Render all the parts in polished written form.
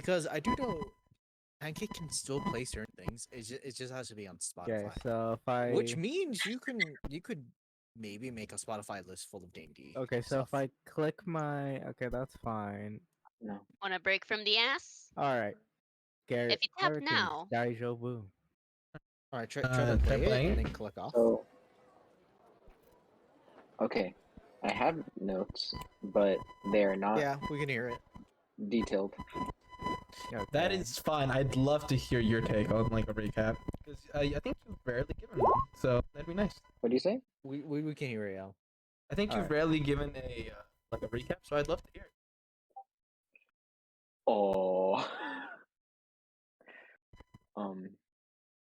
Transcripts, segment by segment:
Because I do know Pancake can still play certain things. It just has to be on Okay, Spotify, so if which I means you could maybe make a Spotify list full of D&D okay, so stuff. if I click my okay, that's fine. No. Want a break from the ass? All right, Garrett, If you tap everything's now, Daijobu. All right, try to Try play it playing and it? then click off. So, okay, I have notes, but they are not Yeah, we can hear it. detailed. Okay. That is fine. I'd love to hear your take on like a recap because I think you've rarely given one, so that'd be nice. What do you say? We can hear it, yeah. I think you've Alright. rarely given a like a recap, so I'd love to hear it. Oh. um.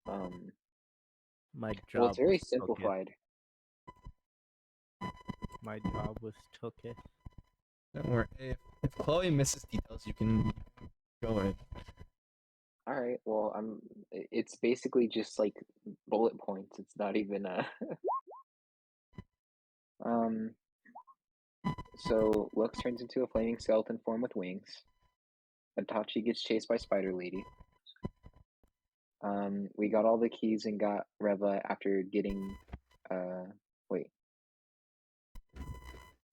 Um. my job. Well, it's very was took it. simplified. My job was took it. Don't worry. If Chloe misses details, you can go ahead. All right. Well, it's basically just like bullet points. It's not even um. So Lux turns into a flaming skeleton form with wings. Itachi gets chased by Spider Lady. We got all the keys and got Reva after getting wait.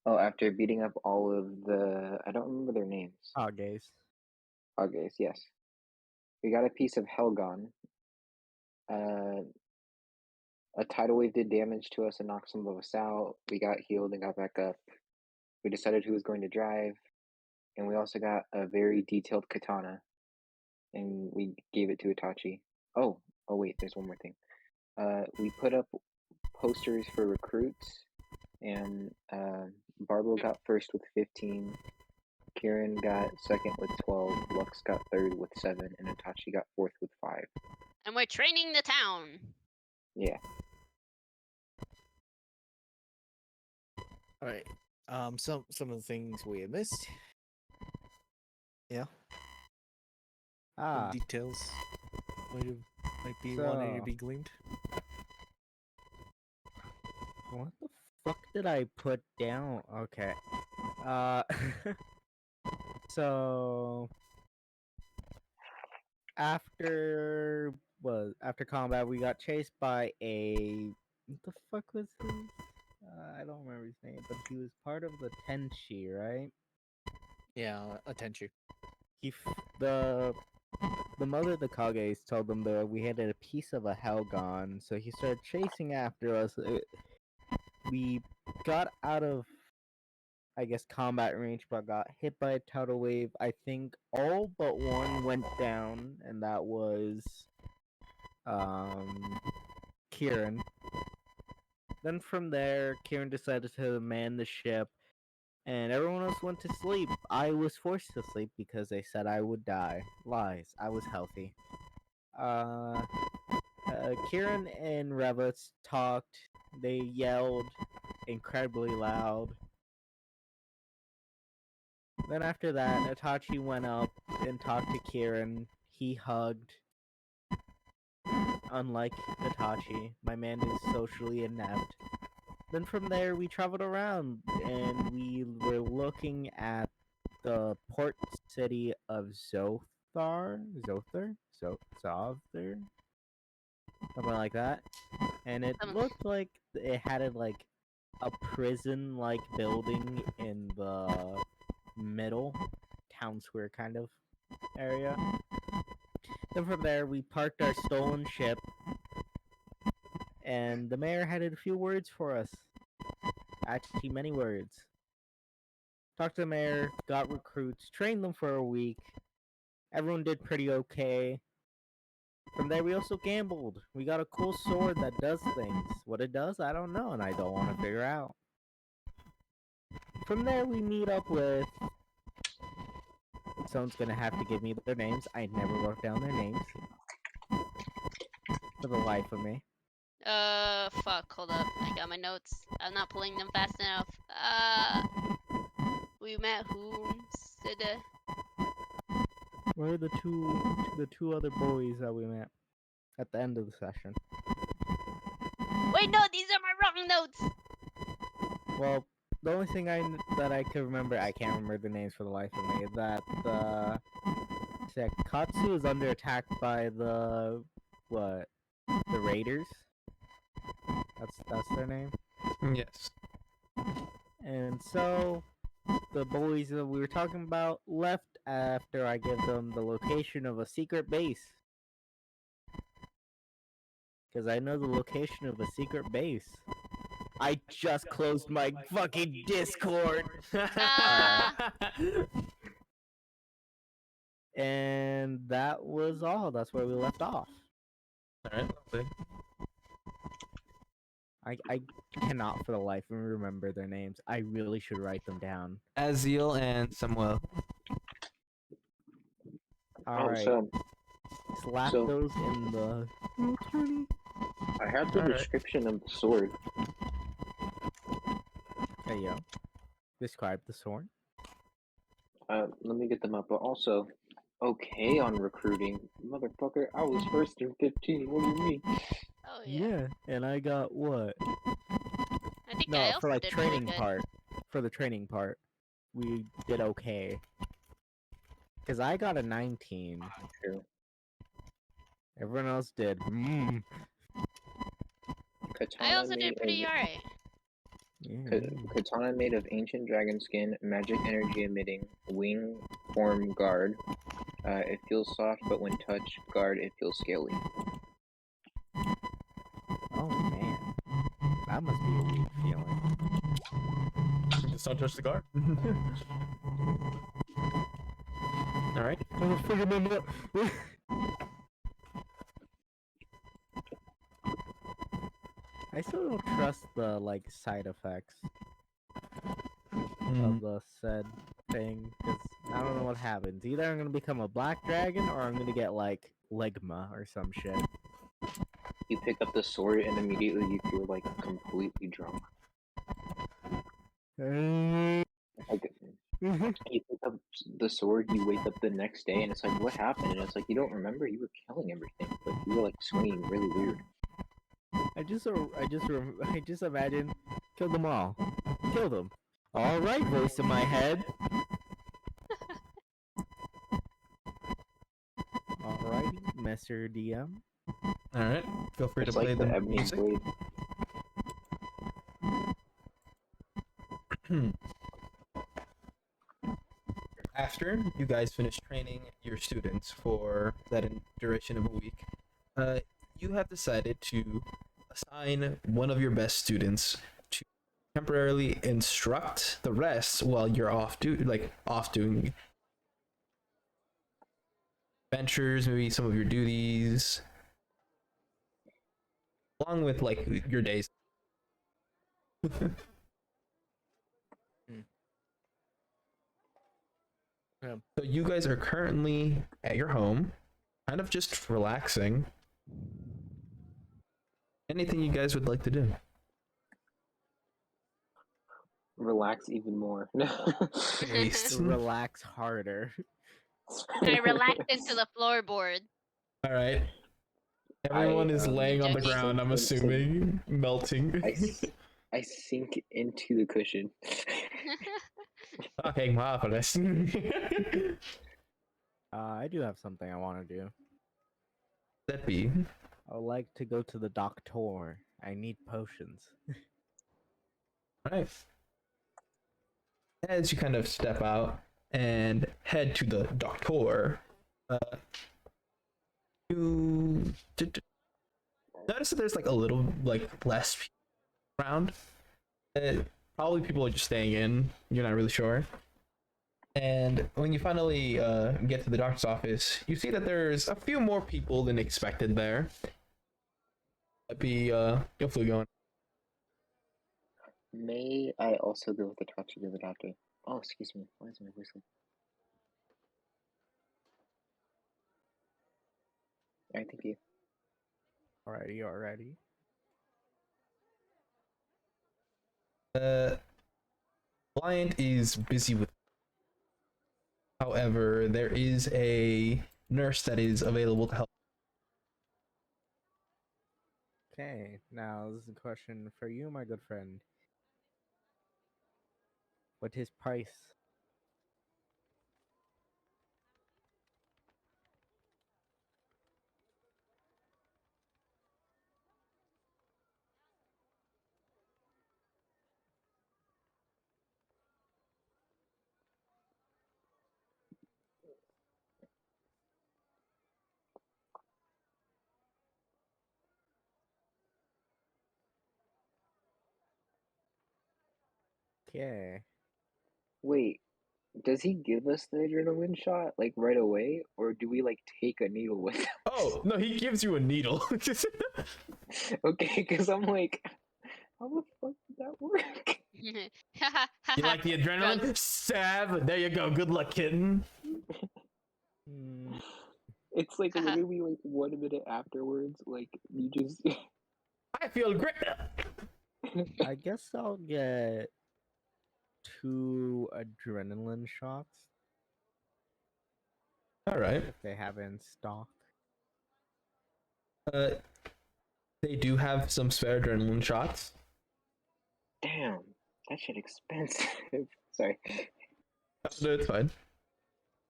Oh, after beating up all of the I don't remember their names. Hages. Arges, yes. We got a piece of Helgon. A tidal wave did damage to us and knocked some of us out. We got healed and got back up. We decided who was going to drive, and we also got a very detailed katana, and we gave it to Itachi. Oh wait, there's one more thing. We put up posters for recruits, and Barbo got first with 15. Kieran got second with 12. Lux got third with 7, and Itachi got fourth with 5. and we're training the town. Yeah. All right. Some of the things we have missed. Yeah. Ah, Details might be wanting to So- be gleaned. what the fuck did I put down? Okay. So after combat, we got chased by a what the fuck was his? I don't remember his name, but he was part of the Tenchi, right? Yeah, attention. The mother of the Kages told them that we had a piece of a Helgon, so he started chasing after us. We got out of, I guess, combat range, but got hit by a tidal wave. I think all but one went down, and that was Kieran. Then from there, Kieran decided to man the ship, and everyone else went to sleep. I was forced to sleep because they said I would die. Lies. I was healthy. Kieran and Reva talked. They yelled incredibly loud. Then after that, Itachi went up and talked to Kieran. He hugged. Unlike Itachi, my man is socially inept. Then from there, we traveled around and we were looking at the port city of Zother, something like that. And it looked like it had like a prison-like building in the middle, town square kind of area. Then from there, we parked our stolen ship, and the mayor had a few words for us. Actually, many words. Talked to the mayor, got recruits, trained them for a week. Everyone did pretty okay. From there, we also gambled. We got a cool sword that does things. What it does, I don't know, and I don't want to figure out. From there, we meet up with... Someone's gonna have to give me their names. I never wrote down their names. For the life of me. Fuck, hold up. I got my notes. I'm not pulling them fast enough. We met whom? Where are the two other boys that we met at the end of the session? Wait, no, these are my wrong notes! Well, the only thing that I can remember, I can't remember the names for the life of me, that the sec. Katsu is under attack by the what? The Raiders. That's their name. Yes. And so the boys that we were talking about left after I give them the location of a secret base. Because I know the location of a secret base. I just closed my fucking Discord. Ah. And that was all. That's where we left off. Alright, lovely. I cannot for the life of me remember their names. I really should write them down. Aziel and Samuel. Alright. So Slap so- those in the. I have the Alright. description of the sword. Hey yo. Describe the sword. Let me get them up. But also, okay on recruiting, motherfucker. I was first in 15. What do you mean? Oh yeah. And I got what? I think I No, also for like did really training good. part. For the training part, we did okay. Cause I got a 19. True. Everyone else did. Katana I also made did pretty of, alright. Yeah. Katana made of ancient dragon skin, magic energy emitting, wing form guard. It feels soft, but when touched, guard, it feels scaly. Oh man, that must be a weird feeling. Just don't touch the guard. Alright. I still don't trust the like side effects Mm. of the said thing because I don't know what happens. Either I'm gonna become a black dragon or I'm gonna get like legma or some shit. You pick up the sword and immediately you feel like completely drunk. Like, you pick up the sword, you wake up the next day, and it's like, what happened? And it's like, you don't remember? You were killing everything, but you were like swinging really weird. I just imagine kill them all. Kill them. All right, voice in my head. Alrighty, Messer DM. Alright. Feel free It's to play like the the Ebony music. Blade. After you guys finish training your students for that duration of a week, you have decided to assign one of your best students to temporarily instruct the rest while you're off doing adventures, maybe some of your duties, along with like your days. So you guys are currently at your home, kind of just relaxing. Anything you guys would like to do? Relax even more. Based. Relax harder. I relaxed into the floorboard. All right. Everyone is laying on the joking. ground, I'm assuming, melting. I sink into the cushion. Okay, marvelous. I do have something I want to do. That be. I would like to go to the doctor. I need potions. Alright. As you kind of step out and head to the doctor, you notice that there's like a little like less people around. Probably people are just staying in. You're not really sure. And when you finally get to the doctor's office, you see that there's a few more people than expected there. That'd be your flu going. May I also go with the talk to the doctor? Oh, excuse me. Why is my voice like... Alright, thank you. Alrighty. Client is busy with. However, there is a nurse that is available to help. Okay, now this is a question for you, my good friend. What is price? Okay. Wait, does he give us the adrenaline shot like right away, or do we like take a needle with us? Oh no, he gives you a needle. Okay, because I'm like, how the fuck did that work? You like the adrenaline? Drugs. Stab. There you go. Good luck, kitten. Hmm, It's like literally like 1 minute afterwards, like you just. I feel great. I guess I'll get 2 adrenaline shots All right. if they have it in stock. They do have some spare adrenaline shots. Damn, that shit expensive. Sorry. No, it's fine.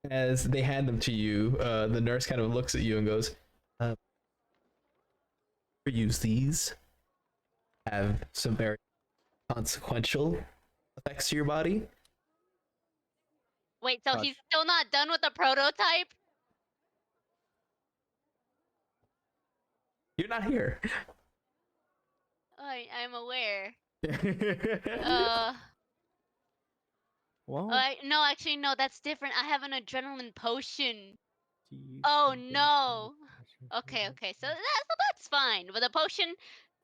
As they hand them to you, the nurse kind of looks at you and goes, "Use these. Have some very consequential effects to your body." Wait, so Touch. he's still not done with the prototype? You're not here. I'm aware. Oh. Well, No, actually, no, that's different. I have an adrenaline potion. geez, Oh you no. don't- Okay, okay, so that's fine. But the potion.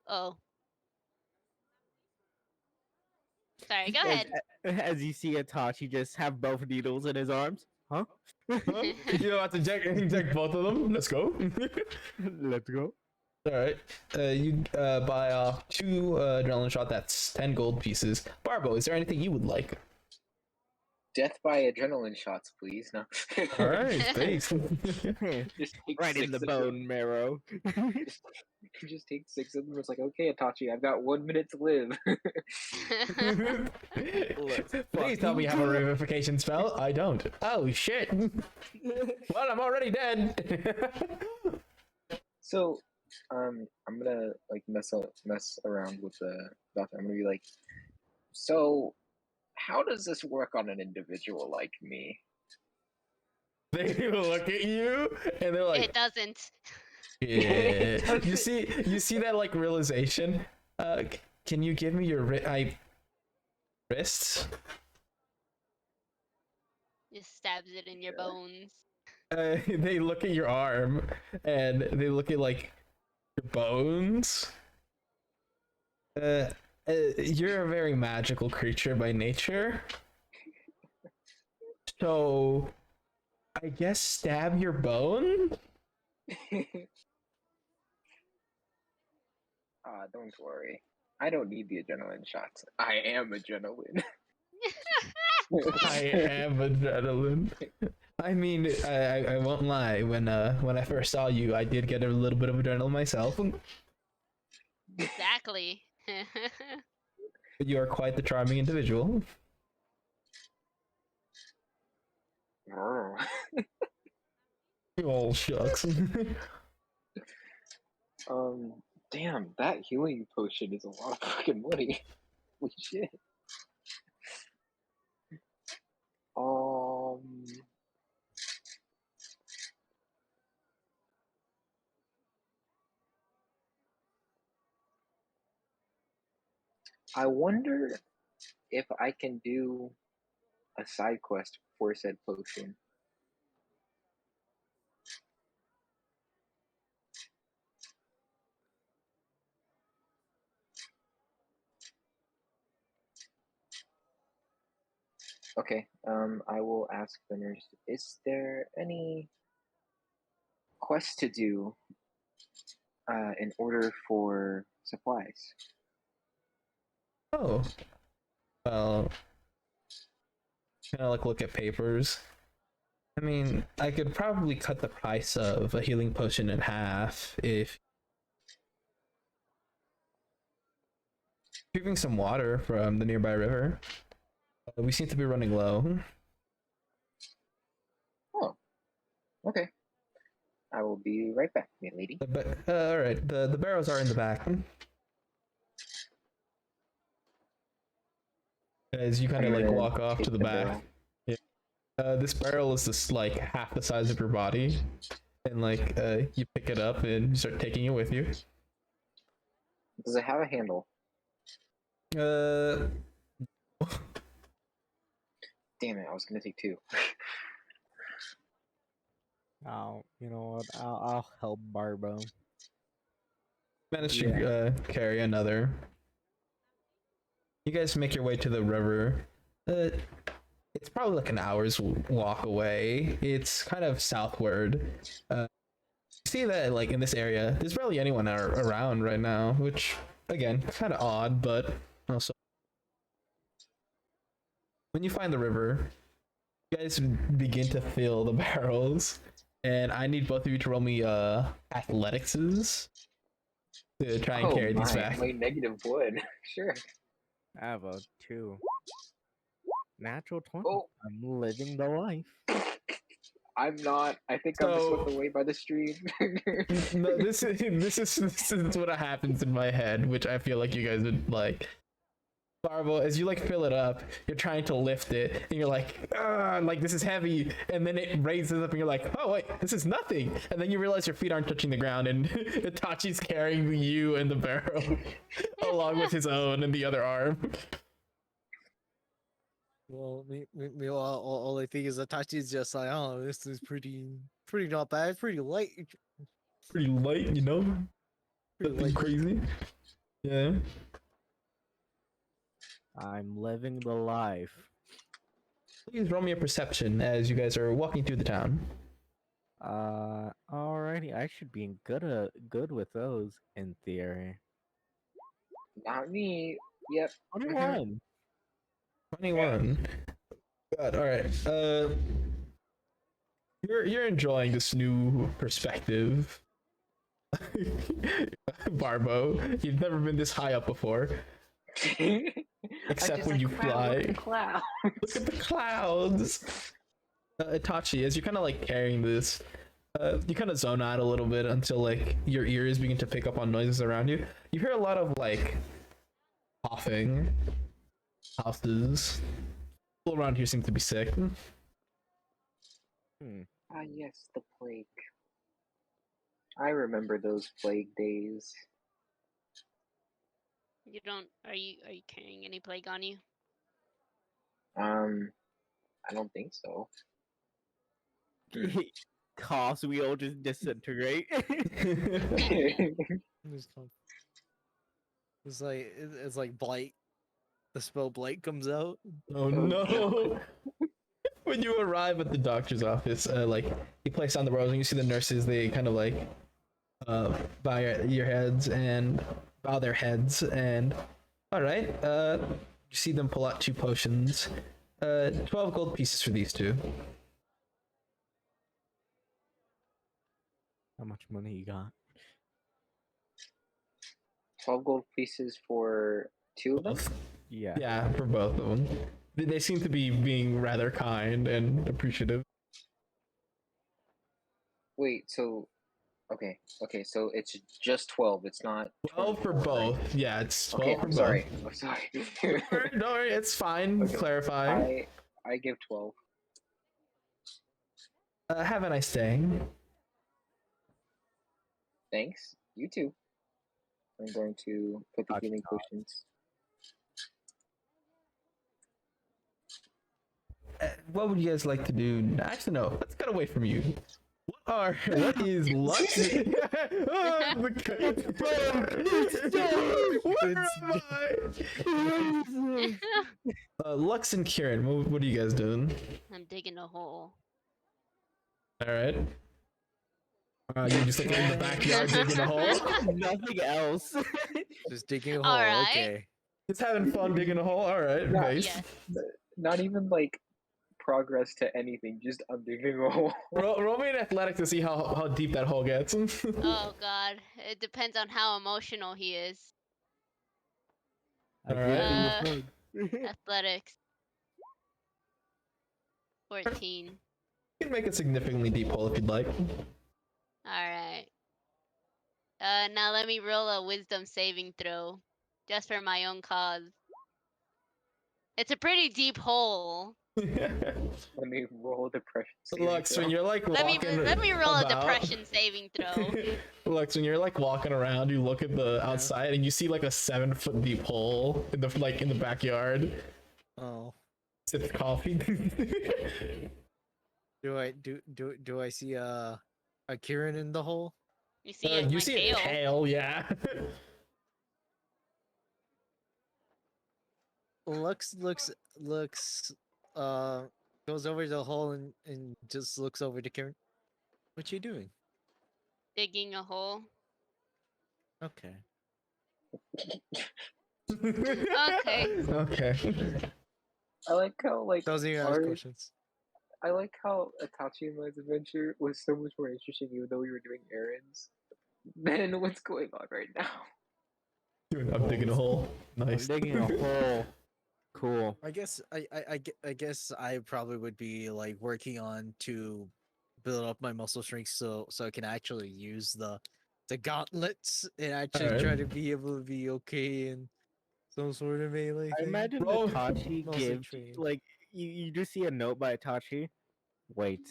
Oh. Sorry, go ahead. As you see Itachi just have both needles in his arms. Huh? Huh? You know what to inject both of them? Let's go. Let's go. All right. You buy 2 adrenaline shot. That's 10 gold pieces. Barbo, is there anything you would like? Death by adrenaline shots, please. No. All right, thanks. Just take Right in 6 the of them. bone marrow. Just take 6 of them. It's like, okay, Itachi, I've got 1 minute to live. Please tell me you have a revivification spell. I don't. Oh shit. Well, I'm already dead. So, I'm gonna like mess around with the doctor. I'm gonna be like, so, how does this work on an individual like me? They look at you and they're like, It doesn't. yeah. You see that like realization? Can you give me your wrists? Just stabs it in your bones. They look at your arm and they look at like your bones. You're a very magical creature by nature. So, I guess stab your bone? Don't worry. I don't need the adrenaline shots. I am adrenaline. I am adrenaline. I mean, I won't lie. When I first saw you, I did get a little bit of adrenaline myself. Exactly. But you are quite the charming individual. Oh. Oh shucks. Damn, that healing potion is a lot of fucking money. Holy shit. I wonder if I can do a side quest for said potion. Okay, I will ask the nurse, is there any quest to do in order for supplies? Oh. Well, kind of like look at papers. I mean, I could probably cut the price of a healing potion in half if drinking some water from the nearby river. We seem to be running low. Oh, okay. I will be right back, my lady. All right, the barrels are in the back. As you kind of like walk off to the back. Yeah. This barrel is just like half the size of your body, and like you pick it up and you start taking it with you. Does it have a handle? Damn it! I was gonna take 2. You know what? I'll help Barbo. Managed to carry another. You guys make your way to the river. It's probably like an hour's walk away. It's kind of southward. You see that like in this area, there's barely anyone around right now, which again, kind of odd, but also. When you find the river, you guys begin to fill the barrels, and I need both of you to roll me athletics to try and carry these back. My -1. Sure. I have a 2. Natural 20. Oh. I'm living the life. I'm not. I think I'm just swept away by the stream. No, this is what happens in my head, which I feel like you guys would like. Barbo, as you like fill it up, you're trying to lift it, and you're like this is heavy, and then it raises up, and you're like, oh wait, this is nothing, and then you realize your feet aren't touching the ground, and Itachi's carrying you and the barrel, along with his own and the other arm. Well, meanwhile, all I think is Itachi's just like, oh, this is pretty not bad, pretty light. Pretty light, you know? Pretty Nothing light. crazy. Yeah. I'm living the life. Please roll me a perception as you guys are walking through the town. Alrighty. I should be good with those in theory. Not me. Yep. 21. 21. God, alright. You're enjoying this new perspective. Barbo, you've never been this high up before. Except when you fly. Look at the clouds. Itachi, as you're kind of like carrying this, you kind of zone out a little bit until like your ears begin to pick up on noises around you. You hear a lot of like coughing, houses. People around here seem to be sick. Ah, yes, the plague. I remember those plague days. You don't? Are you carrying any plague on you? I don't think so. Coughs, we all just disintegrate. It's like blight. The spell blight comes out. Oh no! When you arrive at the doctor's office, like you place on the rose and you see the nurses, they kind of like bow your heads and bow their heads and all right, you see them pull out 2 potions, 12 gold pieces for these 2. How much money you got? 12 gold pieces for 2 of them? Yeah. Yeah, for both of them. They seem to be being rather kind and appreciative. Wait, so okay, so it's just 12. It's not 12 for 24, right? both. Yeah, it's 12 Okay, for I'm both. sorry. I'm sorry. Don't worry, it's fine. Okay. Clarifying. I give 12. Have a nice day. Thanks. You too. I'm going to put the healing potions. What would you guys like to do? Actually, no. Let's get away from you. What is Lux? Where am I? Lux and Kieran, what are you guys doing? I'm digging a hole. All right. You're just like in the backyard digging a hole. Nothing else. Just digging a hole. Alright. Okay. Just having fun digging a hole. All right, nice. Yes. Not even like progress to anything, just I'm digging a hole. Roll me an athletics to see how deep that hole gets. Oh god, it depends on how emotional he is. Alright. Athletics. 14. You can make a significantly deep hole if you'd like. Alright. Now let me roll a wisdom saving throw. Just for my own cause. It's a pretty deep hole. Let me roll depression. Lux, when you're like Let walking me roll a about- depression saving throw. Lux, when you're like walking around, you look at the outside and you see like a 7-foot deep hole in the backyard. Oh. Sips coffee. Do I see a Kieran in the hole? You see You my see tail. a tail, yeah. Looks goes over the hole and just looks over to Kieran. What you doing? Digging a hole. Okay. Okay. Okay. I like how like Doesn't even ask our questions. I like how Itachi and Mine's adventure was so much more interesting, even though we were doing errands, than what's going on right now. I'm digging a hole. I'm Nice. digging a hole. Cool. I guess I guess I probably would be like working on to build up my muscle strength so I can actually use the gauntlets and actually try to be able to be okay in some sort of melee I thing. imagine Bro. Itachi Muscle gives trained. like you just see a note by Itachi. Wait.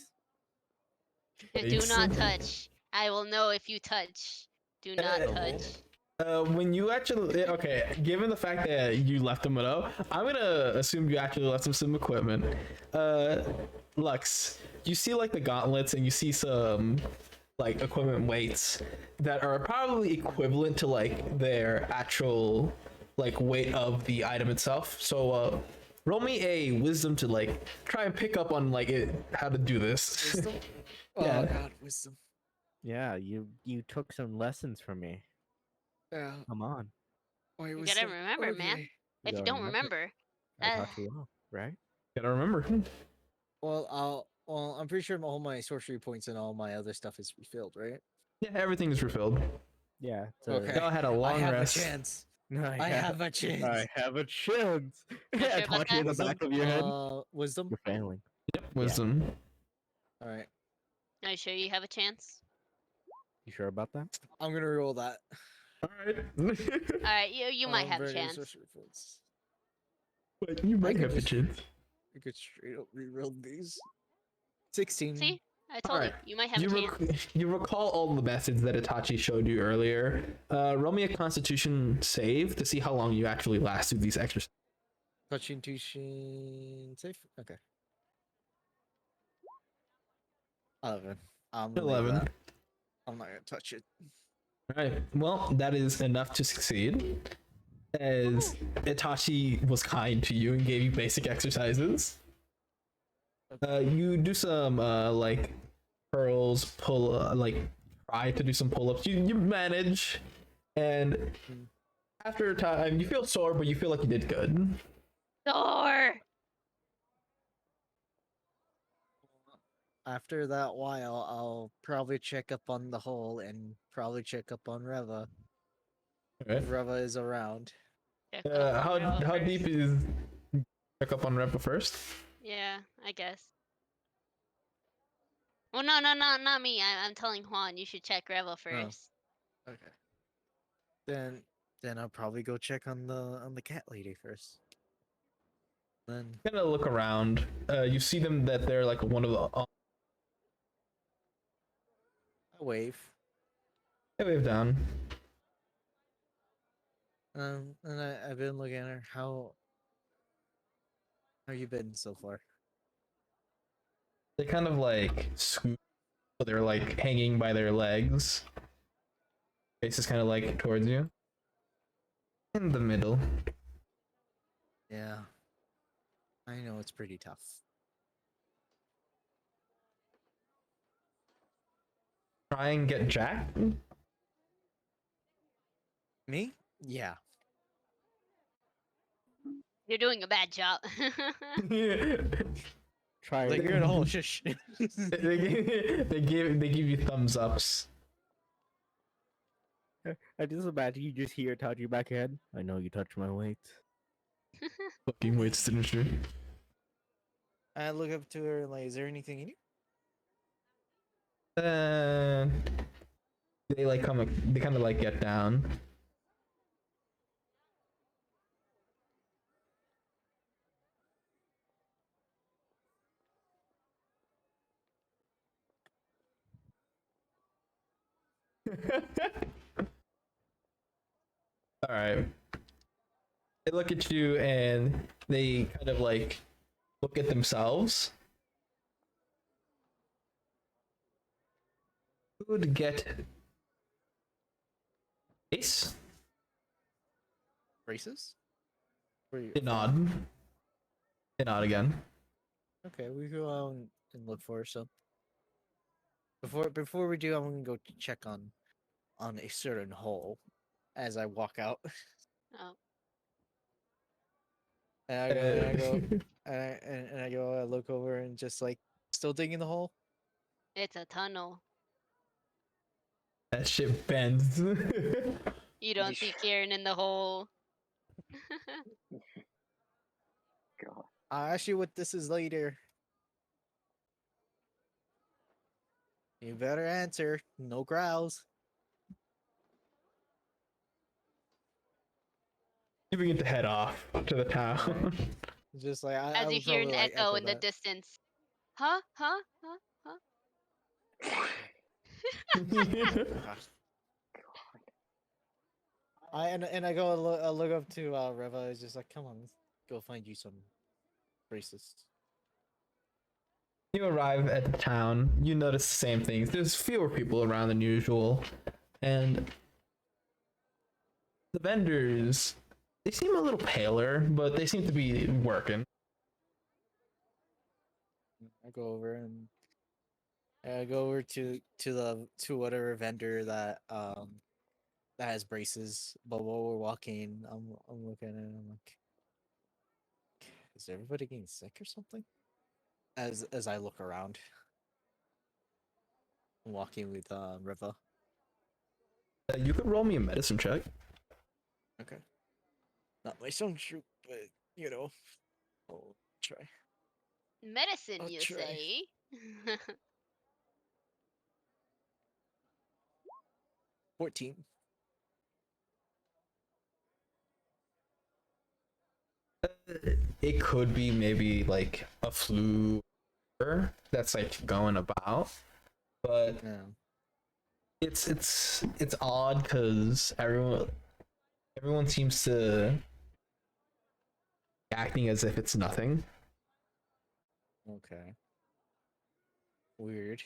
Do not Waits. touch. I will know if you touch. Do not touch. When you actually okay, given the fact that you left them up, I'm gonna assume you actually left them some equipment. Lux, you see like the gauntlets and you see some like equipment weights that are probably equivalent to like their actual like weight of the item itself. So roll me a wisdom to like try and pick up on like how to do this. Wisdom? Yeah. Oh god, wisdom. Yeah, you took some lessons from me. Yeah. Come on. Wait, You wisdom. gotta remember, man. Okay. If you gotta don't remember, I taught you well, right? Gotta remember. Well, I'm pretty sure all my sorcery points and all my other stuff is refilled, right? Yeah, everything is refilled. Yeah. Okay. Y'all had a I long have rest. a chance. No, I have a chance. I have a chance. You I sure about taught you in the that? back of your head. Wisdom. You're failing. Yep, wisdom. All right. are you sure you have a chance? You sure about that? I'm gonna roll that. All right. Alright, you might have a Burning chance. sorcery points. But you might could have a just- chance. I could straight up reroll these. 16. See? I told Alright, you. You might have You, a chance. you recall all the methods that Itachi showed you earlier. Roll me a Constitution save to see how long you actually last through these exercises. Constitution safe. Okay. 11. I'm gonna leave 11. that. I'm not gonna touch it. All right. Well, that is enough to succeed, as Itachi was kind to you and gave you basic exercises. You do some like curls, pull, like try to do some pull-ups. You manage, and after a time, you feel sore, but you feel like you did good. Door! After that while, I'll probably check up on the hole and probably check up on Reva. Okay. If Reva is around. Check up on Reva How first. deep is check up on Reva first? Yeah, I guess. Well, no, not me. I'm telling Juan you should check Revel first. Okay. Then I'll probably go check on the cat lady first. Then Kind of look around. You see them that they're like one of the. I wave. They wave down. And I've been looking at her. How you been so far? They kind of like scoot. So they're like hanging by their legs. Face is kind of like towards you. In the middle. Yeah. I know it's pretty tough. Try and get Jack. Me? Yeah. You're doing a bad job. Try Like it. you're in a hole. Shush. they give you thumbs ups. I just imagine you just hear Itachi back ahead. I know you touched my weight. Fucking wait, signature. I look up to her and like, is there anything in you? They like come. They kind of like get down. All right. They look at you and they kind of like look at themselves. Who would get Ace? Braces? For Inod. Inod again. Okay, we go out and look for some. Before we do, I'm gonna go check on a certain hole as I walk out. Oh, And I go, I look over and just like still digging the hole. it's a tunnel. That shit bends. You don't see Kieran in the hole. God. I'll ask you what this is later. You better answer. No growls. You begin to head off to the town. Just like I As you would hear an probably like echo in the that. distance. Huh? Huh? Huh? Huh? Gosh. And I go I look up to Reva. It's just like, come on, let's go find you some braces. You arrive at the town. You notice the same things. There's fewer people around than usual, and the vendors, they seem a little paler, but they seem to be working. I go over and I go over to whatever vendor that has braces. But while we're walking, I'm looking at it and I'm like, is everybody getting sick or something? As I look around, I'm walking with Riva. You could roll me a medicine check. Okay. Not my song shoot, but you know, I'll try. Medicine, I'll you try. say? 14. It could be maybe like a flu that's like going about, but Yeah. it's odd because everyone seems to be acting as if it's nothing. Okay. Weird.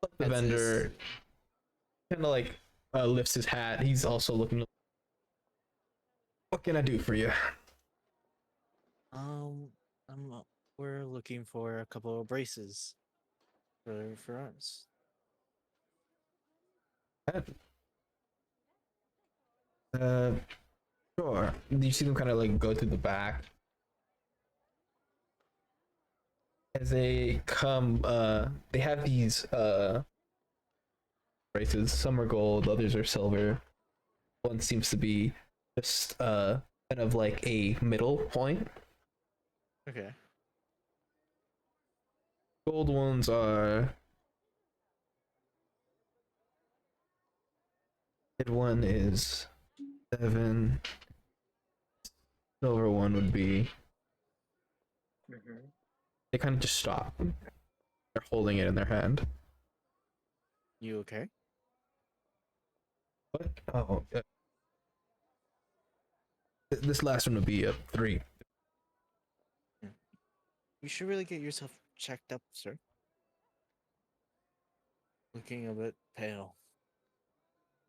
Like the That's this. vendor kind of like lifts his hat. He's also looking. What can I do for you? I'm we're looking for a couple of braces for us. Uh, sure. You see them kind of like go to the back as they come. They have these braces. Some are gold, others are silver. One seems to be just kind of like a middle point. Okay. Gold ones are. Mid one is 7. Silver one would be. Mm-hmm. They kind of just stop. They're holding it in their hand. You okay? What? Oh, this last one would be a 3. You should really get yourself checked up, sir. Looking a bit pale.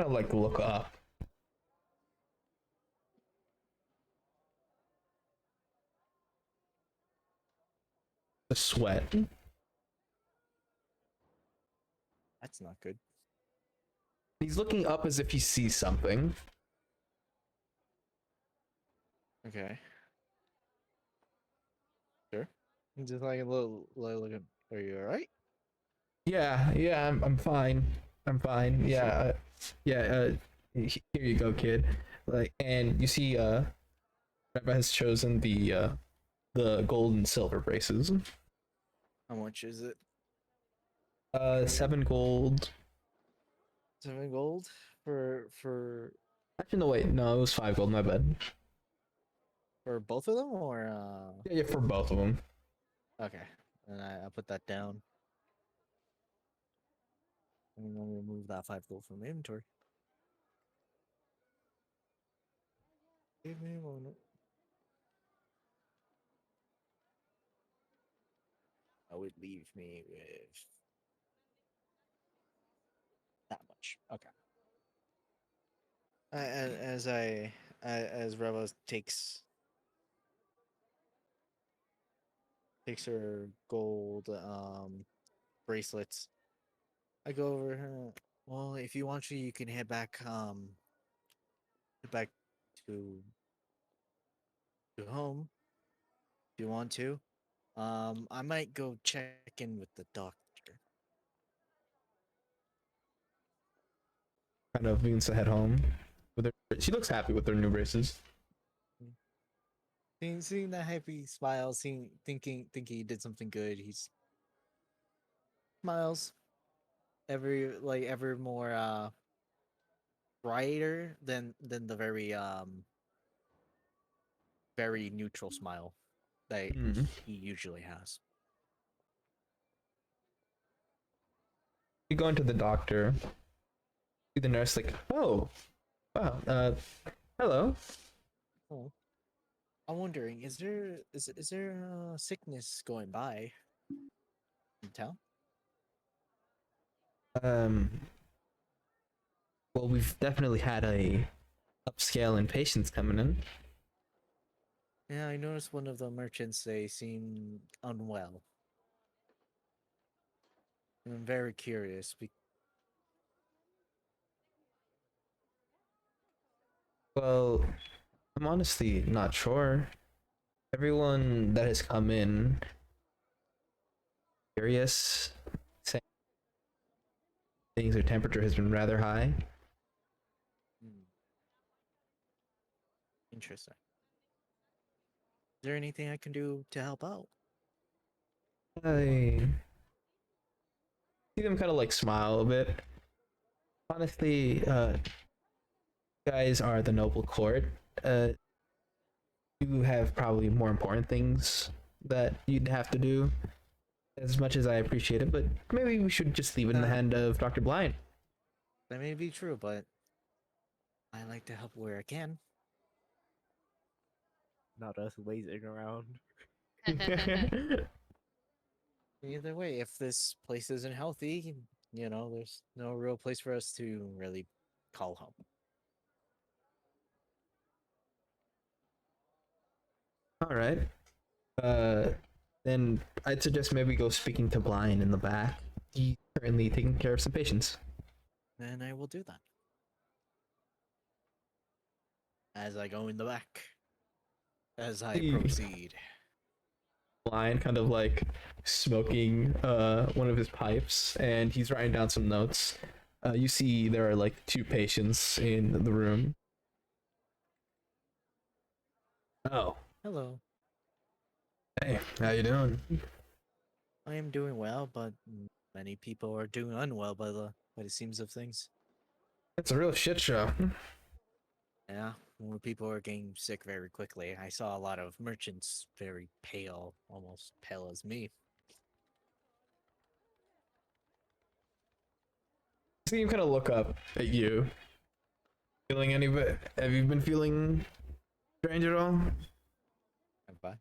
I like look up. The sweat. That's not good. He's looking up as if he sees something. Okay. Sure. Just like a little looking. Are you alright? Yeah, I'm fine. I'm fine. Yeah, yeah. Here you go, kid. Like, and you see, Rebbe has chosen the gold and silver braces. How much is it? 7 gold. 7 gold for Actually, no, wait, no, it was 5 gold. My bad. both of them or Yeah, for both of them. okay. And I put that down. I'm gonna remove that 5 gold from inventory. Give me a moment. would leave me with that much. Okay. As Reva takes her gold bracelets, I go over her. Well, if you want to, you can head back to home if you want to. I might go check in with the doctor. Kind of means to head home. With her, she looks happy with her new braces. Seeing that happy smile, thinking he did something good, he's smiles ever more brighter than the very neutral smile that Mhm. he usually has. You go into the doctor. See the nurse like, oh, wow, hello. Oh, I'm wondering, is there sickness going by in town? Um, well, we've definitely had a upscale in patients coming in. Yeah, I noticed one of the merchants, they seem unwell. I'm very curious. Well, I'm honestly not sure. Everyone that has come in, curious, saying things their temperature has been rather high. Hmm, interesting. Is there anything I can do to help out? I see them kind of like smile a bit. Honestly, you guys are the noble court. Uh, you have probably more important things that you'd have to do. As much as I appreciate it, but maybe we should just leave it in the Uh, hand of Dr. Blind. That may be true, but I like to help where I can. Not us lazing around. Either way, if this place isn't healthy, there's no real place for us to really call home. All right. Uh, then I'd suggest maybe go speaking to Blind in the back. He's currently taking care of some patients. And I will do that. As I go in the back. As I He- proceed. Blind kind of like smoking one of his pipes, and he's writing down some notes. You see there are like two patients in the room. Oh, Hello. hey, how you doing? I am doing well, but many people are doing unwell by the seams of things. It's a real shit show. Yeah, more people are getting sick very quickly. I saw a lot of merchants very pale, almost pale as me. See him kind of look up at you. Feeling any bit? Have you been feeling strange at all? Have I?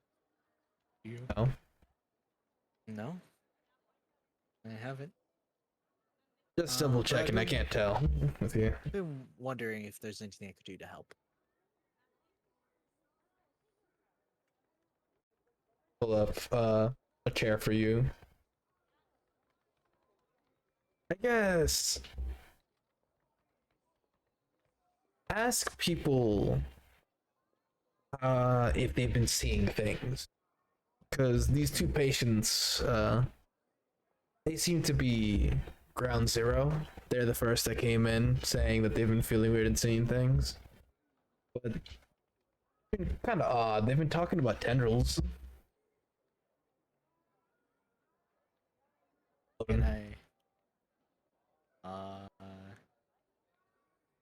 You? No. No, I haven't. Just double But checking. I can't tell with you. I've been wondering if there's anything I could do to help. Pull up a chair for you. I guess ask people if they've been seeing things, because these two patients they seem to be ground zero. They're the first that came in saying that they've been feeling weird and seeing things, but kind of odd. They've been talking about tendrils. Can uh,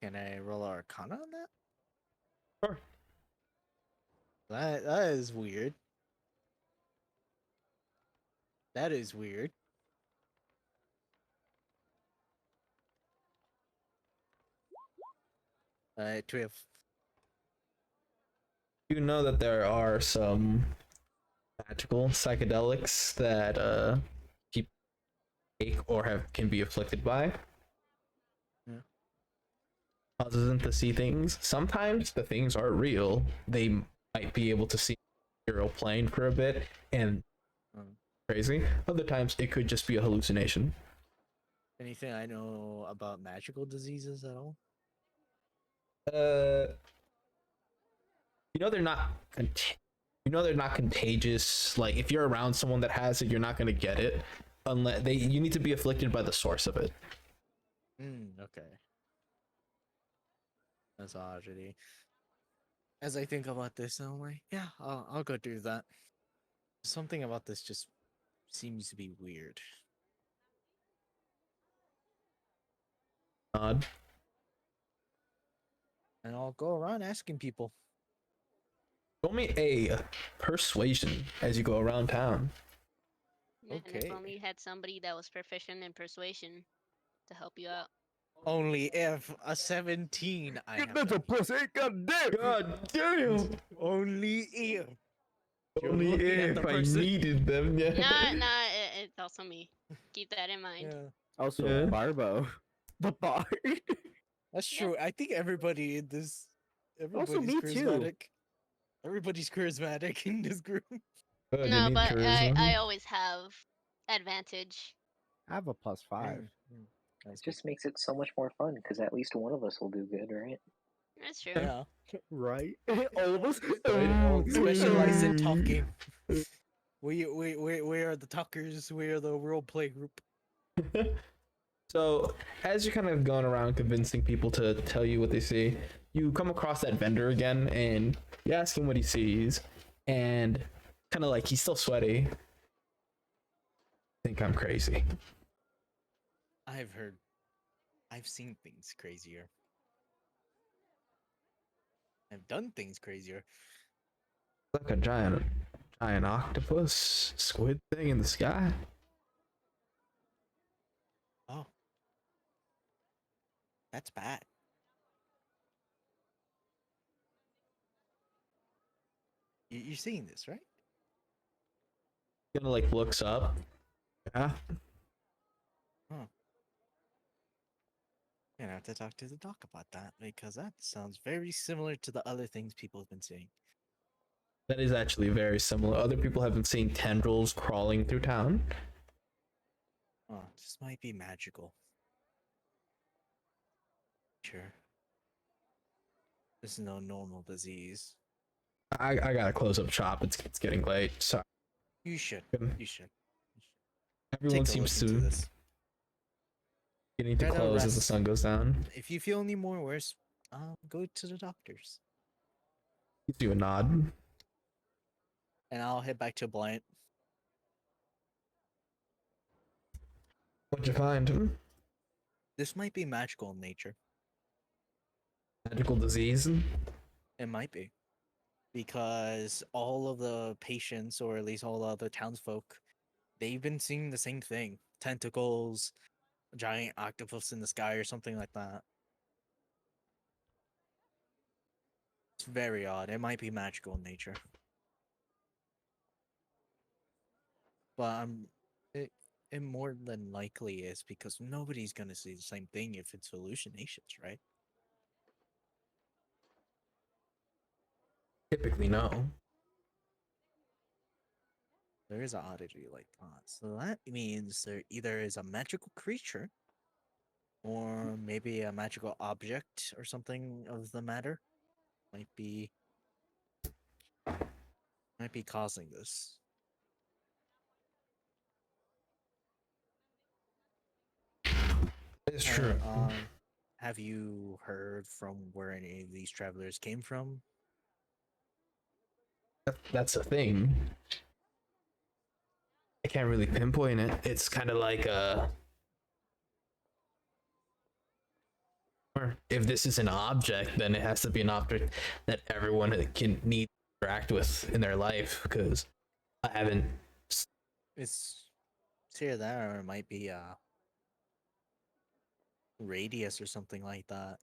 can I roll a Arcana on that? Sure. That is weird. That is weird. 12. You know that there are some magical psychedelics that people take or have can be afflicted by. Yeah. Causes them to see things. Sometimes the things are real. They might be able to see the material plane for a bit and crazy. Other times it could just be a hallucination. Anything I know about magical diseases at all? Uh, you know they're not they're not contagious. Like if you're around someone that has it, you're not gonna get it unless you need to be afflicted by the source of it. Okay. That's oddity. As I think about this, I'm like, yeah, I'll go do that. Something about this just seems to be weird. Odd. And I'll go around asking people. Roll me a persuasion as you go around town. And Okay. if only you had somebody that was proficient in persuasion to help you out. Only if a 17 I have. That's a pussy. God damn. God damn! Only if. You're Only looking at if the I person. needed them. Yeah. Nah, it's also me. Keep that in mind. Yeah, Also, Yeah. Barbo, the bard. that's true. I think everybody in this. Also, Everybody's me too. charismatic. Everybody's charismatic in this group. Oh, you No, need but I charisma. always have advantage. I have a +5. That's It just makes it so much more fun because at least one of us will do good, right? That's true. yeah. Right? All of us. Specialize in talking. We are the talkers. We are the role play group. So, as you're kind of going around convincing people to tell you what they see, you come across that vendor again and you ask him what he sees, and kind of like he's still sweaty. Think I'm crazy. I've seen things crazier. I've done things crazier. Like a giant octopus squid thing in the sky. Oh. That's bad. You're seeing this, right? Gonna like looks up. Yeah. Gonna have to talk to the doc about that because that sounds very similar to the other things people have been seeing. That is actually very similar. Other people have been seeing tendrils crawling through town. Oh, this might be magical. Sure. This is no normal disease. I gotta close up shop. It's getting late. So You should. You should. everyone Take a seems look into to this. getting to Try to close as the rest. sun goes down. If you feel any more worse, go to the doctors. Gives you a nod. And I'll head back to Bryant. What'd you find? This might be magical in nature. Magical disease. It might be. Because all of the patients, or at least all the other townsfolk, they've been seeing the same thing. Tentacles, a giant octopus in the sky, or something like that. It's very odd. It might be magical in nature. But it more than likely is because nobody's gonna see the same thing if it's hallucinations, right? Typically, no. There is an oddity like that. So that means there either is a magical creature or maybe a magical object or something of the matter might be causing this. It's true. Have you heard from where any of these travelers came from? That's the thing. I can't really pinpoint it. It's kind of like or if this is an object, then it has to be an object that everyone can need to interact with in their life. Because I haven't. It's either that or it might be radius or something like that.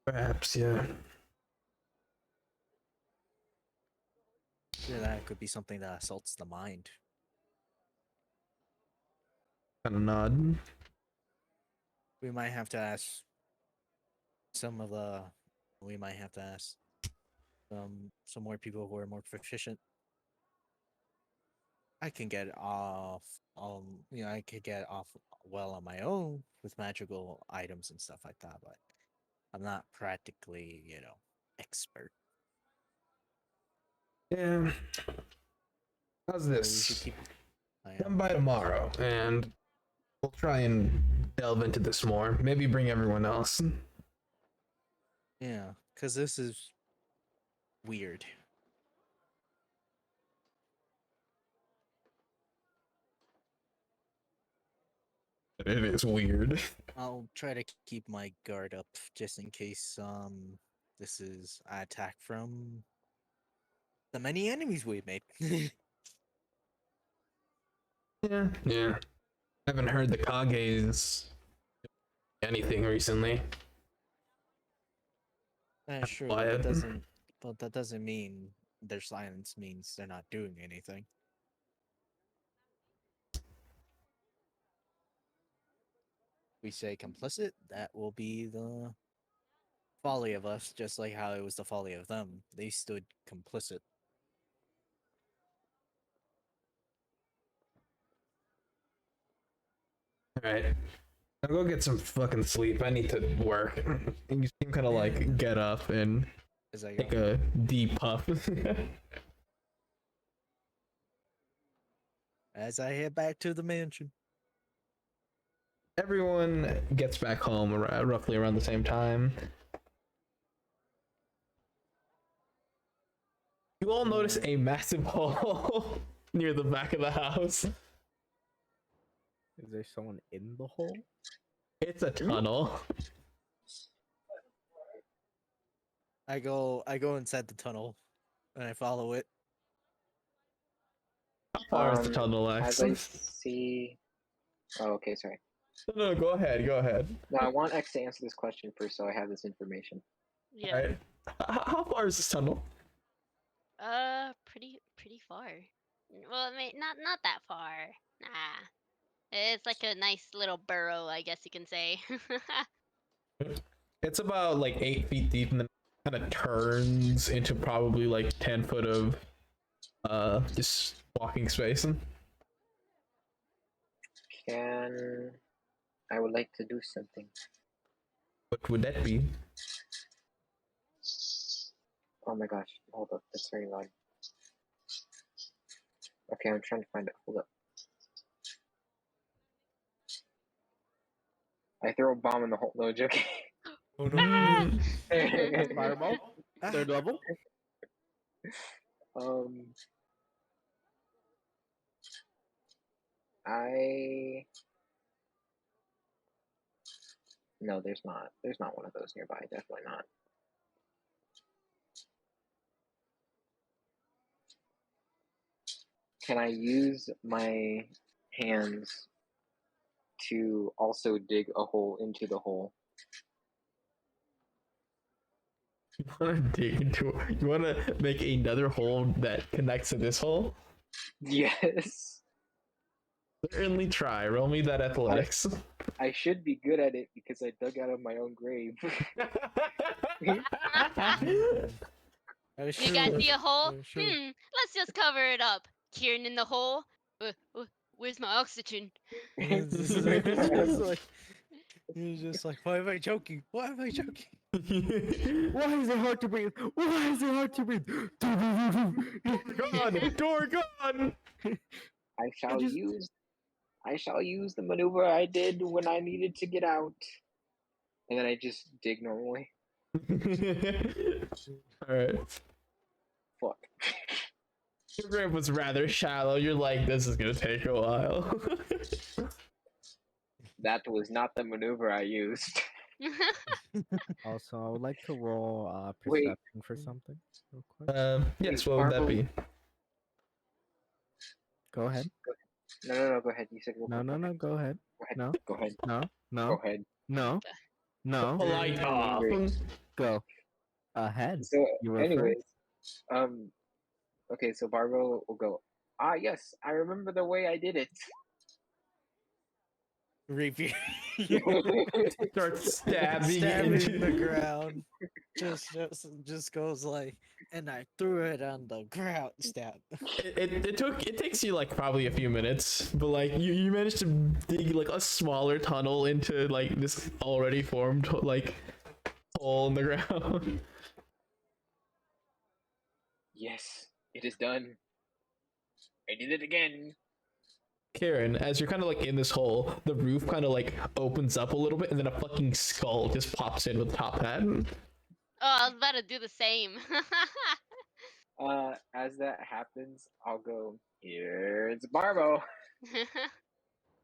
Perhaps, yeah. Yeah, that could be something that assaults the mind. Kind of nod. We might have to ask some of the. We might have to ask some more people who are more proficient. I can get off. I could get off well on my own with magical items and stuff like that, but I'm not practically, expert. Yeah. How's So we should this? keep. Come by tomorrow, and we'll try and delve into this more. Maybe bring everyone else. Yeah, because this is weird. It is weird. I'll try to keep my guard up just in case this is an attack from the many enemies we've made. Yeah. Haven't heard the Kages anything recently. Sure, Quiet. but that doesn't mean their silence means they're not doing anything. We say complicit, that will be the folly of us, just like how it was the folly of them. They stood complicit. Alright. I'll go get some fucking sleep. I need to work. And you seem kind of like get up and As I take go, a deep puff. as I head back to the mansion. Everyone gets back home roughly around the same time. You all notice a massive hole near the back of the house. Is there someone in the hole? It's a tunnel. I go inside the tunnel and I follow it. How far is the tunnel, As X? I see. Oh, okay, sorry. No, go ahead. No, I want X to answer this question first, so I have this information. Yeah. Alright. How far is this tunnel? Pretty far. Well, I mean, not that far. Nah. It's like a nice little burrow, I guess you can say. It's about like 8 feet deep and then kind of turns into probably like 10 foot of just walking space. I would like to do something. What would that be? Oh my gosh, hold up, that's very loud. Okay, I'm trying to find it. Hold up. I throw a bomb in the hole. No joking. Oh no! Fireball? Third level? No, there's not. There's not one of those nearby. Definitely not. Can I use my hands to also dig a hole into the hole? You want to dig into? You want to make another hole that connects to this hole? Yes. Certainly try. Roll me that athletics. I should be good at it because I dug out of my own grave. You guys see a hole? Sure. Let's just cover it up. Kieran in the hole. Where's my oxygen? It's just like, why am I joking? Why am I joking? Why is it hard to breathe? Why is it hard to breathe? Door gone. I shall use the maneuver I did when I needed to get out. And then I just dig normally. Alright. Fuck. Your grave was rather shallow. You're like, this is gonna take a while. That was not the maneuver I used. Also, I would like to roll Wait. perception for something real quick. Yes, what would that be? Go ahead. No, go ahead. You said No, go ahead. Go ahead. No. Go ahead. No, Go no, ahead. no, no. Light off. Go ahead. So, You were anyways, first. Okay, so Barbo will go. Ah, yes, I remember the way I did it. Repeat. Start stabbing Stabbing the into ground. Just goes like, and I threw it on the ground. Stab. it takes you like probably a few minutes, but like you managed to dig like a smaller tunnel into like this already formed like hole in the ground. Yes, it is done. I did it again. Karen, as you're kind of like in this hole, the roof kind of like opens up a little bit, and then a fucking skull just pops in with the top hat. Oh, I was about to do the same. As that happens, I'll go. Here's Barbo.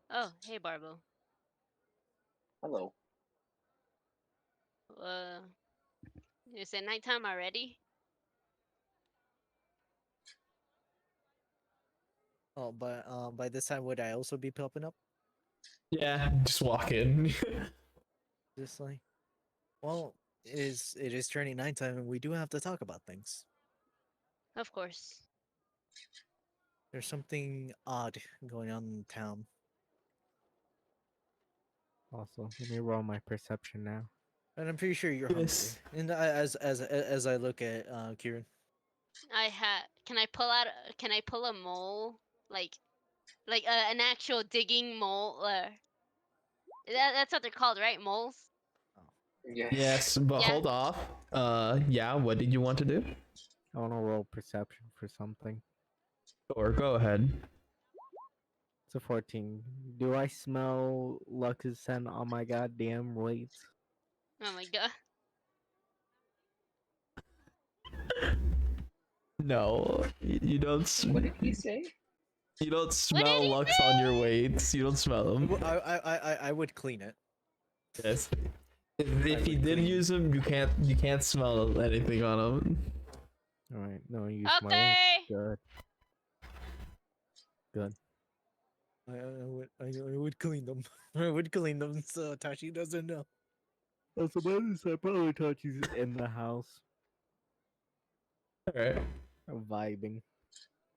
Oh, hey, Barbo. Hello. Is it nighttime already? Oh, but by this time would I also be popping up? Yeah, just walk in. Just like, well, it is turning nighttime and we do have to talk about things. Of course. There's something odd going on in town. Also, let me roll my perception now. And I'm pretty sure you're Yes. hungry. And as I look at Kieran. Can I pull out? Can I pull a mole? Like an actual digging mole? That's what they're called, right? Moles. Yes. Yes, but Yeah. hold off. Yeah, what did you want to do? I want to roll perception for something. Or go ahead. It's a 14. Do I smell Lux's scent on my goddamn weights? Oh my god. No, you don't. What did he say? You don't did smell he Lux on your weights. You don't smell them. I would clean it. Yes. If you would did clean. use them, you can't smell anything on them. Alright, no use my Okay. weights. Good. I would clean them. I would clean them so Tashi doesn't know. As a bonus, I probably thought he's in the house. All right. Vibing.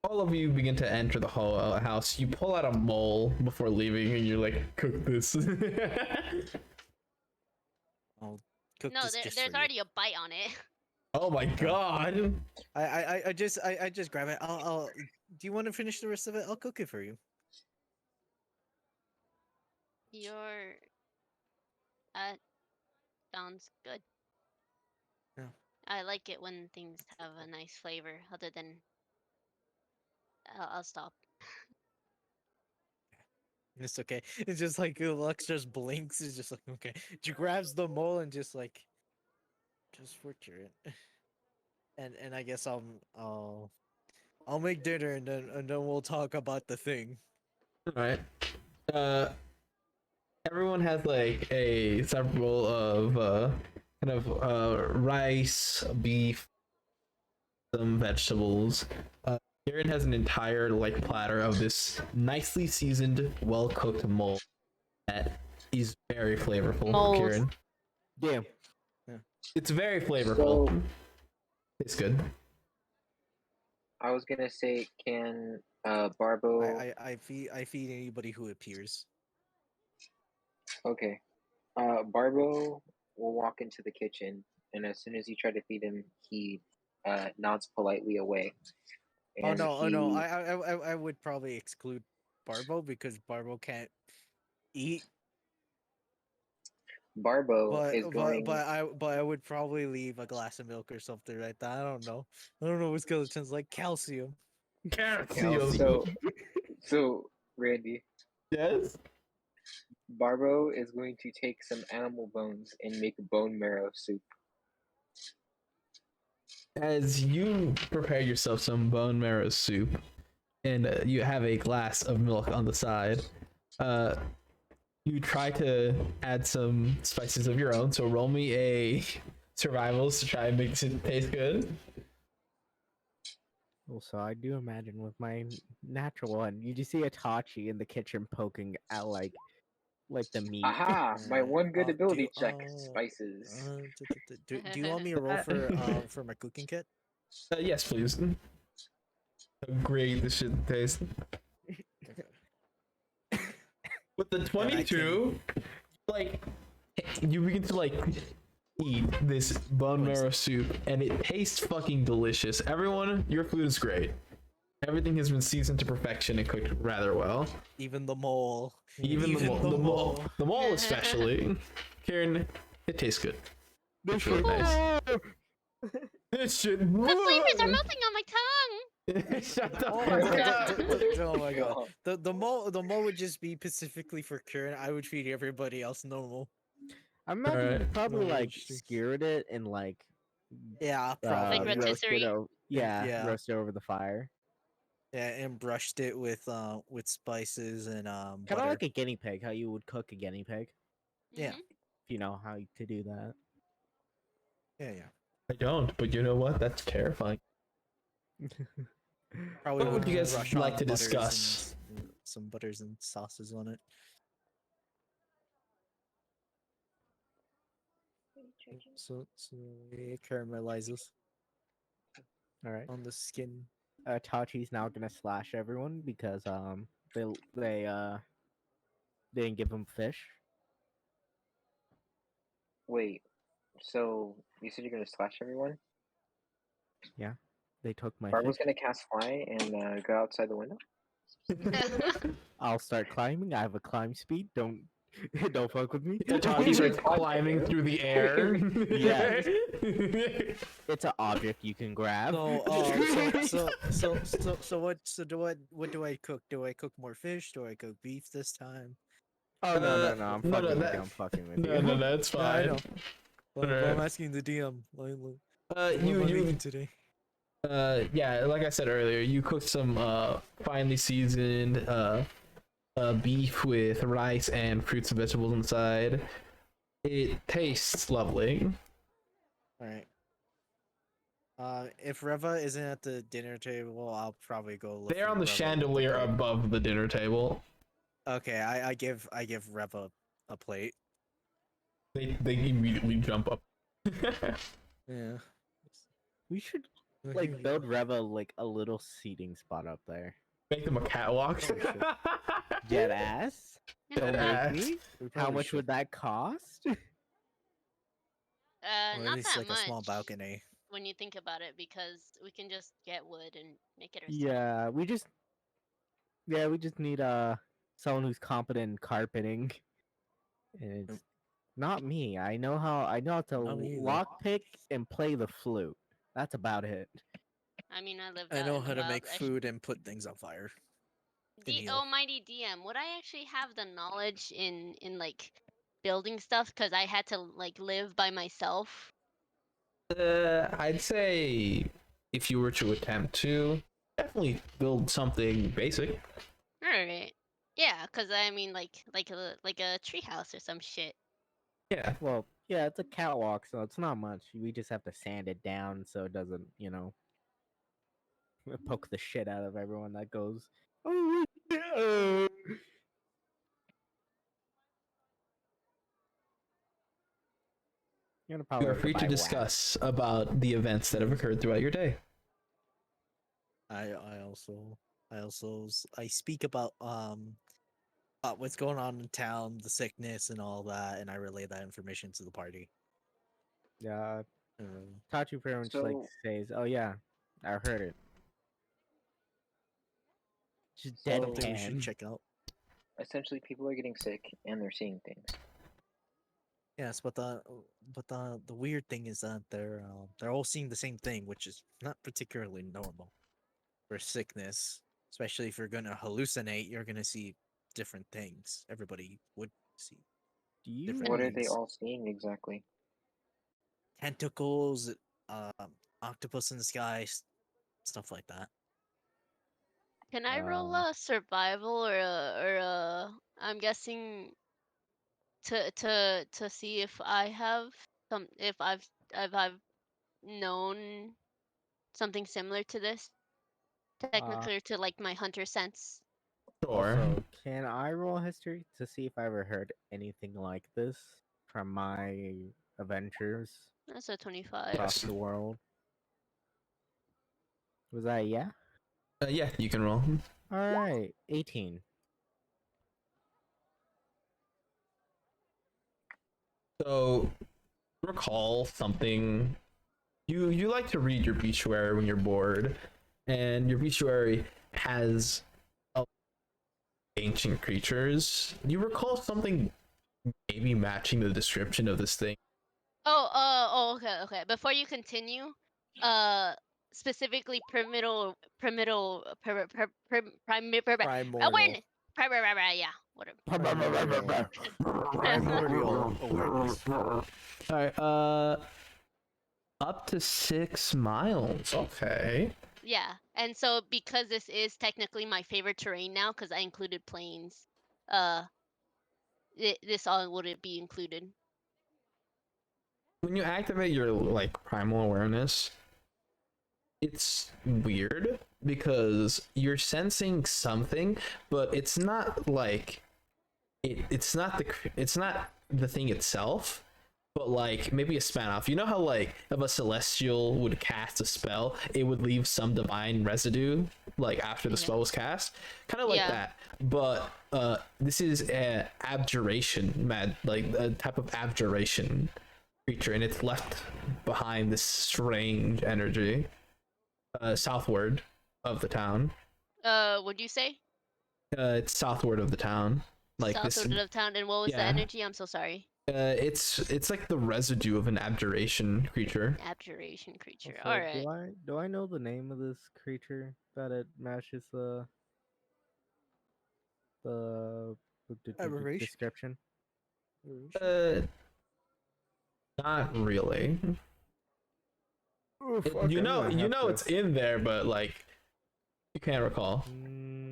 All of you begin to enter the house. You pull out a mole before leaving, and you're like, "Cook this." I'll cook No, this just there's for you. already a bite on it. Oh my god! I just grab it. I'll. Do you want to finish the rest of it? I'll cook it for you. Sounds good. Yeah. I like it when things have a nice flavor. Other than, I'll stop. It's okay. It's just like Lux just blinks. It's just like okay. She grabs the mole and just like, just butcher it. And I guess I'll make dinner and then we'll talk about the thing. All right. Everyone has like a several of kind of rice, beef, some vegetables. Kieran has an entire like platter of this nicely seasoned, well cooked mole that is very flavorful. Moles. Kieran, Damn. it's very flavorful. So- It's good. I was gonna say, can Barbo? I feed anybody who appears. Okay. Barbo will walk into the kitchen, and as soon as you try to feed him, he nods politely away. And Oh no! he- I would probably exclude Barbo because Barbo can't eat. Barbo But is going. but I would probably leave a glass of milk or something like that. I don't know. I don't know what skeletons like calcium. So Randy, Yes. Barbo is going to take some animal bones and make bone marrow soup. As you prepare yourself some bone marrow soup, and you have a glass of milk on the side, you try to add some spices of your own. So roll me a survivals to try and make it taste good. Also, I do imagine with my natural one, you just see Itachi in the kitchen poking at like the meat. Aha! My one good ability do- check: oh, spices. do you want me to roll for my cooking kit? Yes, please. how great this shit tastes. With the 22, like, you begin to like eat this bone marrow soup, and it tastes fucking delicious. Everyone, your food is great. Everything has been seasoned to perfection and cooked rather well. Even the mole. Even the mole especially. Karen, it tastes good. It's really nice. This shit. The flavors are melting on my tongue. Shut the Oh fuck my up. god. Oh my god. The mole would just be specifically for Kieran. I would treat everybody else normal. I imagine you Alright. probably No, like interesting. skewered it and like Yeah, probably. Like roasted rotisserie? yeah, Yeah. roasted over the fire. Yeah, and brushed it with spices and Kind of butter. like a guinea pig. How you would cook a guinea pig, Yeah. Mhm. if you know how to do that. Yeah. I don't, but you know what? That's terrifying. Probably What would you guys brush like on to butters discuss? and some butters and sauces on it. So it caramelizes All right. on the skin. Tachi's now gonna slash everyone because they didn't give him fish. Wait, so you said you're gonna slash everyone? They took my Barbara's fish. gonna cast fly and go outside the window? I'll start climbing. I have a climb speed. Don't don't fuck with me. Tachi starts climbing through the air. Yes. It's an object you can grab. So what do I cook? Do I cook more fish? Do I cook beef this time? Oh no, I'm no, fucking with that- you. I'm fucking with No, you. no, that's Yeah, I fine. know. But I'm Alright. asking the DM. Like, what You am I making today? yeah, like I said earlier, you cooked some finely seasoned beef with rice and fruits and vegetables inside. It tastes lovely. All right. If Reva isn't at the dinner table, I'll probably go look. They're for on the Reva with chandelier plate. above the dinner table. Okay, I give Reva a plate. They immediately jump up. Yeah. We should like build Reva like a little seating spot up there. Make them a catwalk. Dead ass. Don't make Deadass. me. How much would that cost? Or at Not least that like much. a small balcony. When you think about it, because we can just get wood and make it ourselves. Yeah, we just need someone who's competent in carpeting. And it's not me. I know how to Not me either. lockpick and play the flute. That's about it. I mean, I lived I out know in the how to wild. make food and put things on fire. heal. Almighty DM, would I actually have the knowledge in like building stuff? Because I had to like live by myself. I'd say if you were to attempt to, definitely build something basic. All right. Yeah, because I mean, like a treehouse or some shit. Yeah. Well, yeah, it's a catwalk, so it's not much. We just have to sand it down so it doesn't, poke the shit out of everyone that goes. Oh, yeah." You're gonna probably You are have free to buy wax. discuss about the events that have occurred throughout your day. I speak about what's going on in town, the sickness and all that, and I relay that information to the party. Yeah, Um, Tachi pretty much like So- says, "Oh yeah, I heard it." Just dead something we can. should check out. Essentially, people are getting sick and they're seeing things. Yes, but the weird thing is that they're all seeing the same thing, which is not particularly normal for sickness. Especially if you're gonna hallucinate, you're gonna see different things. Everybody would see Do you? different What are they things. all seeing exactly? Tentacles, octopus in the sky, stuff like that. Can I roll Um, a survival or a I'm guessing to see if I have if I've known something similar to this, technically to like my hunter sense. Sure. Also, can I roll history to see if I ever heard anything like this from my adventures That's a 25. across Yes. the world? Was that yeah? Yeah, you can roll. All right, 18. So recall something. You like to read your obituary when you're bored, and your obituary has ancient creatures. You recall something maybe matching the description of this thing. Okay. Before you continue, uh, specifically primordial, Primordial. yeah, whatever. Primordial awareness. All right. Up to 6 miles. Okay. Yeah, and so because this is technically my favorite terrain now, because I included planes, this all wouldn't be included. When you activate your like primal awareness, it's weird because you're sensing something, but it's not like it's not the thing itself, but like maybe a span off. You know how like if a celestial would cast a spell, it would leave some divine residue like after the spell was cast, kind of like Yeah. that. But this is a abjuration, like a type of abjuration creature, and it's left behind this strange energy southward of the town. What'd you say? It's southward of the town, like this. Southward of town, and what was the yeah. energy? I'm so sorry. It's like the residue of an abjuration creature. Abjuration creature. Also, All right. do I know the name of this creature that it matches the Aberration. description? Uh, not really. You know it's in there, but like you can't recall.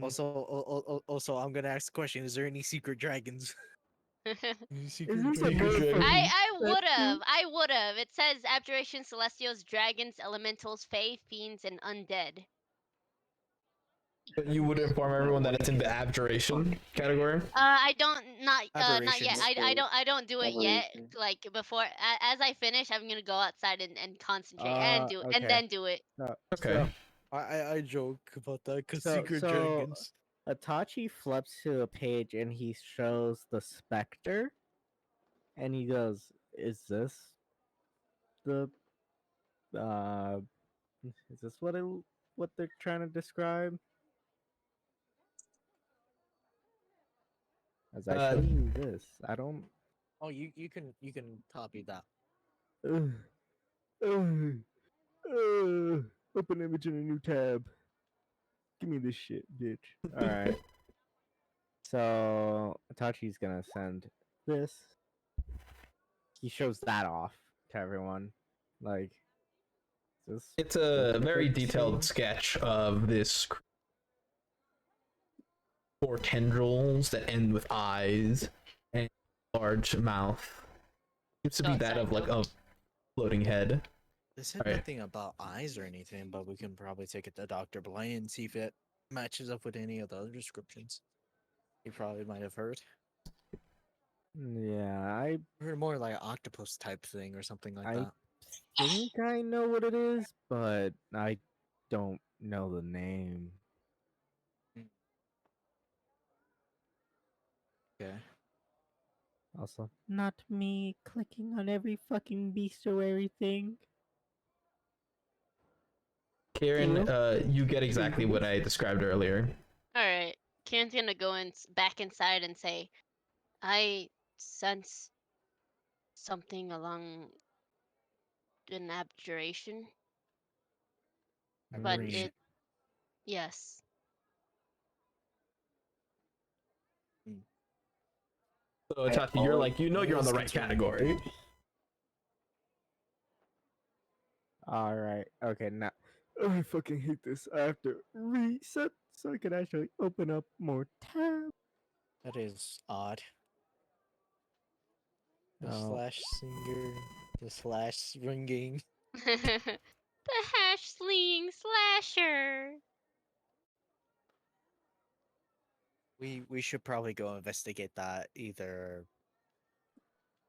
Also, I'm gonna ask a question: is there any secret dragons? Any secret this a dragons? bird from- I would have. It says abjuration, celestials, dragons, elementals, fae, fiends, and undead. But you would inform everyone that it's in the abjuration category. I don't not yet. Aberrations. I don't do it yet. Aberration. Like before, as I finish, I'm gonna go outside and concentrate and do and okay. then do it. Okay. I joke about that because So- secret so- dragons. Itachi flips to a page and he shows the specter, and he goes, "Is this the is this what they're trying to describe?" As I show you this, I don't. Oh, you can copy that. Ugh. Open image in a new tab. Give me this shit, bitch. All right. So Itachi's gonna send this. He shows that off to everyone. Like, this. It's a what very they're detailed saying? sketch of this four tendrils that end with eyes and large mouth. Seems to be that of like a floating head. They said Alright. nothing about eyes or anything, but we can probably take it to Dr. Blaine and see if it matches up with any of the other descriptions. You probably might have heard. Yeah, I Heard more like octopus type thing or something like I- that. think I know what it is, but I don't know the name. Okay. Also, not me clicking on every fucking bestiary thing. Kieran, Hello? you get exactly what I described earlier. All right. Kieran's gonna go back inside and say, "I sense something along an abjuration, but Aberration. yes." So Itachi, you're like, you're on the right Since we're in category. All right. Okay. Now, I fucking hate this. I have to reset so I can actually open up more tabs. That is odd. The Oh. slash singer, the slash ringing. The hash slinging slasher. We should probably go investigate that either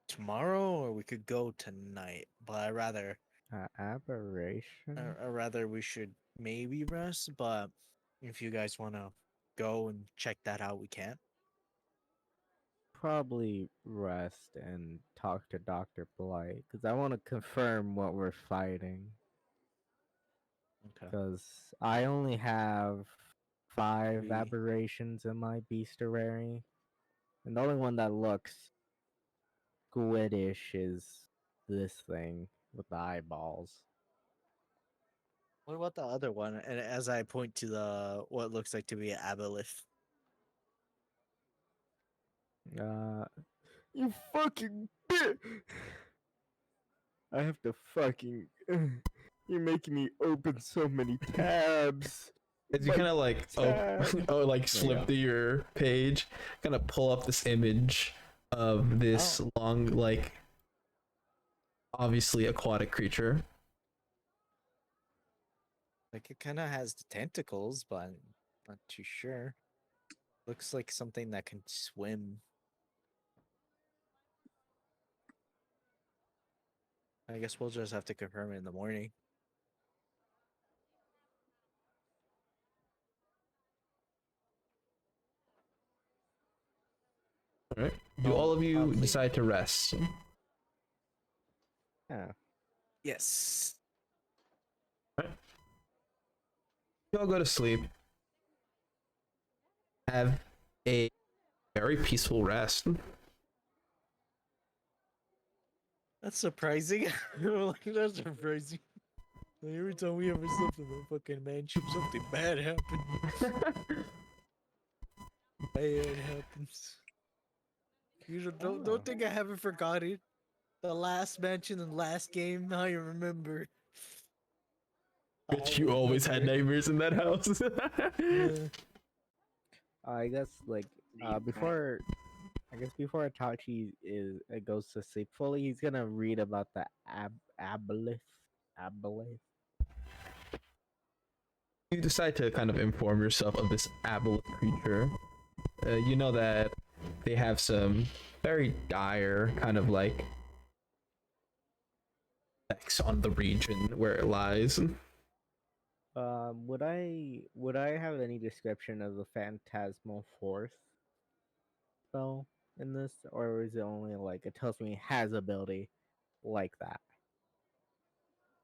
tomorrow or we could go tonight. But Aberration. I rather we should maybe rest. But If you guys want to go and check that out, we can. Probably rest and talk to Dr. Blight because I want to confirm what we're fighting. Okay. Because I only have 5 We- aberrations in my bestiary, and the only one that looks squidish is this thing with the eyeballs. What about the other one? And as I point to the what looks like to be an aboleth. You fucking bitch! I have to fucking. You're making me open so many tabs. As you My kind of like tab. oh like There you flip go. through your page, kind of pull up this image of this long like obviously aquatic creature. Like it kind of has the tentacles, but I'm not too sure. Looks like something that can swim. I guess we'll just have to confirm it in the morning. All right. Do Oh, all of you probably. decide to rest? Yeah. Yes. You all go to sleep. Have a very peaceful rest. That's surprising. Like, that's surprising. Like, every time we ever slept in the fucking mansion, something bad happened. Bad happens. You don't think I haven't forgotten the last mansion and last game. I remember. Bitch, you always had remember. nightmares in that house. Yeah. I guess like before before Itachi goes to sleep fully, he's gonna read about the aboleth. You decide to kind of inform yourself of this aboleth creature. You know that they have some very dire kind of like effects on the region where it lies. Would I have any description of the phantasmal force spell in this, or is it only like it tells me it has ability like that?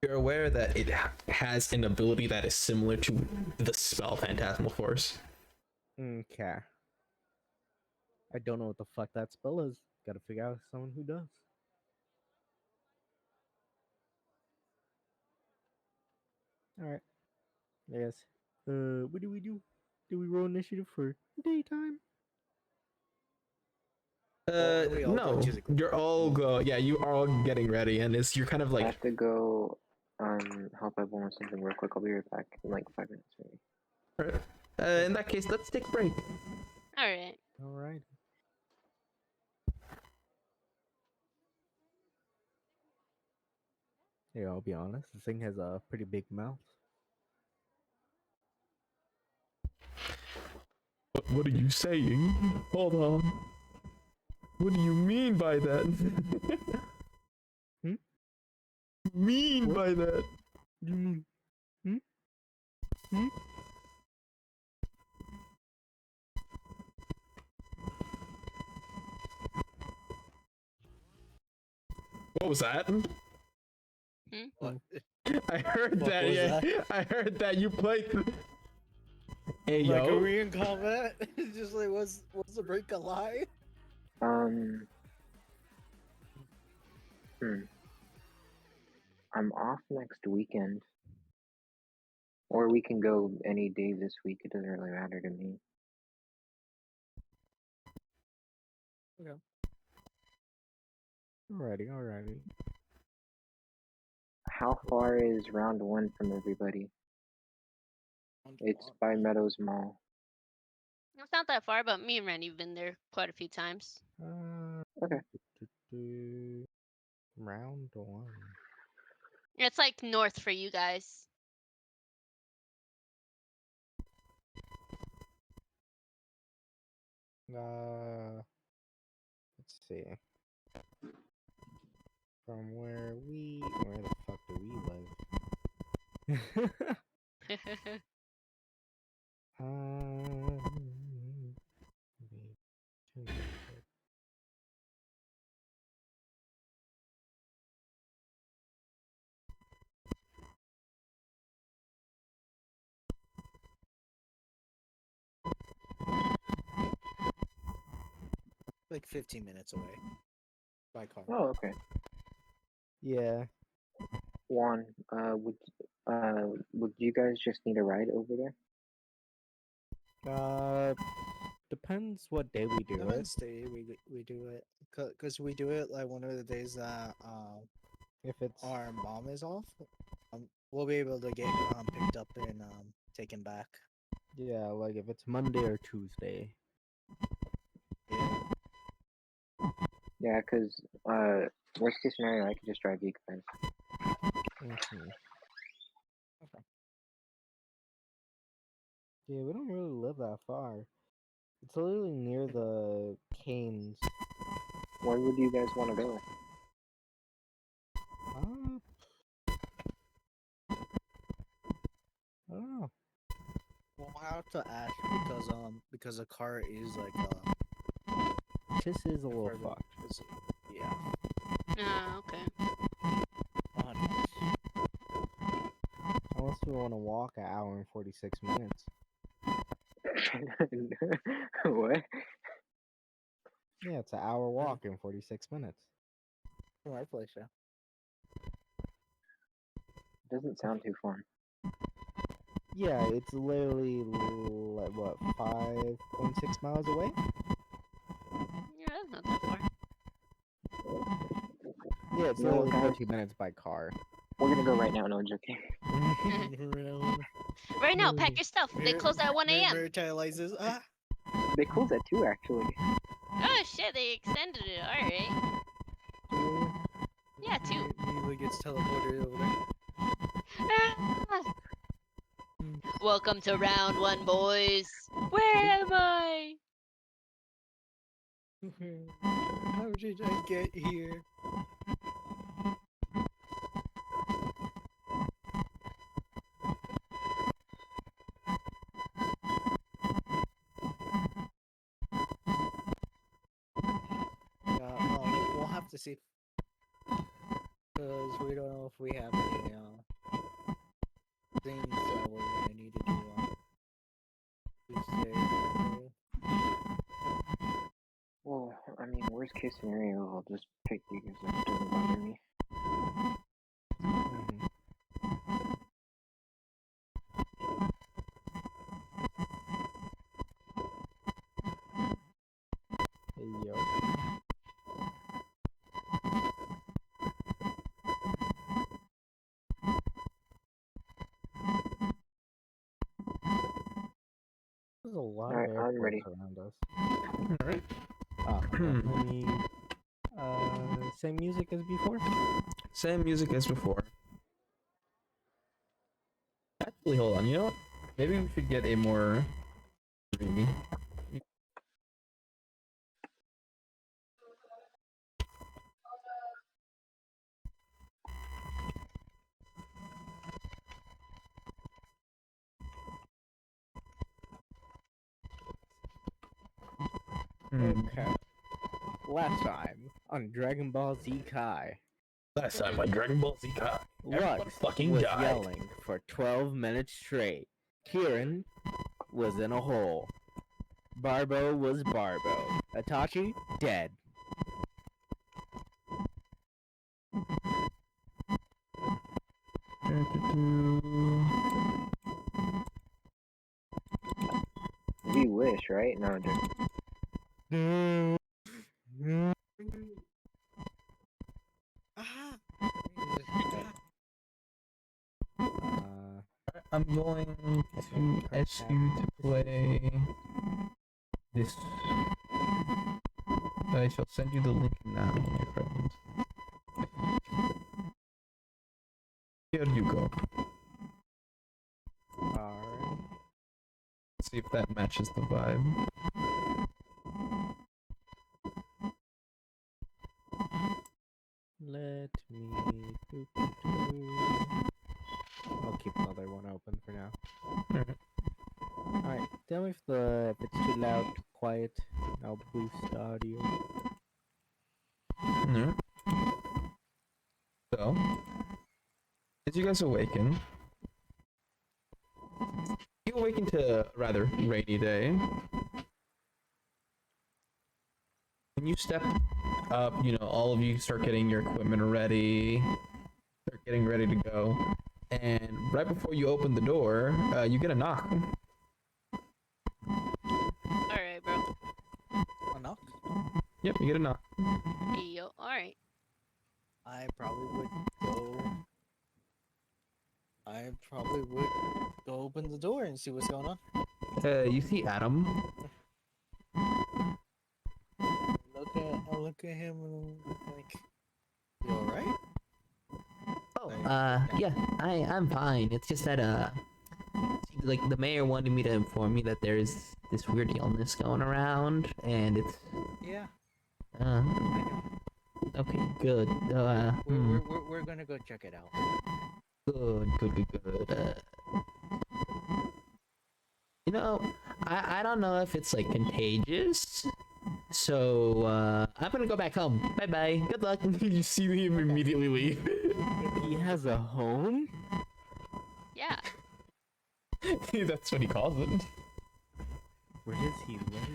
You're aware that it has an ability that is similar to the spell Phantasmal Force. Okay. I don't know what the fuck that spell is. Gotta figure out someone who does. Alright. Yes. What do we do? Do we roll initiative for daytime? Or we all go No, to the group. you're all go. Yeah, you are all getting ready, and you're kind of I like have to go help everyone with something real quick. I'll be right back in like 5 minutes maybe. in that case, let's take a break. All right. Alright. Yeah, I'll be honest. This thing has a pretty big mouth. What are you saying? Hold on. What do you mean by that? Hmm? Mean What? by that? You mean? Hmm? What was that? What? I heard What that. was Yeah, that? I heard that you played. Hey Like, yo. are we in combat? Just like, was the break a lie? I'm off next weekend. Or we can go any day this week. It doesn't really matter to me. Alrighty. How far is round 1 from everybody? It's by Meadows Mall. It's not that far, but me and Randy have been there quite a few times. Okay. Round 1. It's like north for you guys. Let's see. From where the fuck do we live? Um, wait, Like 15 minutes away by car. Oh, okay. yeah. Juan, would you guys just need a ride over there? Depends what day we do The it. Wednesday we do it because we do it like one of the days that If it's our mom is off. We'll be able to get picked up and taken back. yeah, like if it's Monday or Tuesday. Yeah. Yeah, cause worst case scenario, I could just drive you guys. Okay. Yeah, we don't really live that far. It's literally near the Canes. When would you guys want to go? I don't know. We'll have to ask because the car is like This is a little further- fucked. it's- yeah. Okay. Unless we want to walk an hour and 46 minutes. What? Yeah, it's an hour walk in 46 minutes. From our place, yeah. Doesn't sound too fun. Yeah, it's literally like what 5.6 miles away. Yeah, that's not that far. Yeah, it's No, literally guys. 20 minutes by car. We're gonna go right now. No, I'm joking. Right now, pack your stuff. They close at 1 a.m. Revitalizes. Ah. They close at 2 actually. Oh shit, they extended it. Alright. Yeah, 2. Neela gets teleported over there. Welcome to round 1, boys. Where am I? How did I get here? We'll have to see. Because we don't know if we have any things that we're gonna need to do on Tuesday. Well, I mean, worst case scenario, I'll just pick you guys up. It doesn't bother me. Hey, yo. There's a lot Alright, of I'm airports ready. around us. Alright. Let me. Same music as before. Same music as before. Actually, hold on. You know what? Maybe we should get a more dreamy. Okay. Last time on Dragon Ball Z Kai, Last time on Dragon Ball Z Kai, everyone Lux fucking was died. yelling for 12 minutes straight. Kieran was in a hole. Barbo was Barbo. Itachi dead. We wish, right? No, I'm joking. Ah! I'm going to ask you to play this. I shall send you the link now, my friends. Here you go. Alright. See if that matches the vibe. Let me. I'll keep another one open for now. Alright. Alright. if it's too loud, too quiet. I'll boost the audio. Alright. So, as you guys awaken, you awaken to a rather rainy day. When you step up, all of you start getting your equipment ready, start getting ready to go, and right before you open the door, you get a knock. Alright, bro. A knock? Yep, you get a knock. Yo, alright. I probably would go open the door and see what's going on. You see Adam. I look at him and I'm like, you alright? Oh, Like, yeah, I'm fine. It's just that, like, the mayor wanted me to inform you that there's this weird illness going around, and it's, Yeah, uh, I know. okay, good. We're gonna go check it out. Good. I don't know if it's, like, contagious, so, I'm gonna go back home. Bye-bye. Good luck. You see him immediately leave. He has a home? Yeah. That's what he calls it. Where does he live?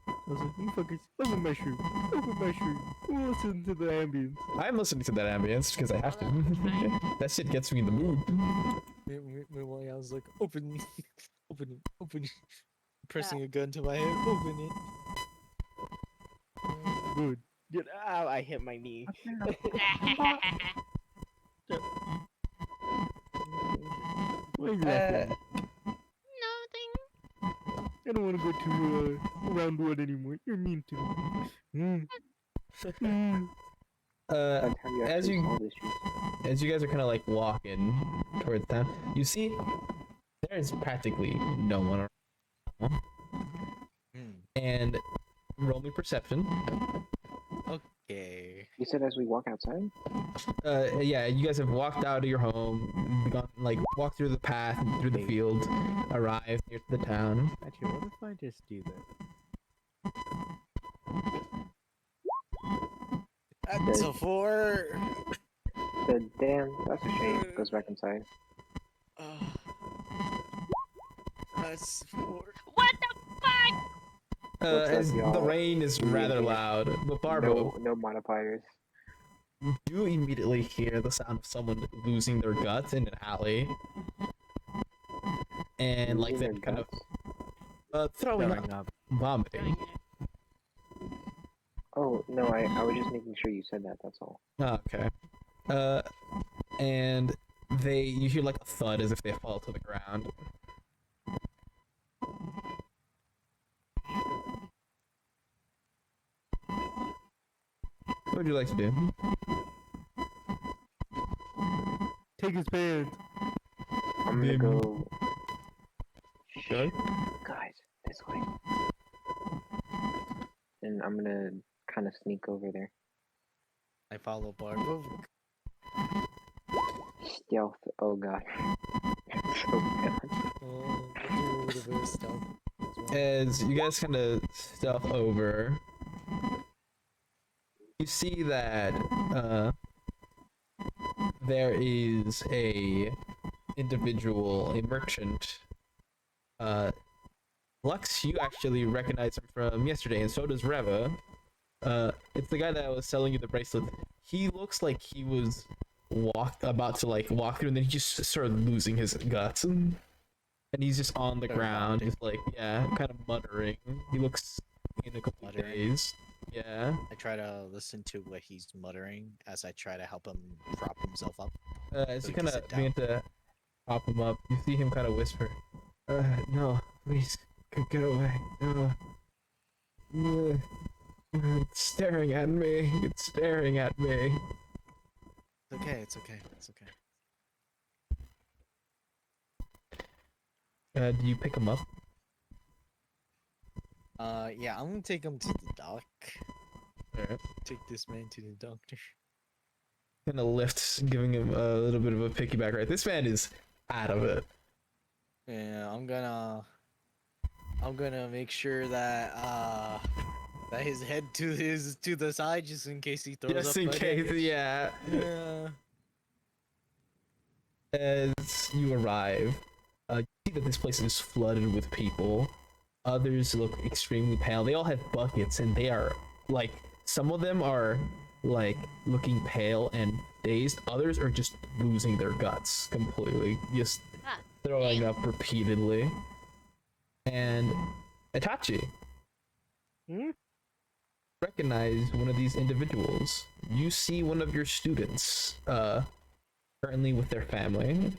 I was like, you fuckers, open my shoe. Open my shoe. We'll listen to the ambience. I'm listening to that ambience because I have to. That shit gets me in the mood. Meanwhile, I was like, open, open it. Pressing a gun to my head, open it. Good. Get out! I hit my knee. Why are you laughing? Nothing. I don't want to go to round one anymore. You're mean to me. That's how you as actually you- solve issues. As you guys are kind of like walking towards town, you see there is practically no one around. Hmm. And roll me perception. Okay. You said as we walk outside? Yeah, you guys have walked out of your home, gone, like walked through the path, through the field, arrived near to the town. Actually, what if I just do that? That's a 4. Said, damn, that's a shame. Goes back inside. That's 4. What the fuck? Looks like As the y'all rain is rather really- loud, but Barbara, No modifiers. you immediately hear the sound of someone losing their guts in an alley, and like Losing then their kind guts? of throwing Throwing up, up. vomiting. Oh, no, I was just making sure you said that, that's all. Okay. And you hear like a thud as if they fall to the ground. What would you like to do? Take his pants. I'm gonna Dim. go... Go. Guys, this way. And I'm gonna kind of sneak over there. I follow Barbara. Stealth, oh god. So bad. Do a little bit of stealth as well. As you guys kind of stealth over, you see that there is a individual, a merchant. Lux, you actually recognize him from yesterday, and so does Reva. It's the guy that was selling you the bracelet. He looks like he was about to walk through, and then he just started losing his guts, and he's just on the Started ground, vomiting. just like kind of muttering. He looks in a couple of Muttering. days. Yeah. I try to listen to what he's muttering as I try to help him prop himself up. As So you he can kind of sit down. begin to pop him up, you see him kind of whisper, "No, please, get away. It's staring at me. It's staring at me." It's okay, it's okay, it's okay. Do you pick him up? Yeah, I'm gonna take him to the dock. Alright. Take this man to the doctor. Kind of lifts, giving him a little bit of a piggyback. Right, this man is out of it. Yeah, I'm gonna make sure that that his head to the side just in case he throws Just up in again. case, yeah. Yeah. As you arrive, you see that this place is flooded with people. Others look extremely pale. They all have buckets, and they are like, some of them are like looking pale and dazed. Others are just losing their guts completely, just Ah, throwing damn. up repeatedly. And Itachi, Hmm? recognize one of these individuals. You see one of your students, currently with their family.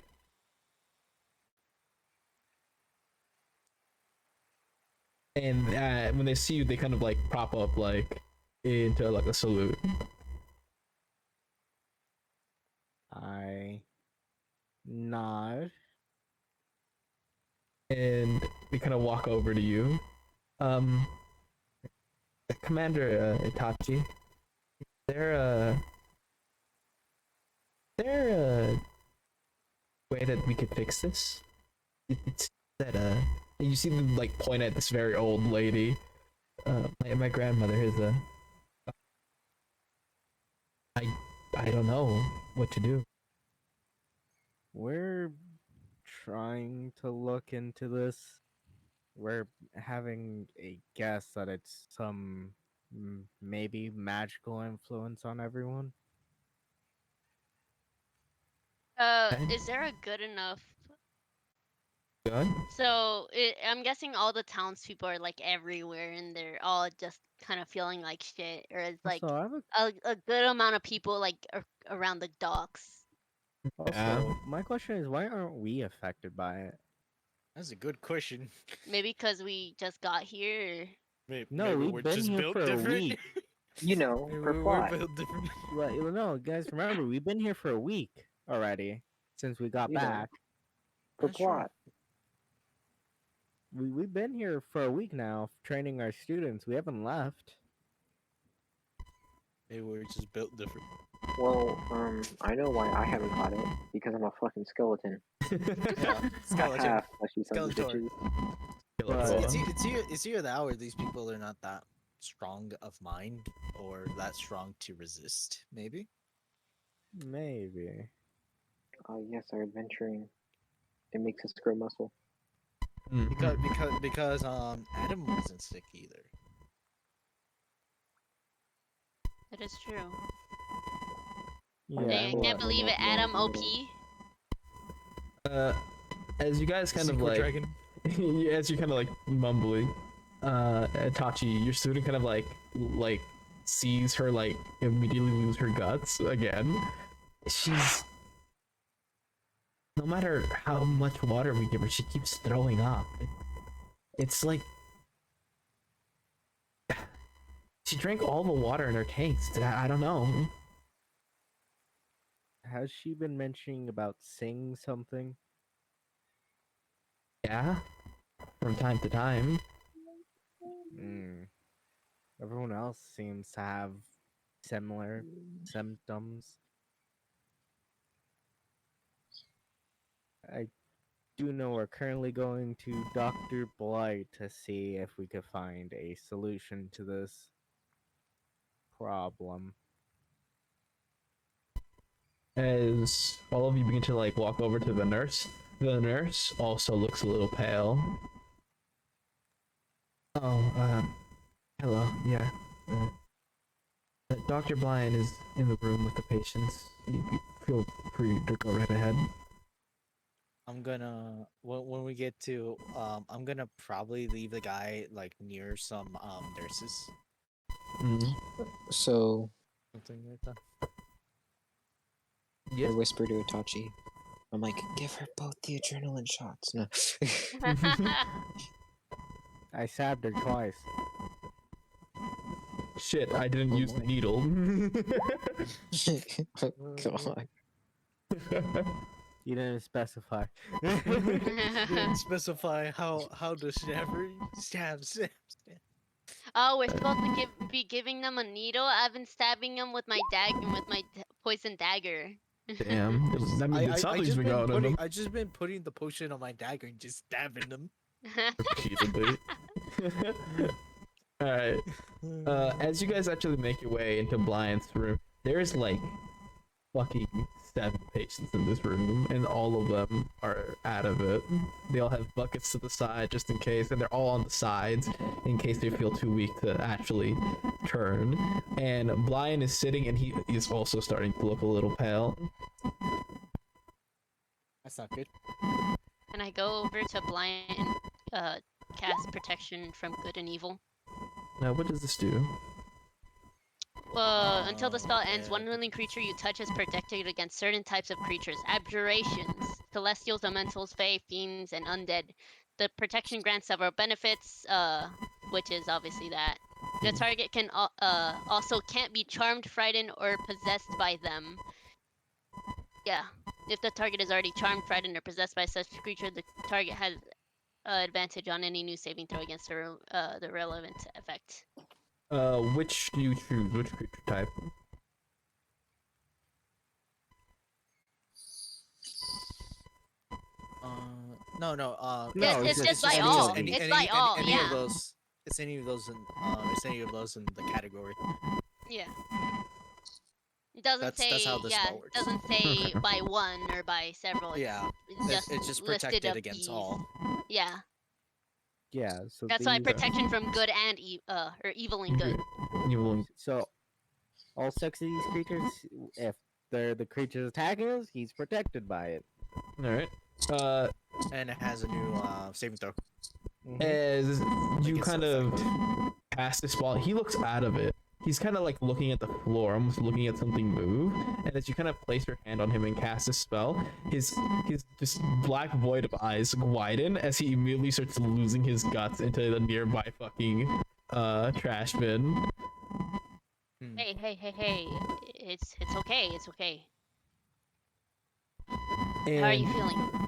And when they see you, they kind of like prop up like into like a salute. I nod. And they kind of walk over to you. Um, Commander Itachi, there there a way that we could fix this? It's that you see them like point at this very old lady. My grandmother is I don't know what to do. We're trying to look into this. We're having a guess that it's some maybe magical influence on everyone. Okay. Is there a good enough? Good. So I'm guessing all the townspeople are like everywhere, and they're all just kind of feeling like shit, or it's like Also, I have a good amount of people like around the docks. also my question is, why aren't we affected by it? That's a good question. Maybe because we just got here. Maybe, No, maybe we've we're been just here built for a different. week. You know, Maybe for we're plot. built different. Well, no, guys, remember we've been here for a week already since we got You know. back. For That's true. plot. We've been here for a week now, training our students. We haven't left. Maybe we're just built different. Well, I know why I haven't caught it. Because I'm a fucking skeleton. Yeah, skeleton. Haha, fleshy sons of Skeletor. bitches. It's either that or these people are not that strong of mind or that strong to resist. Maybe. Maybe. Yes, our adventuring. It makes us grow muscle. Because Adam wasn't sick either. That is true. Yeah. Dang, I well, can't believe it, yeah, Adam yeah. OP. As you guys kind of Secret like, dragon. as you kind of like mumbly, Itachi, your student kind of like sees her like immediately lose her guts again. She's, no matter how much water we give her, she keeps throwing up. It's like she drank all the water in her tanks. I don't know. Has she been mentioning about seeing something? Yeah, from time to time. Hmm. Everyone else seems to have similar symptoms. I do know we're currently going to Dr. Blight to see if we could find a solution to this problem. As all of you begin to like walk over to the nurse also looks a little pale. Oh, hello, yeah. Dr. Blind is in the room with the patients. You feel free to go right ahead. I'm gonna when we get to I'm gonna probably leave the guy like near some nurses, Mm-hmm. So, something like that. I Yes. whisper to Itachi. I'm like, give her both the adrenaline shots. No. I stabbed her twice. Shit, I didn't use the needle. God. You didn't specify. Didn't specify how to stab. Oh, we're supposed to be giving them a needle. I've been stabbing them with my poison dagger. Damn. I mean, something's been going on them I just been putting the potion on my dagger and just stabbing them. repeatedly. All right. As you guys actually make your way into Bliant's room, there's like fucking 7 patients in this room, and all of them are out of it. They all have buckets to the side just in case, and they're all on the sides in case they feel too weak to actually turn. And Bliant is sitting, and he is also starting to look a little pale. That's not good. Can I go over to Blind and cast protection from good and evil? Now, what does this do? Until the spell ends, yeah, one living creature you touch is protected against certain types of creatures, abjurations, celestials, elementals, fae, fiends, and undead. The protection grants several benefits, which is obviously that. The target can also can't be charmed, frightened, or possessed by them. Yeah, if the target is already charmed, frightened, or possessed by such creature, the target has advantage on any new saving throw against the relevant effect. Which do you choose? Which creature type? No. No, it's just by any all. of these. It's by all, Any yeah. of those. It's any of those in. It's any of those in the category. Yeah. It doesn't That's how this yeah, spell works. doesn't say by one or by several. Yeah, it's just listed protected of against these. all. Yeah, Yeah, so that's why these- protection from good and or evil and good. Evil. So all 6 of these creatures, if they're the creatures attacking us, he's protected by it. All right. And it has a new saving throw. As you Against kind the of pass this ball, he looks out of it. He's kind of like looking at the floor, almost looking at something move. And as you kind of place your hand on him and cast a spell, his just black void of eyes widen as he immediately starts losing his guts into the nearby fucking trash bin. Hey! It's okay. It's okay. And How are you feeling?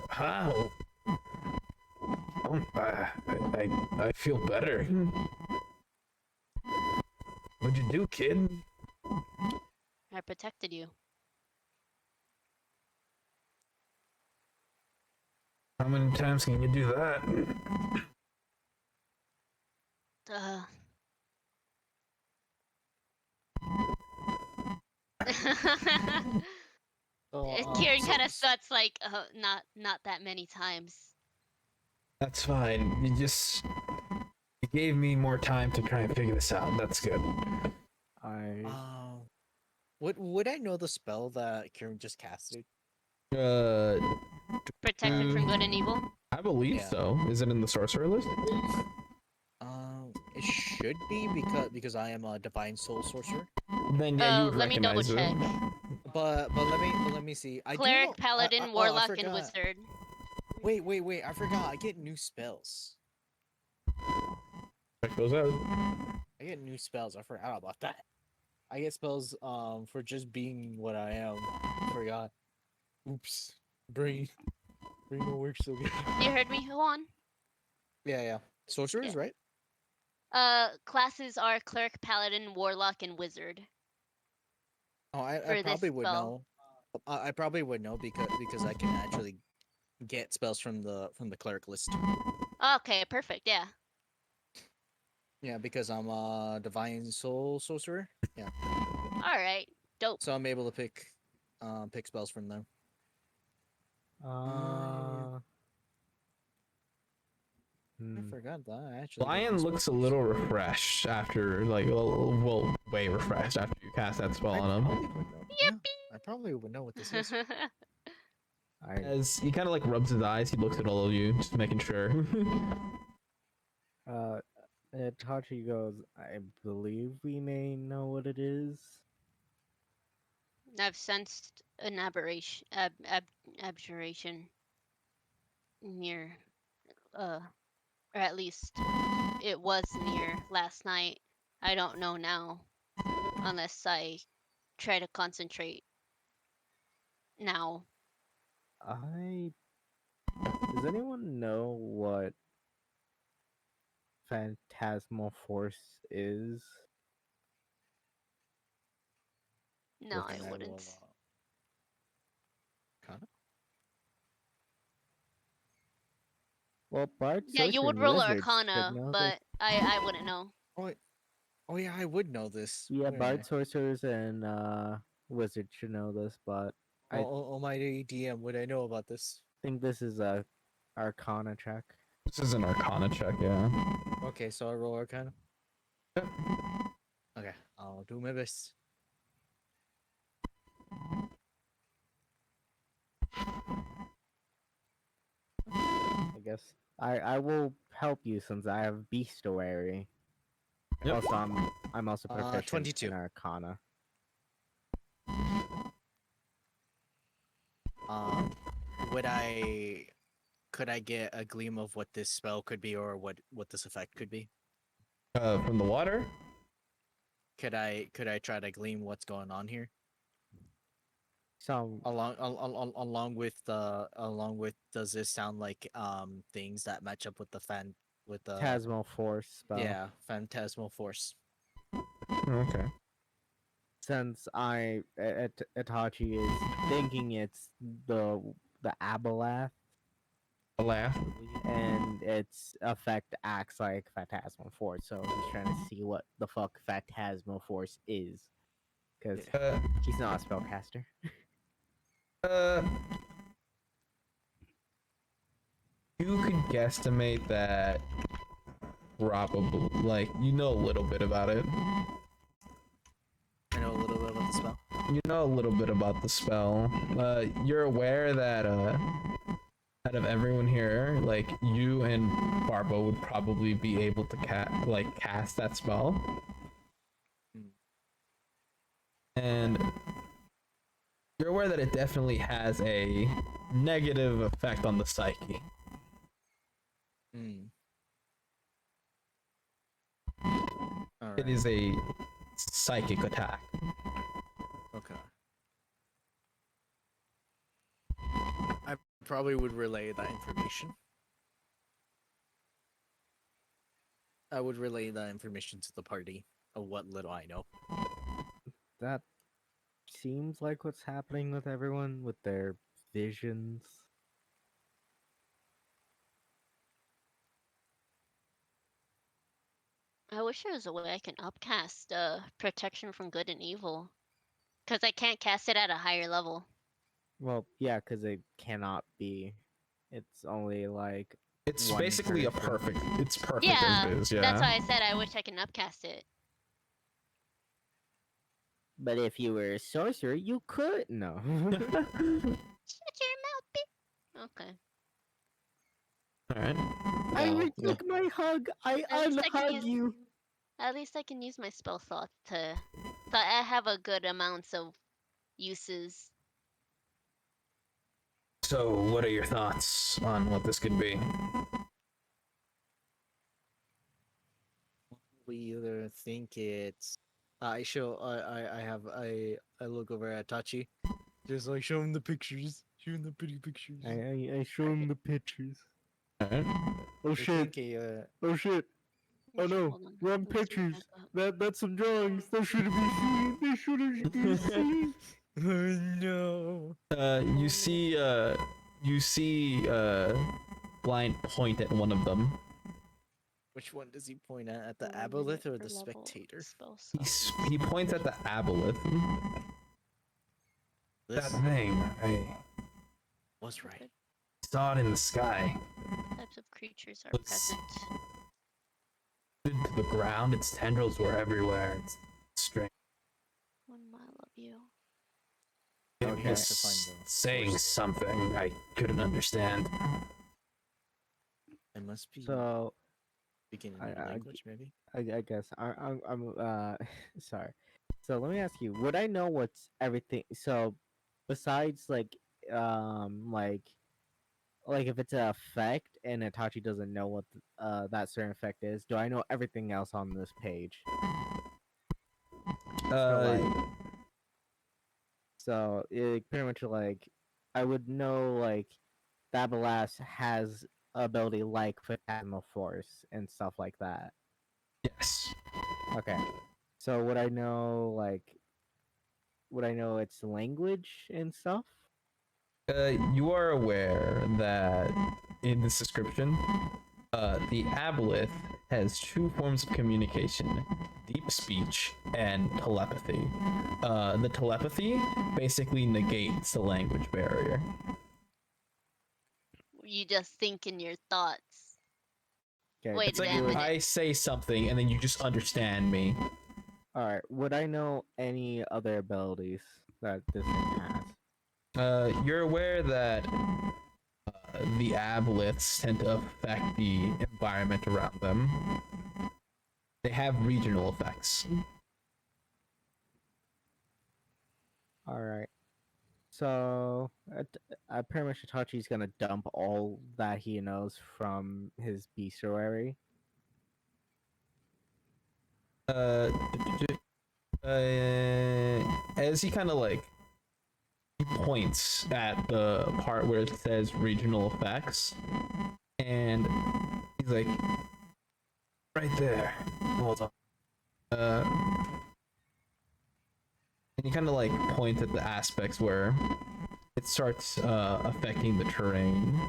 How? I feel better. What'd you do, kid? I protected you. How many times can you do that? Kieran kind of sweats like not that many times. That's fine. You gave me more time to try and figure this out. That's good. Would I know the spell that Kieran just casted? Protection from good and evil. I believe Yeah. so. Is it in the sorcerer list? It should be because I am a divine soul sorcerer. Then yeah, you would Let me double recognize it. check. But let me see. I do Cleric, know- paladin, oh, I warlock, and forgot. wizard. Wait! I forgot. I get new spells. Check those out. I get new spells. I forgot about that. I get spells for just being what I am. I forgot. Oops. Brain don't work so good. You heard me. Go on. Yeah. Sorcerers, Yeah. right? Classes are cleric, paladin, warlock, and wizard. Oh, For I this probably would spell. know. I probably would know because I can actually get spells from the cleric list. Okay, perfect. Yeah. Yeah, because I'm a divine soul sorcerer. Yeah, All right. Dope. so I'm able to pick spells from them. Hmm. I forgot that actually. Lion looks a little refreshed after, like, well, way refreshed after you cast that spell on him. I probably would know what this is. As he kind of like rubs his eyes, he looks at all of you, just making sure. Tachi goes, I believe we may know what it is. I've sensed an aberration, abjuration near, or at least it was near last night. I don't know now, unless I try to concentrate now. Does anyone know what phantasmal force is? No, I then wouldn't. will, Arcana? Well, Bard, Yeah, you Sorcerer, would and roll Wizards should Arcana, know this. but I wouldn't know. Oh, oh yeah, I would know this. Yeah, Where? Bard, Sorcerers, and Wizards should know this, but I Almighty DM, would I know about this? think this is a Arcana check. This is an Arcana check, yeah. Okay, so I roll Arcana. Yep. Okay, I'll do my best. I guess I will help you since I have Bestiary. Yep. Also, I'm also proficient 22. in Arcana. Could I get a gleam of what this spell could be, or what this effect could be? From the water? Could I try to gleam what's going on here? So Along with does this sound like things that match up with the Phantasmal Force spell. yeah, phantasmal force. Okay. Since Itachi is thinking it's the Abellath, A laugh. and its effect acts like Phantasmal Force, so he's trying to see what the fuck Phantasmal Force is, because he's not a spellcaster. You could guesstimate that probably, like, you know a little bit about it. I know a little bit about the spell. You know a little bit about the spell. You're aware that, out of everyone here, like, you and Barbo would probably be able to cast that spell. Hmm. And you're aware that it definitely has a negative effect on the psyche. Hmm. It is a psychic attack. Okay. I probably would relay that information. I would relay that information to the party of what little I know. That seems like what's happening with everyone with their visions. I wish there was a way I can upcast protection from good and evil, because I can't cast it at a higher level. Well, yeah, because it cannot be. It's only like It's one basically person. it's perfect Yeah, as it is, yeah. that's why I said I wish I can upcast it. But if you were a sorcerer, you could no. Shut your mouth, bitch. Okay. Alright. I Well, retook my hug. I At least I can unhug use- you. At least I can use my spell thought to. So I have a good amounts of uses. So, what are your thoughts on what this could be? We either think it's I show I look over at Tachi, just like show him the pictures, show him the pretty pictures. I show him the pictures. Alright. Oh I shit! think Oh shit! Oh no! Hold on, Wrong let me see pictures. back up. That's some drawings. That shouldn't be seen. They shouldn't be seen. Oh no! You see Blind point at one of them. Which one does he point at? The 1 aboleth or minute the per level spectator? spell He points at the aboleth. This That thing, I was right. saw it in the sky. Types of creatures are Let's- present. To the ground, its tendrils were everywhere. It's strange. 1 mile of you. It Okay. was To find the saying source. something I couldn't understand. It must be So speaking I- a new I- language, maybe. I guess I'm sorry. So let me ask you, would I know what's everything? So besides like like if it's an effect and Itachi doesn't know what that certain effect is, do I know everything else on this page? So it pretty much like I would know like Babalas has ability like Phantasmal Force and stuff like that. Yes. Okay. So would I know like would I know its language and stuff? You are aware that in this description, the aboleth has two forms of communication: deep speech and telepathy. The telepathy basically negates the language barrier. You just think in your thoughts. Okay, Wait It's like a minute. I say something and then you just understand me. all right. Would I know any other abilities that this thing has? You're aware that the aboleths tend to affect the environment around them. They have regional effects. All right. So, pretty much Itachi's gonna dump all that he knows from his bestiary. As he kind of like he points at the part where it says regional effects, and he's like, right there. Hold on. And he kind of like points at the aspects where it starts affecting the terrain.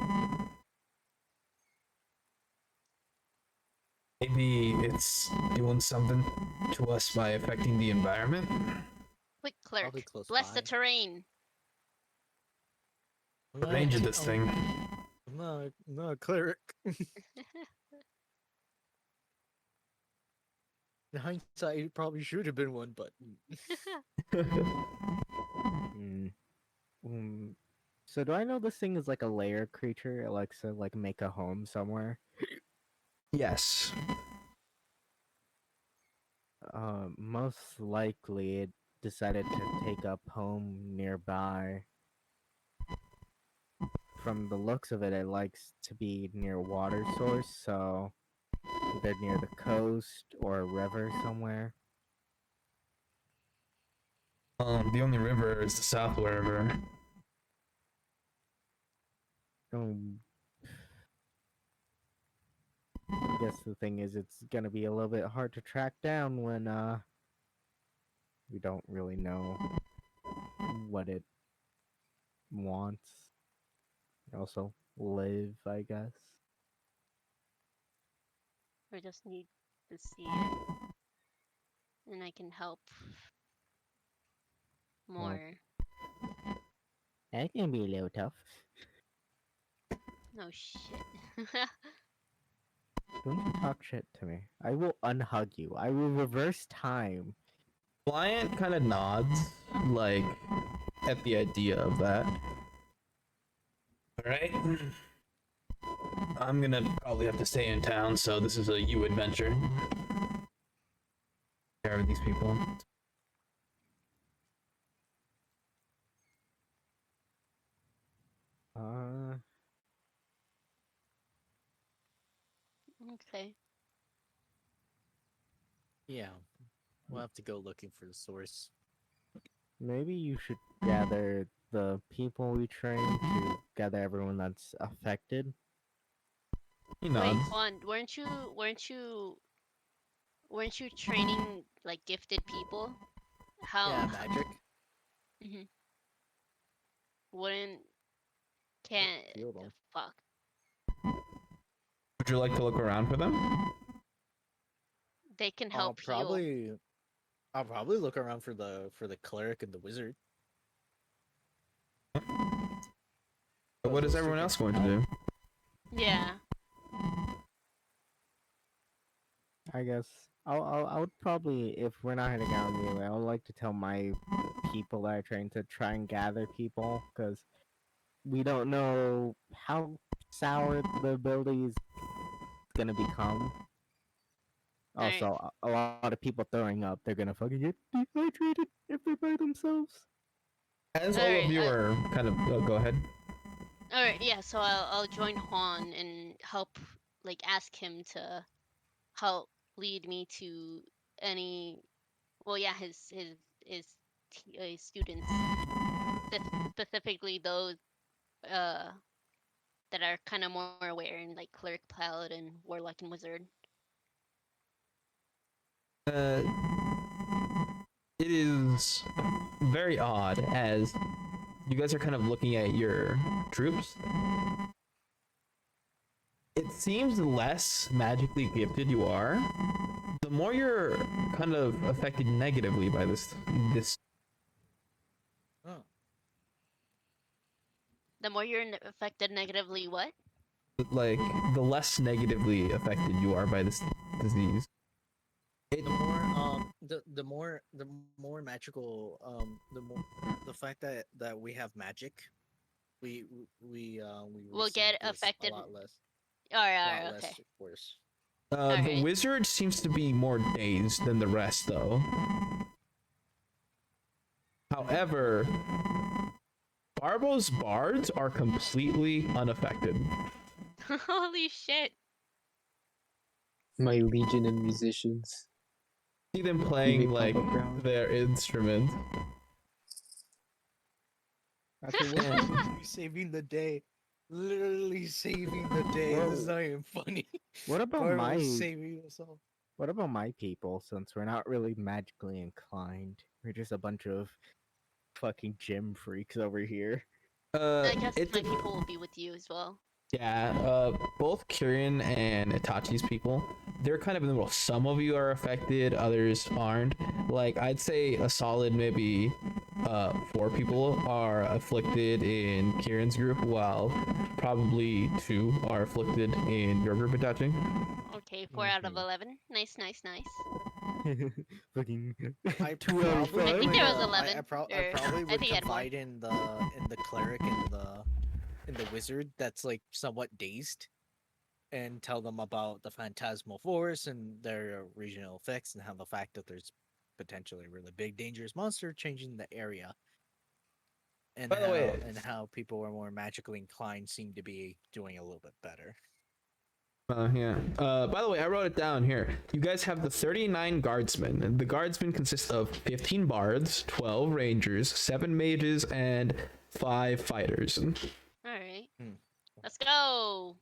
Maybe it's doing something to us by affecting the environment. Quick, clerk. Probably close Bless the by. terrain. The range of this thing. I'm not a cleric. In hindsight, it probably should have been one, but Mm. So do I know this thing is like a lair creature? It likes to like make a home somewhere. Yes. Most likely it decided to take up home nearby. From the looks of it, it likes to be near water source, so either near the coast or a river somewhere. The only river is the South River. Um, I guess the thing is, it's gonna be a little bit hard to track down when we don't really know what it wants. Also, live, I guess. We just need to see it. And I can help more. That can be a little tough. No shit. Don't you talk shit to me. I will unhug you. I will reverse time. Pliant kind of nods, like, at the idea of that. Alright. I'm gonna probably have to stay in town, so this is a you adventure. Take care of these people. Okay. yeah, we'll have to go looking for the source. Maybe you should gather the people we train to gather everyone that's affected. He Wait, nods. Juan, weren't you training like gifted people? How Yeah, magic. wouldn't can't Heal the them. fuck? Would you like to look around for them? They can I'll help heal. probably look around for the cleric and the wizard. But what is Those everyone two else can going to help. do? Yeah. I guess I would probably, if we're not heading out anyway, I would like to tell my people that I train to try and gather people, because we don't know how sour the ability is gonna become. Alright. Also, a lot of people throwing up, they're gonna fucking get dehydrated if they're by themselves. As all of Alright, you are kind of, go ahead. Alright, yeah, so I'll join Juan and help like ask him to help lead me to any his students, specifically those that are kind of more aware in like cleric, paladin, warlock, and wizard. it is very odd as you guys are kind of looking at your troops. It seems the less magically gifted you are, the more you're kind of affected negatively by this. Oh. The more you're affected negatively, what? Like the less negatively affected you are by this disease. The more magical the fact that we have magic, we Will receive get this affected. a lot less Alright, okay. worse. The Alright. wizard seems to be more dazed than the rest, though. However, Barbo's bards are completely unaffected. Holy shit. My legion of musicians. See them Leave playing it like above ground. their instrument. After what? Literally saving the day. Literally saving the day. This is not even funny. What about Barbo's my saving us all. What about my people? Since we're not really magically inclined, we're just a bunch of fucking gym freaks over here. I guess It my people will be with you as well. Yeah, both Kirin and Itachi's people, they're kind of in the middle. Some of you are affected, others aren't. Like, I'd say a solid maybe 4 people are afflicted in Kirin's group, while probably 2 are afflicted in your group, Itachi. Okay, 4 out of Mhm. 11. Nice. Fucking I 2 out of probably I think would, five. there was I 11, or probably I would think he had more. confide in the cleric and the wizard that's like somewhat dazed, and tell them about the phantasmal force and their regional effects, and how the fact that there's potentially a really big dangerous monster changing the area, and By the way- how people who are more magically inclined seem to be doing a little bit better. Yeah. By the way, I wrote it down here. You guys have the 39 guardsmen. The guardsmen consist of 15 bards, 12 rangers, 7 mages, and 5 fighters. Alright. Hmm. Let's go!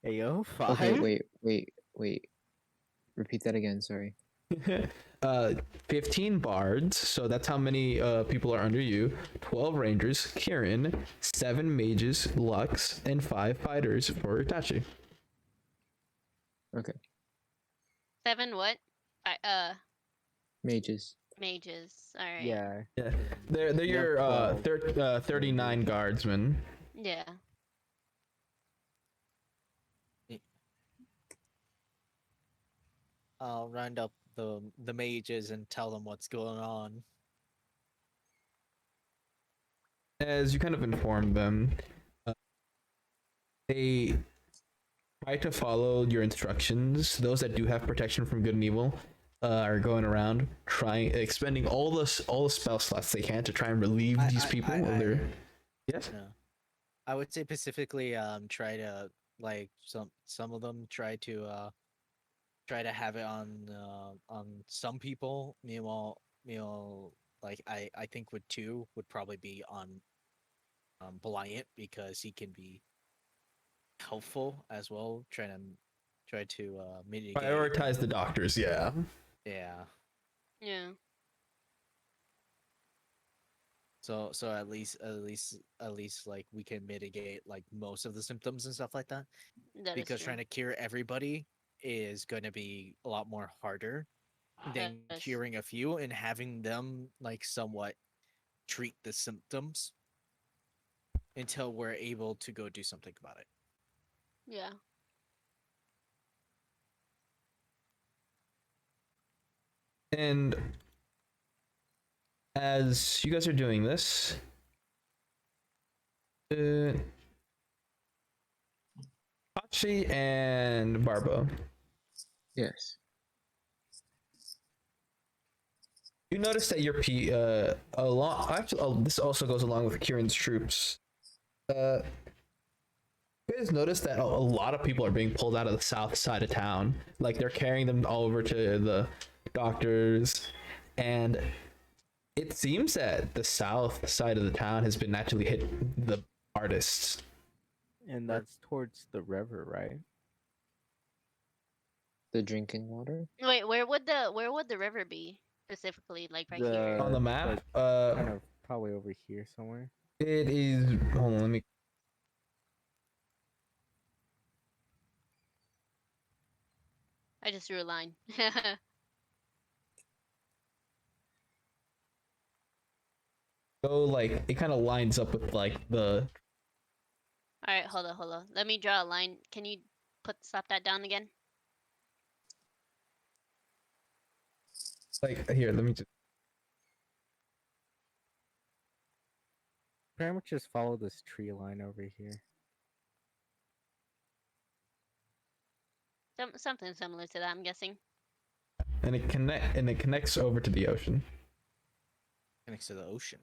Ayo, 5. Okay, wait. Repeat that again, sorry. 15 bards, so that's how many people are under you. 12 rangers, Kirin, 7 mages, Lux, and 5 fighters for Itachi. Okay. 7 what? Mages. Mages. Alright. Yeah. Yeah, they're You have your 12 39 rangers. guardsmen. Yeah. I'll round up the mages and tell them what's going on. As you kind of inform them, they try to follow your instructions. Those that do have protection from good and evil are going around expending all the spell slots they can to try and relieve these people of their. Yes. Yeah. I would say specifically, try to like some of them try to have it on some people. Meanwhile, like I think with 2 would probably be on Beliant, because he can be helpful as well. Try to mitigate. Prioritize the doctors. Yeah. Yeah. Yeah. So at least like we can mitigate like most of the symptoms and stuff like that. That is Because true. trying to cure everybody is going to be a lot more harder than Yes. curing a few and having them like somewhat treat the symptoms until we're able to go do something about it. Yeah. And as you guys are doing this, Hachi and Barbo, Yes. you notice that your this also goes along with Kieran's troops. You guys notice that a lot of people are being pulled out of the south side of town. Like they're carrying them all over to the doctors, and it seems that the south side of the town has been naturally hit the hardest. And that's towards the river, right? The drinking water? Wait, where would the river be? Specifically, like right The here. On the map, like, kind of probably over here somewhere. it is. Hold on, let me. I just drew a line. Go like it kind of lines up with like the. Alright, hold on. Let me draw a line. Can you stop that down again? Like here, let me just. Pretty much just follow this tree line over here. Something similar to that, I'm guessing. And it connects over to the ocean. Next to the ocean.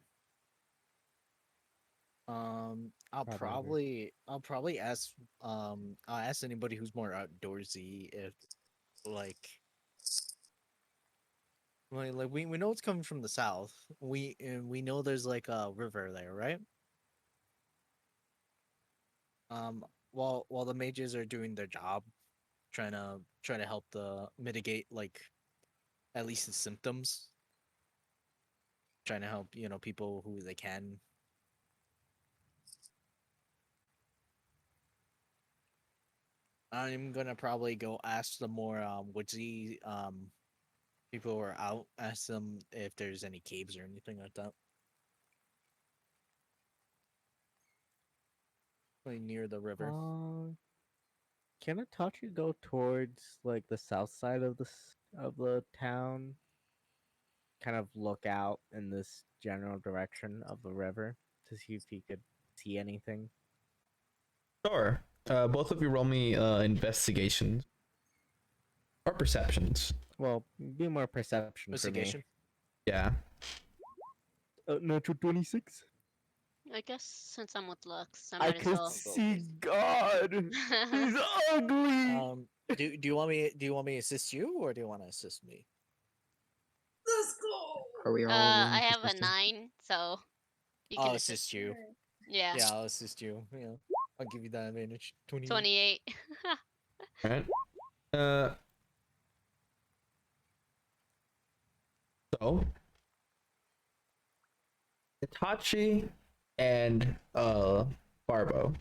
I'll Probably. probably ask I'll ask anybody who's more outdoorsy if like we know it's coming from the south. We know there's like a river there, right? While the mages are doing their job, trying to help the mitigate like at least the symptoms, trying to help people who they can. I'm gonna probably go ask the more woodsy people who are out, ask them if there's any caves or anything like that. Like near the river. Can Itachi go towards like the south side of the town? Kind of look out in this general direction of the river to see if he could see anything. Sure. Both of you roll me investigations or perceptions. Well, be more perception Investigation. Yeah. for me. Natural 26. I guess since I'm with Lux, I I might as could well. see God. He's ugly. Do you want me to assist you or do you want to assist me? Are we all I rolling have a perception? 9, so you I'll can assist you. Yeah. Yeah, I'll assist you. Yeah, I'll give you that advantage. 20. 28. All right. So Itachi and Barbo,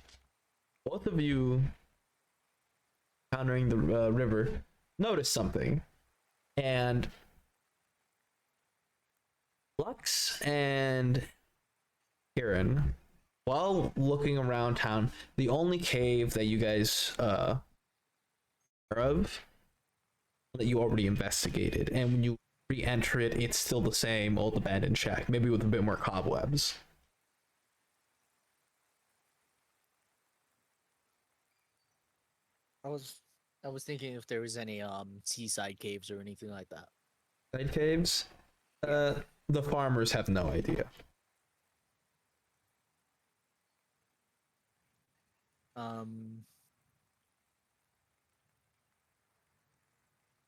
both of you encountering the river, notice something, and Lux and Kirin, while looking around town, the only cave that you guys are of that you already investigated, and when you re-enter it, it's still the same old abandoned shack, maybe with a bit more cobwebs. I was thinking if there was any seaside caves or anything like that. Side caves? The farmers have no idea.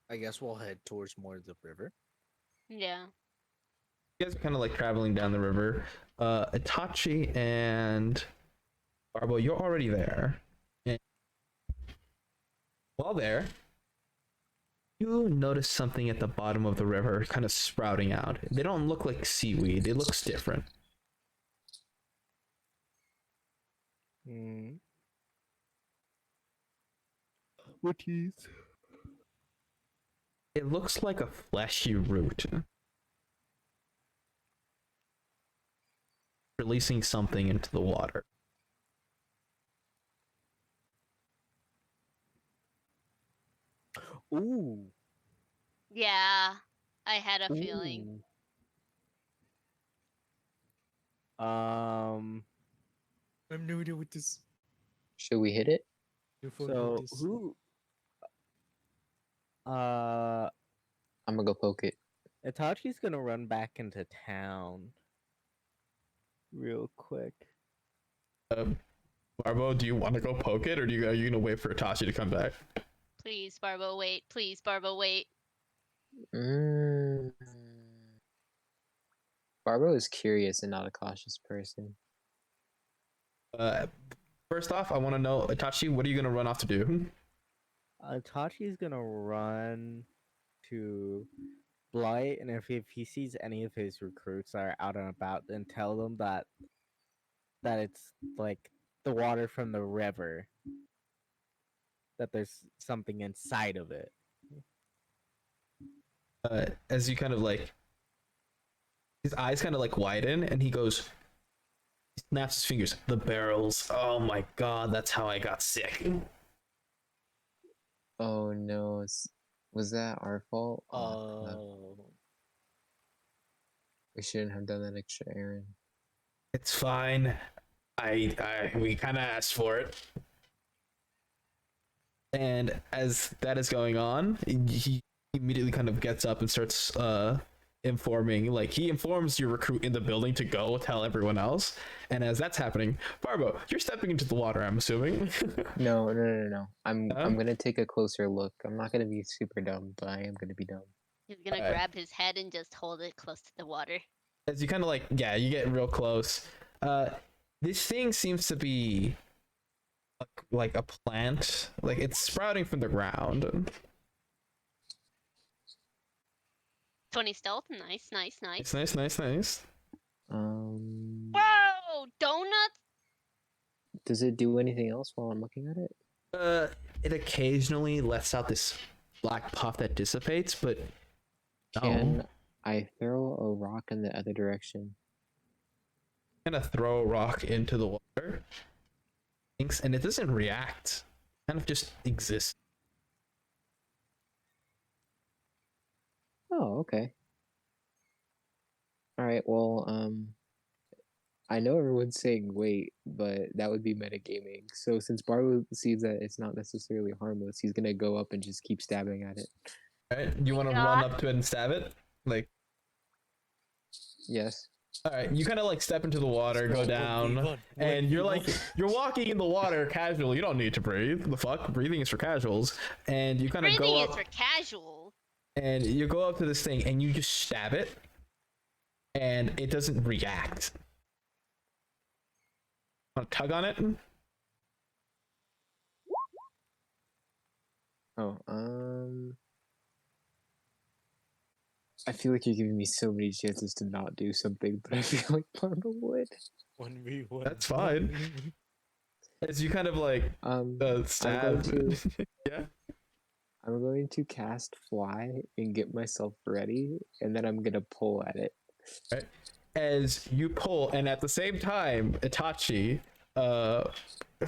I guess we'll head towards more of the river. Yeah. You guys are kind of like traveling down the river. Itachi and Barbo, you're already there. And while there, you notice something at the bottom of the river kind of sprouting out. They don't look like seaweed, it looks different. What is? It looks like a fleshy root. Releasing something into the water. Ooh. Yeah. I had a feeling. Ooh. I'm new with this. Should we hit it? So who? I'm gonna go poke it. Itachi's gonna run back into town real quick. Barbo, do you want to go poke it, or are you gonna wait for Itachi to come back? Please, Barbo, wait. Please, Barbo, wait. Barbara is curious and not a cautious person. First off, I want to know, Itachi, what are you gonna run off to do? Itachi's gonna run to Blight, and if he sees any of his recruits that are out and about, then tell them that it's like the water from the river. That there's something inside of it. As you kind of like, his eyes kind of like widen, and he goes, he snaps his fingers. The barrels. Oh my god, that's how I got sick. Oh no, was that our fault? Oh, no. Oh, We shouldn't have done that extra errand. It's fine. We kind of asked for it. And as that is going on, he immediately kind of gets up and starts informing. Like, he informs your recruit in the building to go tell everyone else. And as that's happening, Barbo, you're stepping into the water, I'm assuming. No. I'm Huh? gonna take a closer look. I'm not gonna be super dumb, but I am gonna be dumb. He's gonna Alright. grab his head and just hold it close to the water. As you kind of like, yeah, you get real close. This thing seems to be like a plant. Like, it's sprouting from the ground. 20 stealth. Nice. It's nice. Whoa! Donuts? Does it do anything else while I'm looking at it? It occasionally lets out this black puff that dissipates, but Can I throw a rock in the other direction? kind of throw a rock into the water, and it doesn't react. Kind of just exists. Oh, okay. All right. Well, I know everyone's saying wait, but that would be metagaming. So since Barlow sees that it's not necessarily harmless, he's gonna go up and just keep stabbing at it. All right, you want to Yeah. run up to it and stab it? Like, Yes. all right, you kind of like step into the water, go down, and you're like, you're walking in the water casually. You don't need to breathe. The fuck, breathing is for casuals. And you kind of Breathing go is up, for casual. and you go up to this thing, and you just stab it, and it doesn't react. Want to tug on it? Oh, I feel like you're giving me so many chances to not do something, but I feel like Barlow would. 1v1. That's fine. As you kind of like stab. Yeah. I'm going to cast fly and get myself ready, and then I'm gonna pull at it. Right. As you pull, and at the same time, Itachi,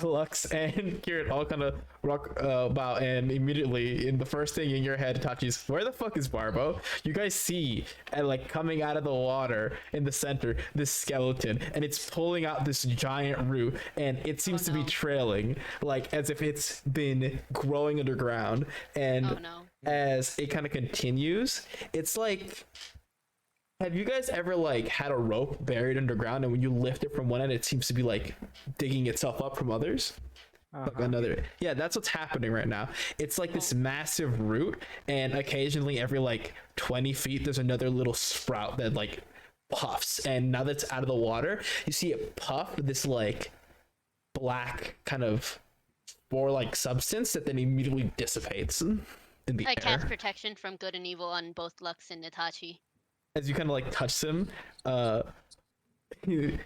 Lux, and Kieran all kind of rock about, and immediately, in the first thing in your head, Itachi's, where the fuck is Barbo? You guys see, and like coming out of the water in the center, this skeleton, and it's pulling out this giant root, and it seems to be no. trailing, like as if it's been growing underground, and Oh no. as it kind of continues, it's like, have you guys ever like had a rope buried underground, and when you lift it from one end, it seems to be like digging itself up from others? Like another, yeah, that's what's happening right now. It's like this massive root, and occasionally every like 20 feet there's another little sprout that like puffs, and now that's out of the water, you see it puff this like black kind of spore like substance that then immediately dissipates in the I air. cast protection from good and evil on both Lux and Itachi. As you kind of like touch them, both of you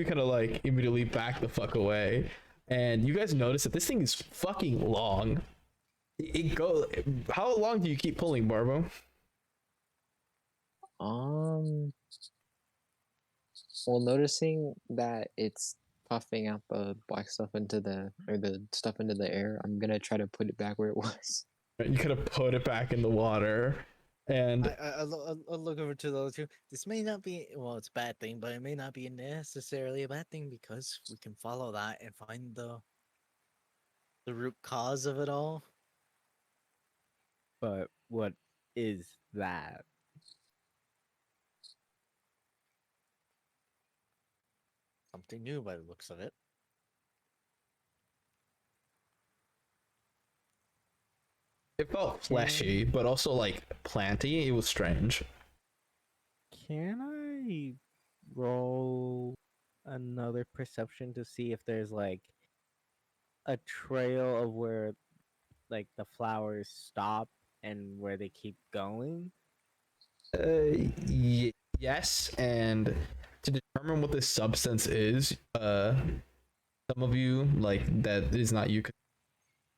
kind of like immediately back the fuck away, and you guys notice that this thing is fucking long. It go. How long do you keep pulling, Barbo? Well, noticing that it's puffing out the black stuff into the stuff into the air, I'm gonna try to put it back where it was. You could have put it back in the water, and I'll look over to the other two. This may not be, well, it's a bad thing, but it may not be necessarily a bad thing because we can follow that and find the root cause of it all. But what is that? Something new by the looks of it. it felt fleshy, but also like planty. It was strange. Can I roll another perception to see if there's like a trail of where like the flowers stop and where they keep going? Yes, and to determine what this substance is, some of you like that is not you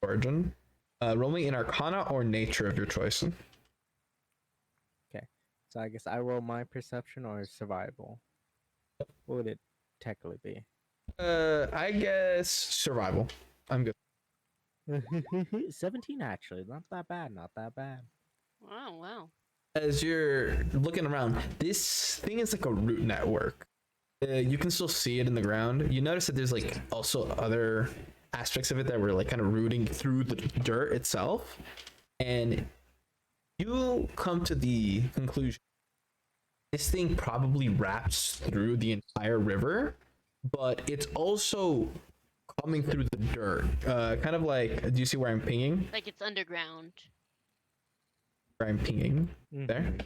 origin. Roll me in Arcana or Nature of your choice. So I guess I roll my perception or survival. What would it technically be? I guess Survival. I'm good. 17 actually. Not that bad. Not that bad. Wow, wow. As you're looking around, this thing is like a root network. You can still see it in the ground. You notice that there's like also other aspects of it that were like kind of rooting through the dirt itself, and you come to the conclusion this thing probably wraps through the entire river, but it's also coming through the dirt. Kind of like, do you see where I'm pinging? Like it's underground. Where I'm pinging there? Mhm.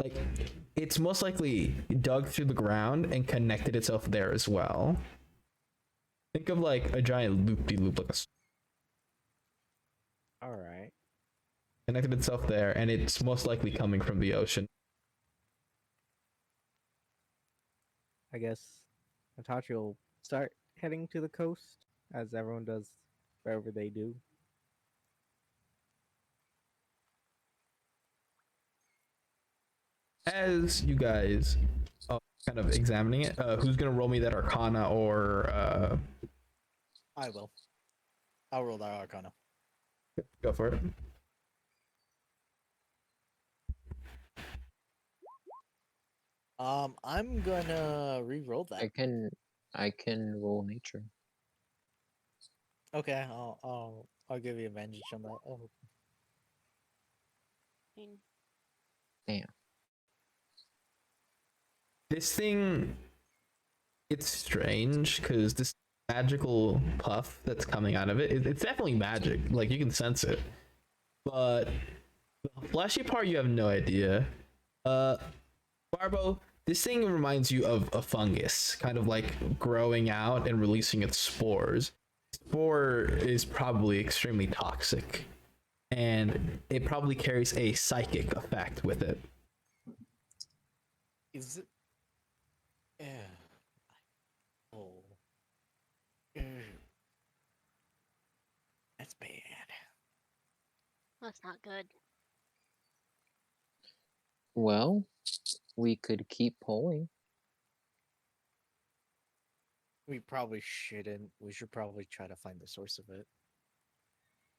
Like, it's most likely dug through the ground and connected itself there as well. Think of like a giant loop-de-loop, like All right. connected itself there, and it's most likely coming from the ocean. I guess Itachi will start heading to the coast, as everyone does wherever they do. As you guys are kind of examining it, who's gonna roll me that Arcana or I will. I'll roll that Arcana. go for it? I'm gonna re-roll that. I can roll nature. Okay, I'll give you advantage on that. Oh, Fine. Damn. This thing, it's strange because this magical puff that's coming out of it, it's definitely magic. Like you can sense it, but the fleshy part you have no idea. Barbo, this thing reminds you of a fungus, kind of like growing out and releasing its spores. Spore is probably extremely toxic, and it probably carries a psychic effect with it. is it? Yeah. Oh. Ew. That's bad. That's not good. Well, we could keep pulling. We probably shouldn't. We should probably try to find the source of it.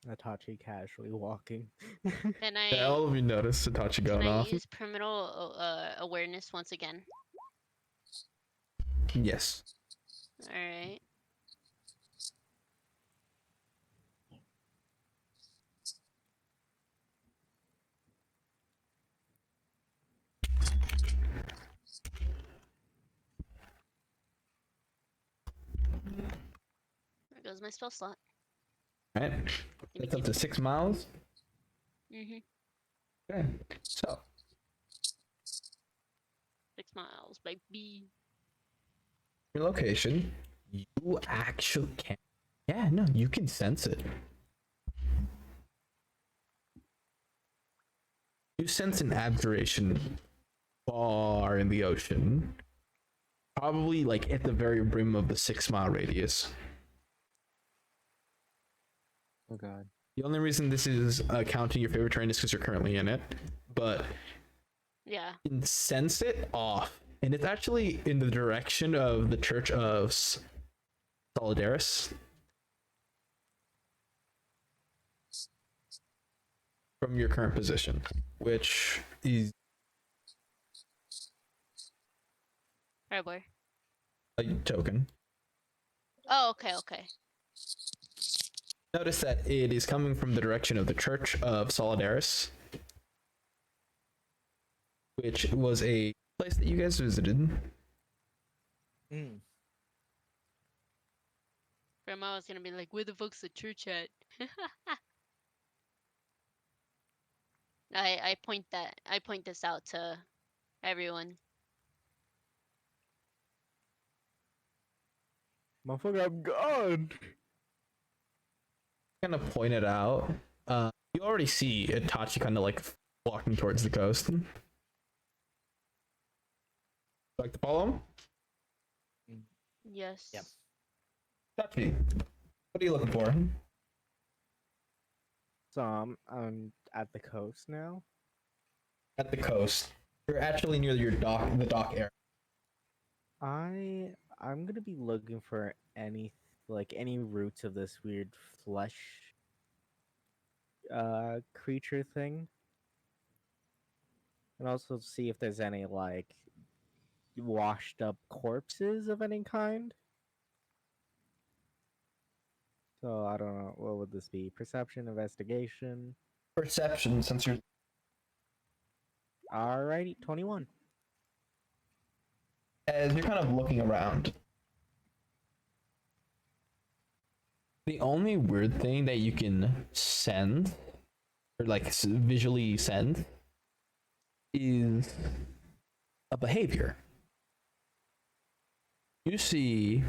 Itachi casually walking. Can Yeah, I all of you notice Satoshi can going I off. use criminal awareness once again? Yes. All right. There goes my spell slot. Right. It's up to 6 miles. Mm-hmm. Okay. So 6 miles, baby. your location, you actually can. Yeah, no, you can sense it. You sense an abjuration far in the ocean, probably like at the very brim of the 6 mile radius. Oh god. The only reason this is counting your favorite terrain is because you're currently in it, but Yeah. you can sense it off, and it's actually in the direction of the Church of Solidaris. From your current position, which is Alright, boy. a token. Oh, okay, okay. Notice that it is coming from the direction of the Church of Solidaris, which was a place that you guys visited. Mm. Grandma was gonna be like, "Where the fuck's the church at?" I point this out to everyone. Motherfucker, I'm gone. Kind of point it out. You already see Itachi kind of like walking towards the coast. Like to follow him? Yes. Yep. Touchy. What are you looking for? So I'm at the coast now. At the coast. You're actually near your dock, the dock area. I'm gonna be looking for any roots of this weird flesh creature thing. And also see if there's any like washed up corpses of any kind. So I don't know, what would this be? Perception, investigation. Perception, since you're Alrighty, 21. as you're kind of looking around. The only weird thing that you can send, or like visually send, is a behavior. You see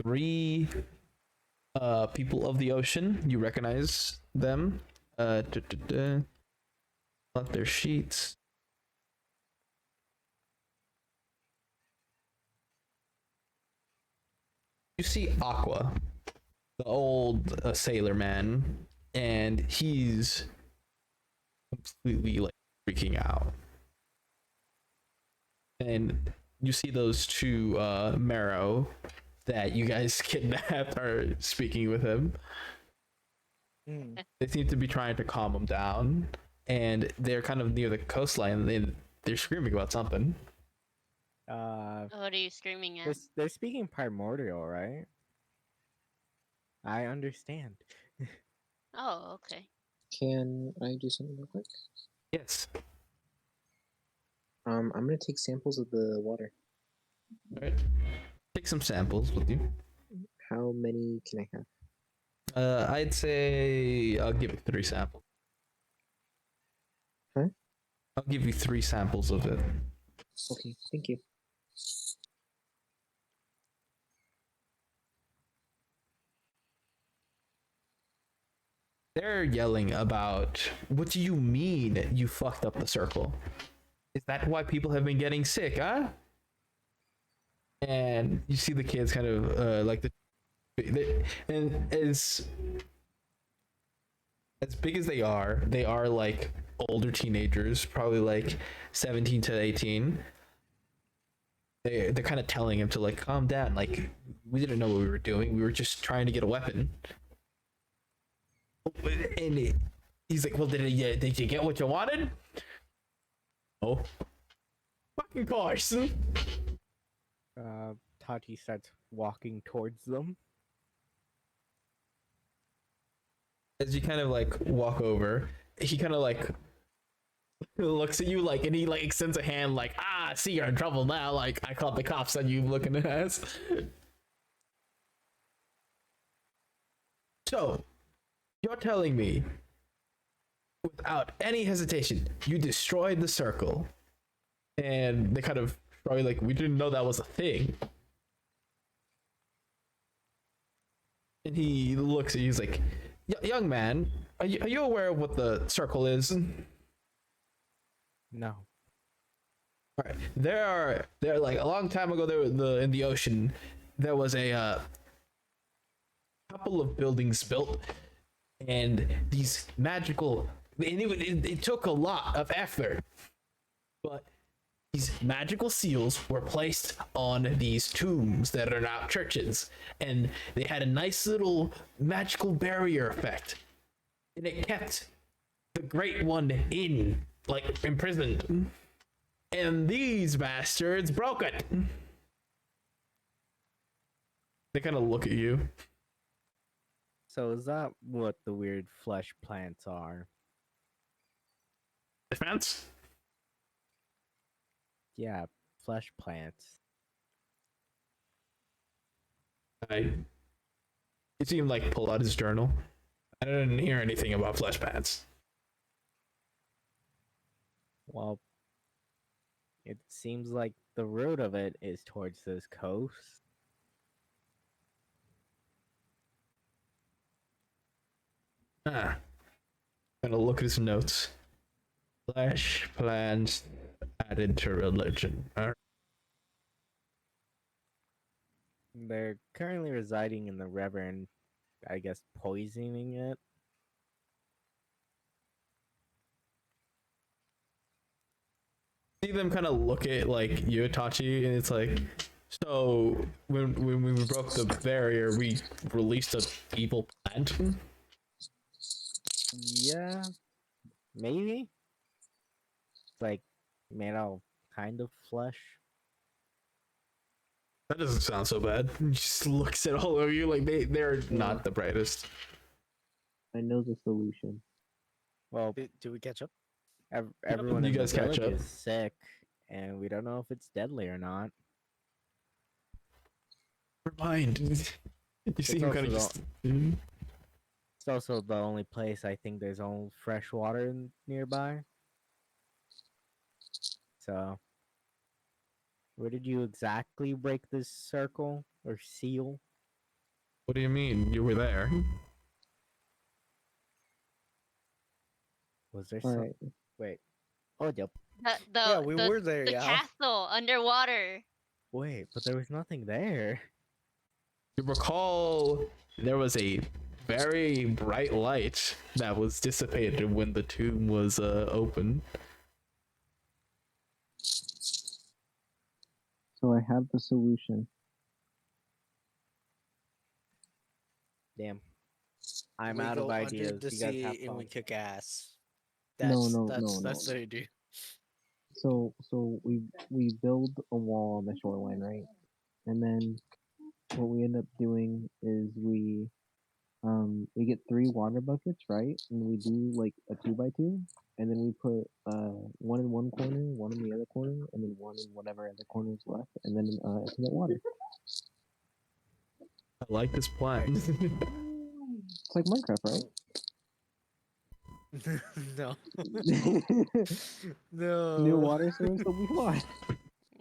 3 people of the ocean. You recognize them. Left their sheets. You see Aqua, the old sailor man, and he's completely like freaking out. And you see those 2 Marrow that you guys kidnapped are speaking with him. Mm. They seem to be trying to calm him down, and they're kind of near the coastline. And they're screaming about something. What are you screaming at? They're speaking primordial, right? I understand. Oh, okay. Can I do something real quick? Yes. I'm gonna take samples of the water. All right. Take some samples with you. How many can I have? I'd say I'll give you 3 samples. Huh? I'll give you 3 samples of it. Okay, thank you. They're yelling about, what do you mean you fucked up the circle? Is that why people have been getting sick, huh? And you see the kids kind of like and as big as they are like older teenagers, probably like 17 to 18. They're kind of telling him to like calm down, like we didn't know what we were doing, we were just trying to get a weapon. And he's like, well, did you get what you wanted? Oh, fucking course. Tati starts walking towards them. As you kind of like walk over, he kind of like looks at you like, and he like extends a hand like, see, you're in trouble now, like I called the cops on you looking ass. So you're telling me without any hesitation you destroyed the circle? And they kind of probably like, we didn't know that was a thing. And he looks at you, he's like, young man, are you aware of what the circle is? No. All right, there like a long time ago, there was in the ocean, there was a couple of buildings built, and these magical, and it took a lot of effort, but these magical seals were placed on these tombs that are now churches, and they had a nice little magical barrier effect, and it kept the Great One imprisoned. And these bastards broke it. They kind of look at you. So is that what the weird flesh plants are? Defense? Yeah, flesh plants. You see him like pull out his journal. I didn't hear anything about flesh pants. Well, it seems like the root of it is towards this coast. Gonna look at his notes. Flesh plants added to religion. All right. They're currently residing in the river and I guess poisoning it. See them kind of look at like you, Itachi, and it's like, so when we broke the barrier, we released a evil plant. Yeah, maybe. It's like made out of kind of flesh. That doesn't sound so bad. He just looks at all of you like they're not the brightest. I know the solution. Well, Do we catch up? everyone you in guys the catch village up. is sick, and we don't know if it's deadly or not. Never mind. You see him also kind of the- just. It's also the only place I think there's only fresh water nearby. So, where did you exactly break this circle or seal? What do you mean? You were there. Was there All some? right. Wait. Oh, yep. Yeah, we were there, the yeah. castle underwater. Wait, but there was nothing there. You recall there was a very bright light that was dissipated when the tomb was open. So I have the solution. Damn. I'm We out of go under ideas. the You guys sea have and we fun. kick ass. No, That's no. what they do. So we build a wall on the shoreline, right? And then what we end up doing is we get 3 water buckets, right? And we do like a 2x2, and then we put one in one corner, one in the other corner, and then one in whatever other corner is left, and then infinite water. I like this plan. It's like Minecraft, right? No. No. New water source will be fun.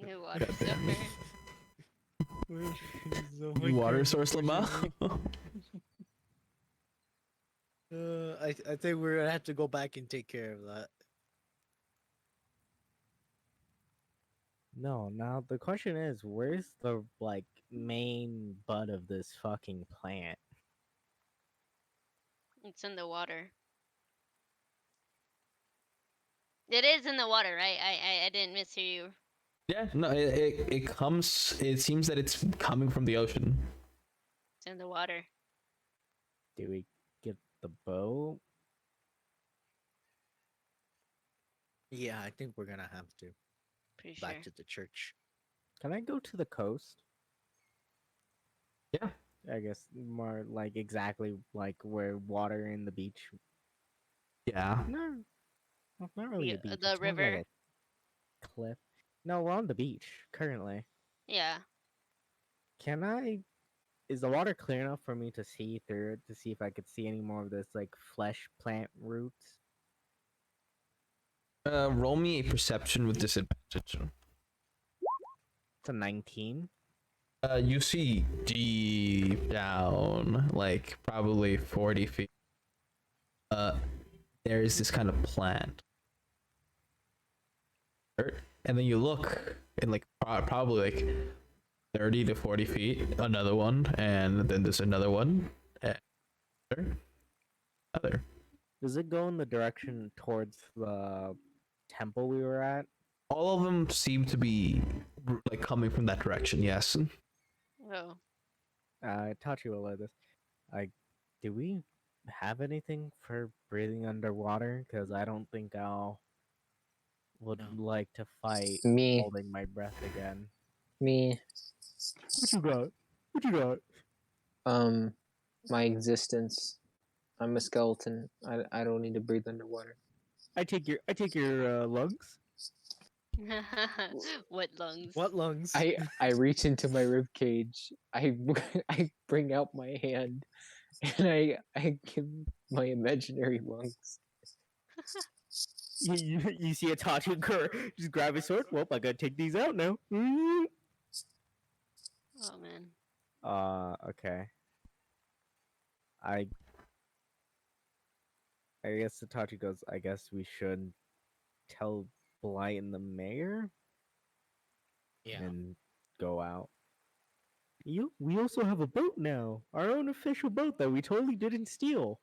New water God damn it. source. Water source, Lamau. I think we're gonna have to go back and take care of that. No, now the question is, where's the like main bud of this fucking plant? It's in the water. It is in the water, right? I didn't mishear you. Yeah, no, it comes. It seems that it's coming from the ocean. It's in the water. Do we get the boat? Yeah, I think we're gonna have to Pretty sure. back to the church. Can I go to the coast? Yeah. I guess more like exactly like where water in the beach. Yeah. No, not really a The- beach. the it's more like river? a cliff. No, we're on the beach currently. Yeah. Can I? Is the water clear enough for me to see through it to see if I could see any more of this like flesh plant roots? Roll me a perception with disadvantage. It's a 19. You see deep down, like probably 40 feet. There is this kind of plant. And then you look, and like probably like 30 to 40 feet, another one, and then there's another one, and other. Does it go in the direction towards the temple we were at? All of them seem to be like coming from that direction. Yes. Oh. Tachi will let this. Do we have anything for breathing underwater? Because I don't think I'll would No. like to fight Me, holding my breath again. me, What you got? What you got? my existence. I'm a skeleton. I don't need to breathe underwater. I take your lungs. What lungs? What lungs? I reach into my rib cage. I I bring out my hand, and I give my imaginary lungs. You see a Tachi just grab his sword. Well, I gotta take these out now. Oh man. Okay. I guess Itachi goes, I guess we should tell Blight and the mayor Yeah. and go out. we also have a boat now. Our own official boat that we totally didn't steal.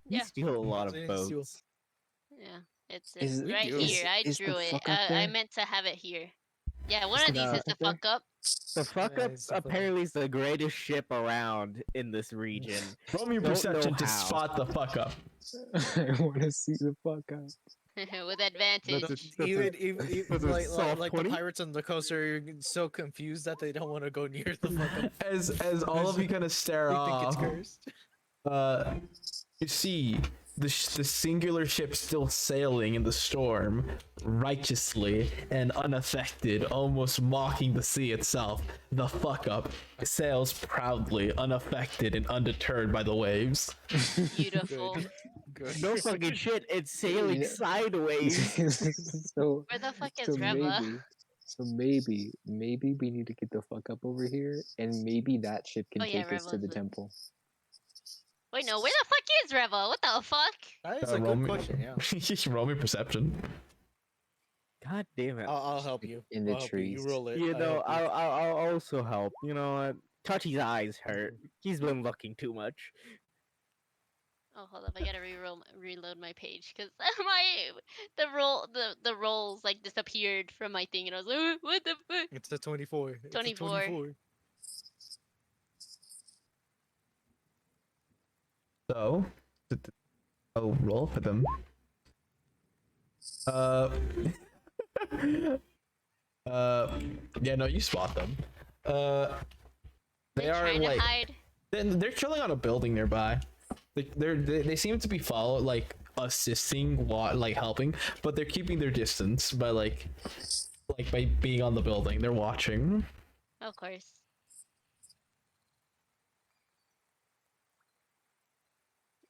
We Yeah. steal a lot of Didn't steal. boats. Yeah, it's Is- right do. here. I is the drew it. fuck up I there? meant to have it here. Yeah, one Is of the these fuck is the up there? fuck up. The fuck Yeah, up it's the fuck up. apparently is the greatest ship around in this region. Roll me your Don't know perception to how. spot the fuck up. I want to see the fuck up. With advantage. That's a- Even that's a soft like the 20? pirates on the coast are so confused that they don't want to go near the fucking. As all of you kind of stare They think it's off, cursed. you see the singular ship still sailing in the storm, righteously and unaffected, almost mocking the sea itself. The fuck up sails proudly, unaffected and undeterred by the waves. Beautiful. Good. No fucking shit, it's sailing Yeah. sideways. so, Where the fuck so is Reva? maybe we need to get the fuck up over here, and maybe that ship can Oh, yeah, take us to the Reva's the- temple. Wait, no, where the fuck is Reva? What the fuck? That is a roll good me- question. Yeah, Roll me perception. God damn it. I'll help you. In the I'll help you. trees. You roll it. You I know, help you. I'll also help. You know what? Touchy's eyes hurt. He's been looking too much. Oh, hold up! I gotta reload my page because the rolls like disappeared from my thing, and I was like, what the fuck? It's the 24. It's the 24. 24. So, oh, roll for them. Yeah, no, you spot them. They are trying to like hide. they're chilling on a building nearby. They seem to be assisting, like helping, but they're keeping their distance by like by being on the building. They're watching. Of course.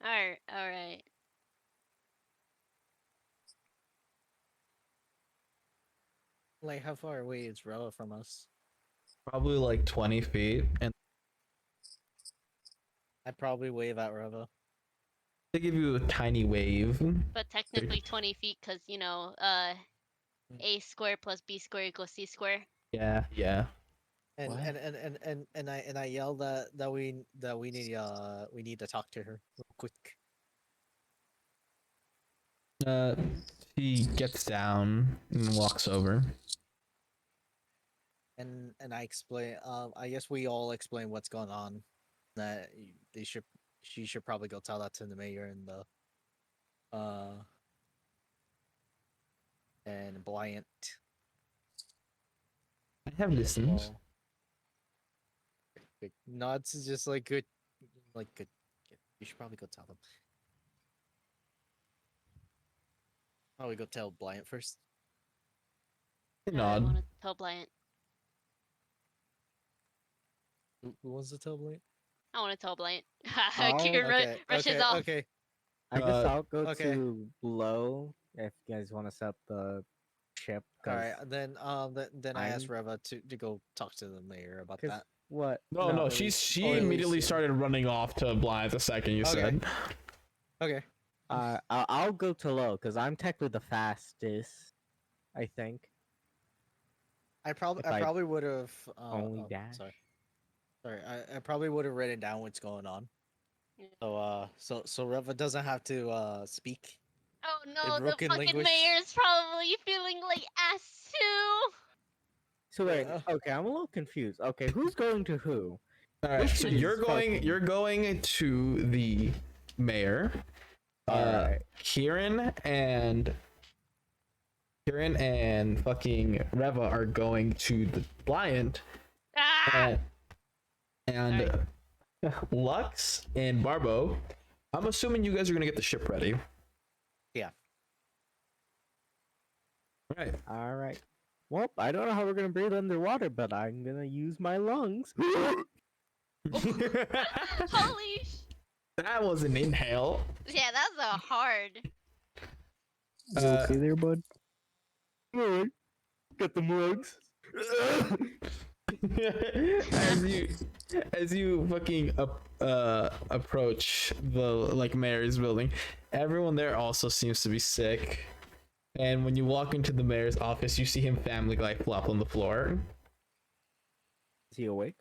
All right. Like, how far away is Rella from us? Probably like 20 feet, and I'd probably wave at Reva. they give you a tiny wave. But technically 20 feet, cause you know, a square plus b square equals c square. Yeah, yeah. And What? and I yelled that we need to talk to her real quick. He gets down and walks over. And I explain. I guess we all explain what's going on. That she should probably go tell that to the mayor and Bryant. I have listened. Well, nods is just like good. You should probably go tell them. Probably go tell Bryant first. They I nod. want to tell Bryant. Who wants to tell Bryant? I want to tell Bryant. Oh, Kieran rushes off. Okay. I guess I'll go okay. to low if you guys want to set up the ship. All right. 'cause- Then I asked I'm- Reva to go talk to the mayor about 'cause that. what? No, at she least- or at immediately least, started running off to Blythe the second you Okay. said. Okay. I'll go to low because I'm technically the fastest. I think. I If I probably would have only dash. Sorry. I probably would have written down what's going on. Yeah. So Reva doesn't have to speak. Oh no, the broken fucking language. mayor's probably feeling like ass too. So wait, Yeah. okay, I'm a little confused. Okay, who's going to who? All right, so Which you're is going fucking- to the mayor. Alright. Kieran and fucking Reva are going to the Blyant, Ah! and Lux and Barbo. I'm assuming you guys are gonna get the ship ready. Yeah. Right. All right. Well, I don't know how we're gonna breathe underwater, but I'm gonna use my lungs. Holy That was an inhale. yeah, that's a hard. You okay there, bud? Alright. Got the mugs. as you fucking approach the mayor's building, everyone there also seems to be sick. And when you walk into the mayor's office, you see him Family Guy flop on the floor. Is he awake?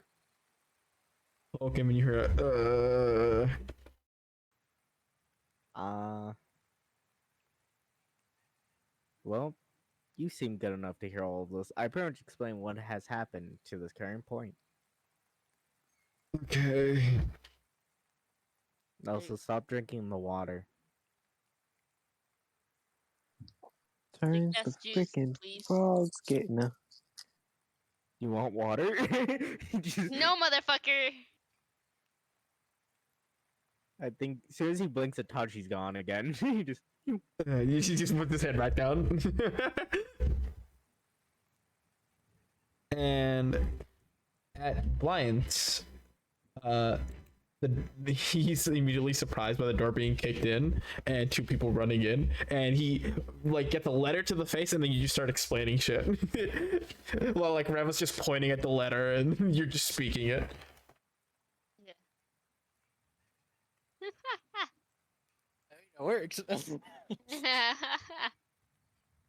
Okay, when you hear Well, you seem good enough to hear all of this. I pretty much explained what has happened to this current point. okay. Also, stop drinking the water. Turns the Suggest juice, freaking please. frogs getting a You want water? Just- No, motherfucker. I think as soon as he blinks a touch, he's gone again. He just You should just put his head right down. And at Blyant's, he's immediately surprised by the door being kicked in and two people running in, and he like gets a letter to the face, and then you just start explaining shit. Well, like Rev was just pointing at the letter, and you're just speaking it. It works.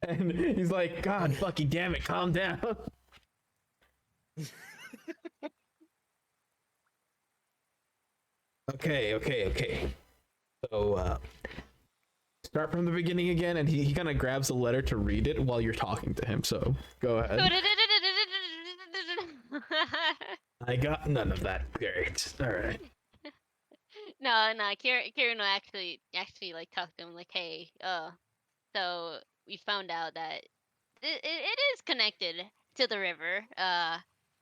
And he's like, God fucking damn it, calm down. Okay. So, start from the beginning again, and he kind of grabs the letter to read it while you're talking to him, so go ahead. I got none of that. Great. Alright. No, Kieran will actually like talk to him like, hey, so we found out that it is connected to the river,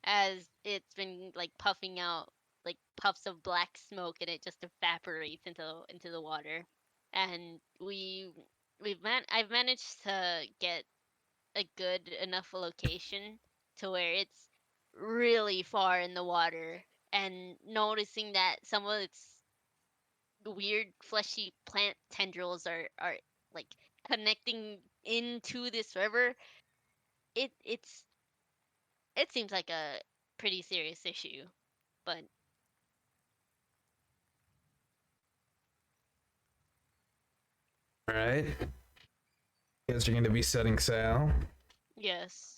as it's been like puffing out like puffs of black smoke, and it just evaporates into the water, and I've managed to get a good enough location to where it's really far in the water, and noticing that some of its weird fleshy plant tendrils are like connecting into this river. It seems like a pretty serious issue, but Alright. Guess you're gonna be setting sail. yes.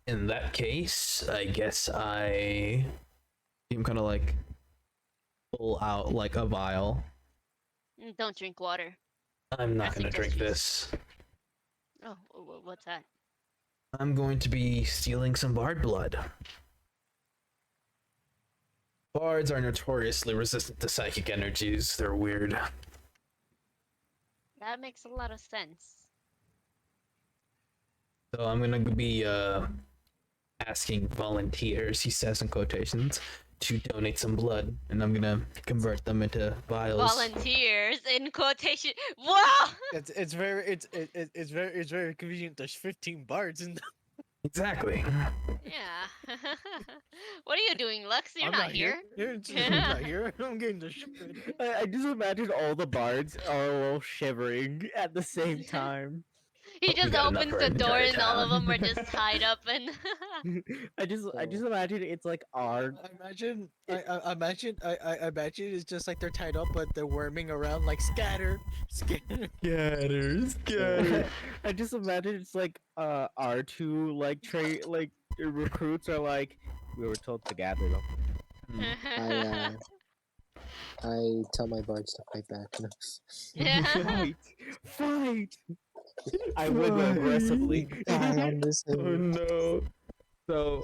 In that case, I guess I seem kind of like pull out like a vial. Don't drink water. I'm not I gonna suggest drink you- this. Oh, what's that? I'm going to be stealing some bard blood. Bards are notoriously resistant to psychic energies. They're weird. That makes a lot of sense. So I'm gonna be asking volunteers, he says in quotations, to donate some blood, and I'm gonna convert them into vials. Volunteers in quotation. Wow. It's very convenient. There's 15 bards in the Exactly. Yeah. What are you doing, Lux? You're I'm not here. I'm not here. I'm getting the shit. I just imagine all the bards are all shivering at the same time. He just got enough opens for the an door entire and all of town. them are just tied up and I just imagine it's like our I imagine it's just like they're tied up, but they're worming around like scatter. Scatter. I just imagine it's like our two like recruits are like, we were told to gather them. I tell my bards to fight back. Fight! I win aggressively. Die on this Oh hill. no. So,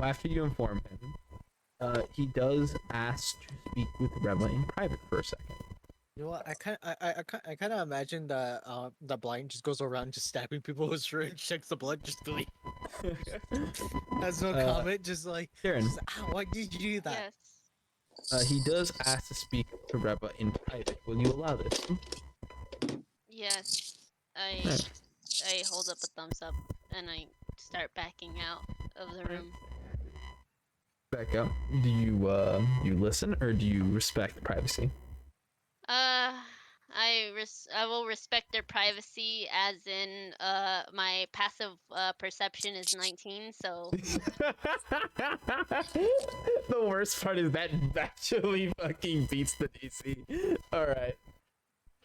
after you inform him, he does ask to speak with Reva in private for a second. You know what? I kind of imagine that the blind just goes around just stabbing people with syringe, checks the blood, just like has no comment, just like, Karen, why did you do that? Yes. he does ask to speak to Reva in private. Will you allow this? Yes. Alright. I hold up a thumbs up and I start backing out of the room. Back up. Do you listen or do you respect privacy? I will respect their privacy, as in my passive perception is 19, so The worst part is that actually fucking beats the DC. Alright.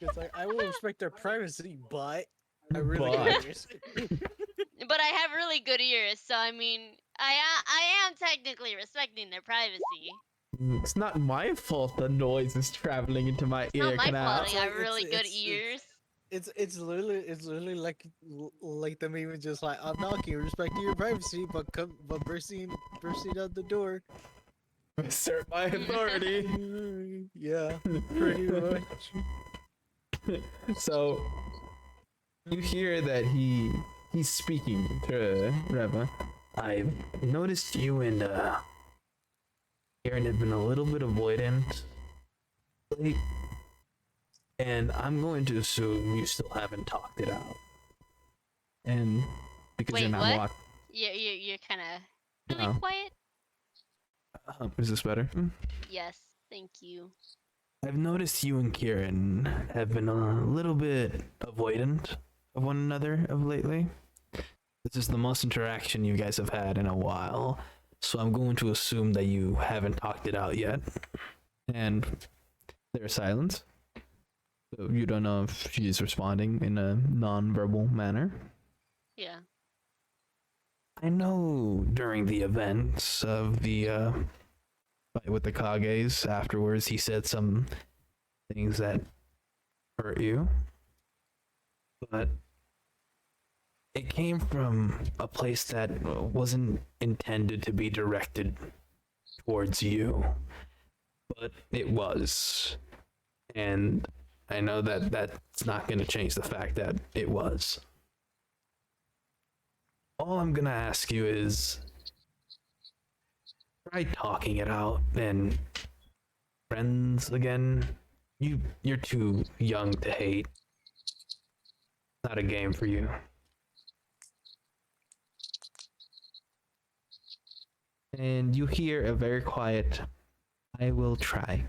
It's like I will respect their privacy, but I really But- can't. But I have really good ears, so I mean, I am technically respecting their privacy. It's not my fault the noise is traveling into my It's ear not my canal. fault. I got like- really good it's- ears. It's literally like them even just like, I'm knocking, respecting your privacy, but bursting out the door. Assert my authority. Yeah, pretty much. So you hear that he's speaking to Reva. I've noticed you and Aaron have been a little bit avoidant lately, and I'm going to assume you still haven't talked it out. And because Wait, you're not what? walk- You're kind of really Oh. quiet. is this better? Yes, thank you. I've noticed you and Kieran have been a little bit avoidant of one another of lately. This is the most interaction you guys have had in a while, so I'm going to assume that you haven't talked it out yet. And there's silence. So you don't know if she's responding in a non-verbal manner. Yeah. I know during the events of the fight with the Kages afterwards, he said some things that hurt you, but it came from a place that wasn't intended to be directed towards you, but it was. And I know that that's not going to change the fact that it was. All I'm going to ask you is try talking it out and friends again. You're too young to hate. Not a game for you. And you hear a very quiet, I will try.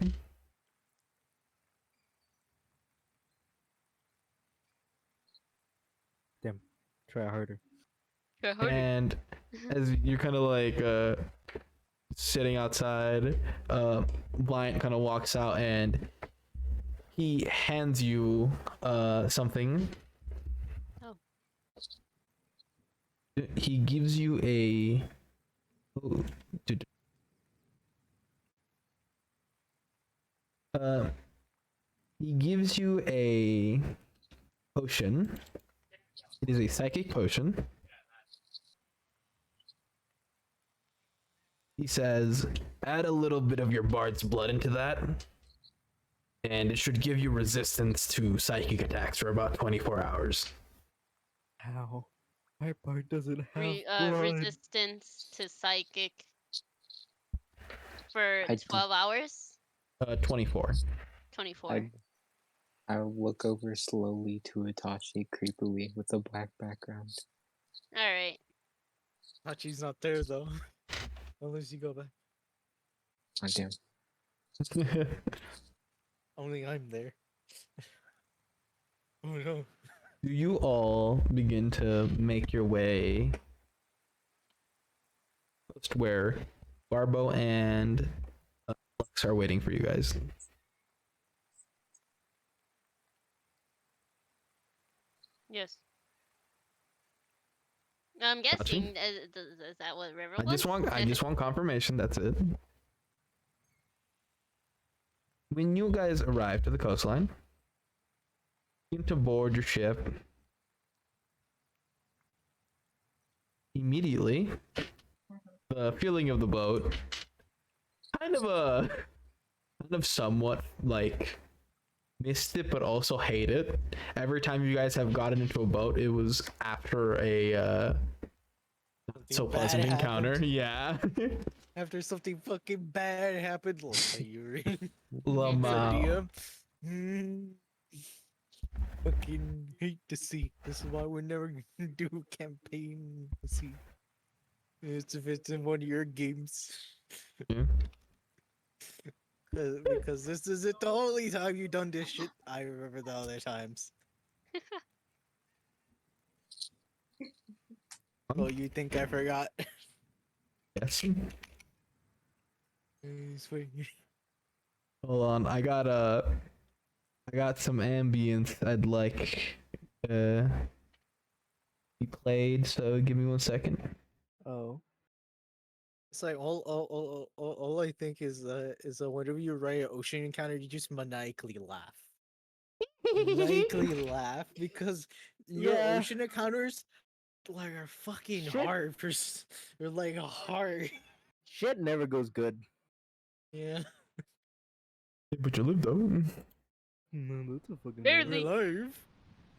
Try harder. And as you're kind of like sitting outside, Blind kind of walks out and he hands you something. Oh. He gives you a he gives you a potion. It is a psychic potion. He says, add a little bit of your bard's blood into that, and it should give you resistance to psychic attacks for about 24 hours. How? My bard doesn't have Resistance to psychic for I d- 12 hours? 24. 24. I'll look over slowly to Itachi creepily with a black background. Alright. Hachi's not there though. Unless you go back. Oh damn. Only I'm there. Oh no. Do you all begin to make your way to where Barbo and Lux are waiting for you guys? Yes. I'm guessing is that what River was? I just want confirmation, that's it. When you guys arrive to the coastline, you to board your ship. Immediately, the feeling of the boat kind of somewhat like missed it but also hate it. Every time you guys have gotten into a boat, it was after a not so Something pleasant bad encounter. happened. Yeah. After something fucking bad happened, like you're in Lamau. DM. Fucking hate to see. This is why we're never gonna do a campaign to see. It's if it's in one of your games. Yeah. Because this is it the only time you done this shit. I remember the other times. Oh, you think I forgot? Yes. Sweet. Hold on, I got some ambience I'd like be played. So give me 1 second. Oh. It's like all I think is whenever you write an ocean encounter, you just maniacally laugh. Maniacally laugh because your Yeah. ocean encounters like are fucking Shit. hard. They're like hard. Shit never goes good. Yeah. But you live though. No, that's a fucking Barely. We're alive.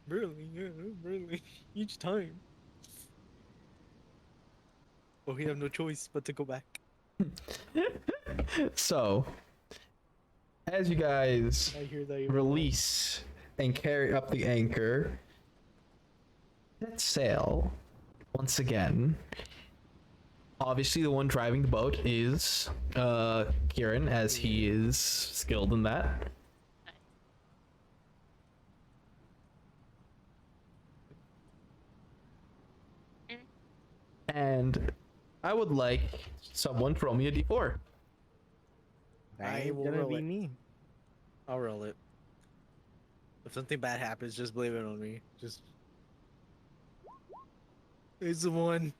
Barely, yeah, barely. Each time. But we have no choice but to go back. So, as you guys I hear that. release and carry up the anchor, set sail once again. Obviously, the one driving the boat is Kieran, as he is skilled in that. And I would like someone to roll me a d4. I Ain't will gonna roll be it. me. I'll roll it. If something bad happens, just blame it on me. Just. It's the one.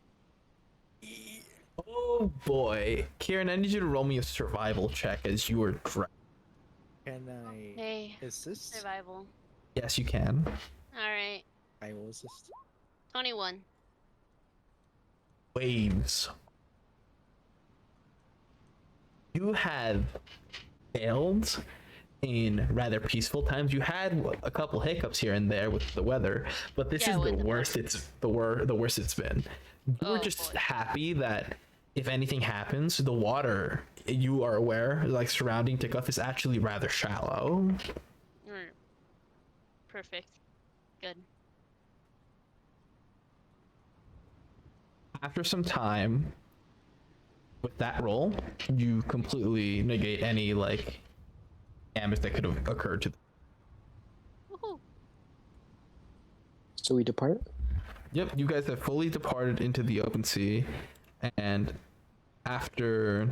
Oh boy. Kieran, I need you to roll me a survival check as you are Can I Hey, assist? survival. Yes, you can. Alright. I will assist. 21. Waves. You have failed in rather peaceful times. You had a couple hiccups here and there with the weather, but this Yeah, is with the the worst weather. it's the worst it's been. You were Oh, just boy. happy that if anything happens, the water, you are aware, like surrounding Tickliff, is actually rather shallow. Perfect. Good. After some time with that roll, you completely negate any like damage that could have occurred to them. Woohoo. So we depart? Yep, you guys have fully departed into the open sea, and after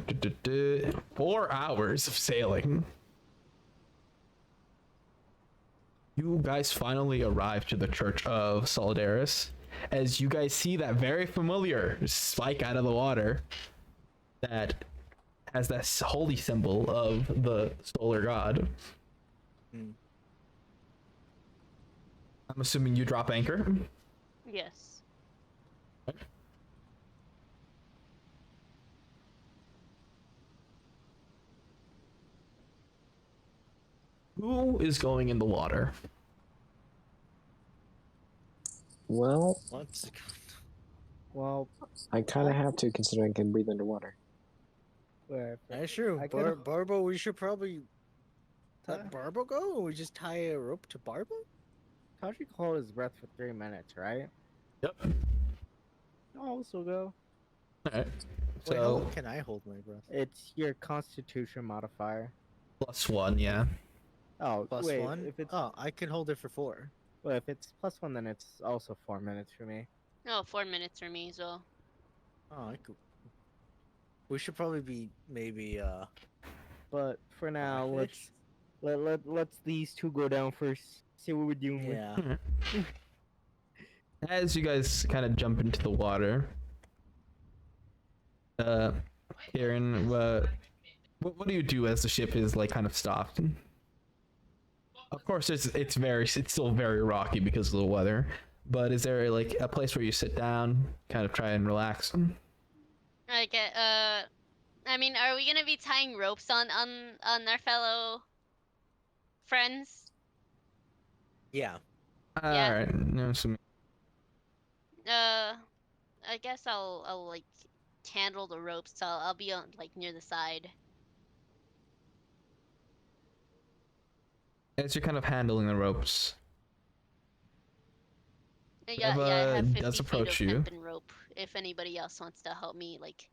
4 hours of sailing, you guys finally arrive to the Church of Solidaris. As you guys see that very familiar spike out of the water that has that holy symbol of the solar god. Hmm. I'm assuming you drop anchor. Yes. Who is going in the water? Well, Once. Well, I kind of have to considering I can breathe underwater. where? That's true. I could- Barbo, we should probably Huh? let Barbo go. Or we just tie a rope to Barbo. Tashi can hold his breath for 3 minutes, right? Yep. I'll also go. Alright. Wait, how So long can I hold my breath? It's your Constitution modifier. +1, yeah. Oh, Plus wait, one. If it's Oh, I can hold it for 4. well, if it's +1, then it's also 4 minutes for me. Oh, 4 minutes for me as well. Oh, I could. We should probably be maybe But for now, fish? let's these two go down first. See what we're doing with. Yeah. As you guys kind of jump into the water, Kieran, what do you do as the ship is like kind of stopped? Of course, it's still very rocky because of the weather. But is there like a place where you sit down, kind of try and relax? I get. I mean, are we gonna be tying ropes on our fellow friends? Yeah. Yeah. All right. No, so I guess I'll like handle the ropes. So I'll be on like near the side. as you're kind of handling the ropes, Yeah, Eva I have 50 does feet approach of you. hempen rope. If anybody else wants to help me, like.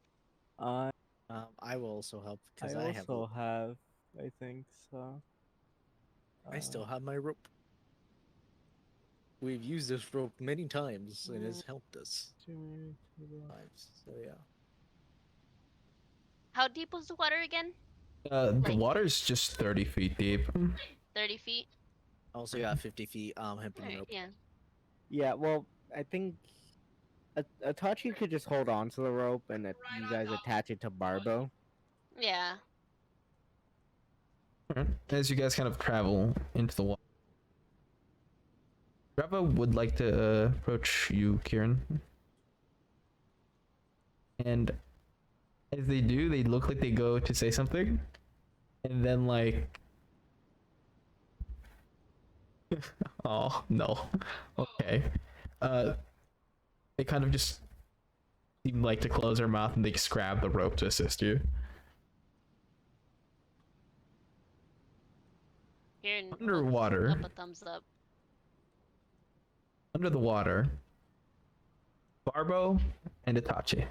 I will also help because I I have. also rope. have, I think so. I still have my rope. We've used this rope many times and it's helped us. Times. So yeah. How deep was the water again? The Like- water's just 30 feet deep. 30 feet. Also got 50 feet hempen Alright, rope. yeah. Yeah, well, I think Itachi could just hold on to the rope and you guys attach it to Barbo. Yeah. Alright. As you guys kind of travel into the water, Grava would like to approach you, Kieran. And as they do, they look like they go to say something, and then like, oh no, okay. They kind of just seem like to close their mouth, and they just grab the rope to assist you. Kieran holds Underwater. up a thumbs up. Under the water, Barbo and Itachi.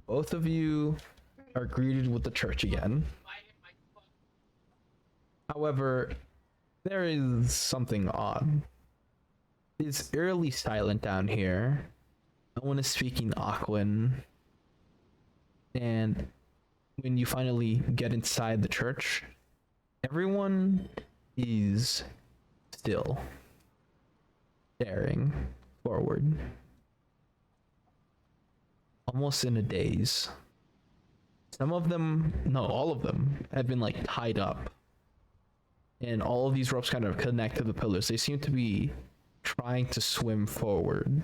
Both of you are greeted with the church again. However, there is something odd. It's eerily silent down here. No one is speaking Aquan. And when you finally get inside the church, everyone is still staring forward, almost in a daze. Some of them, no, all of them have been like tied up, and all of these ropes kind of connect to the pillars. They seem to be trying to swim forward.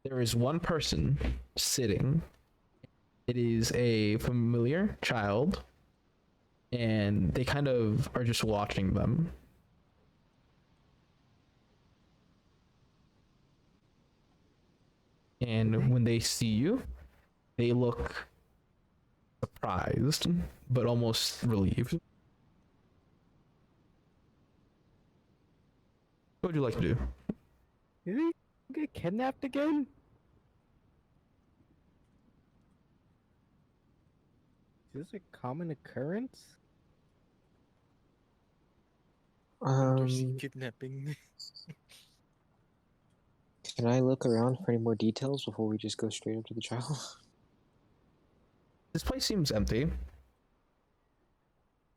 There is one person sitting. It is a familiar child, and they kind of are just watching them. And when they see you, they look surprised, but almost relieved. What would you like to do? Did he get kidnapped again? Is this a common occurrence? Kidnapping. Can I look around for any more details before we just go straight up to the child? This place seems empty.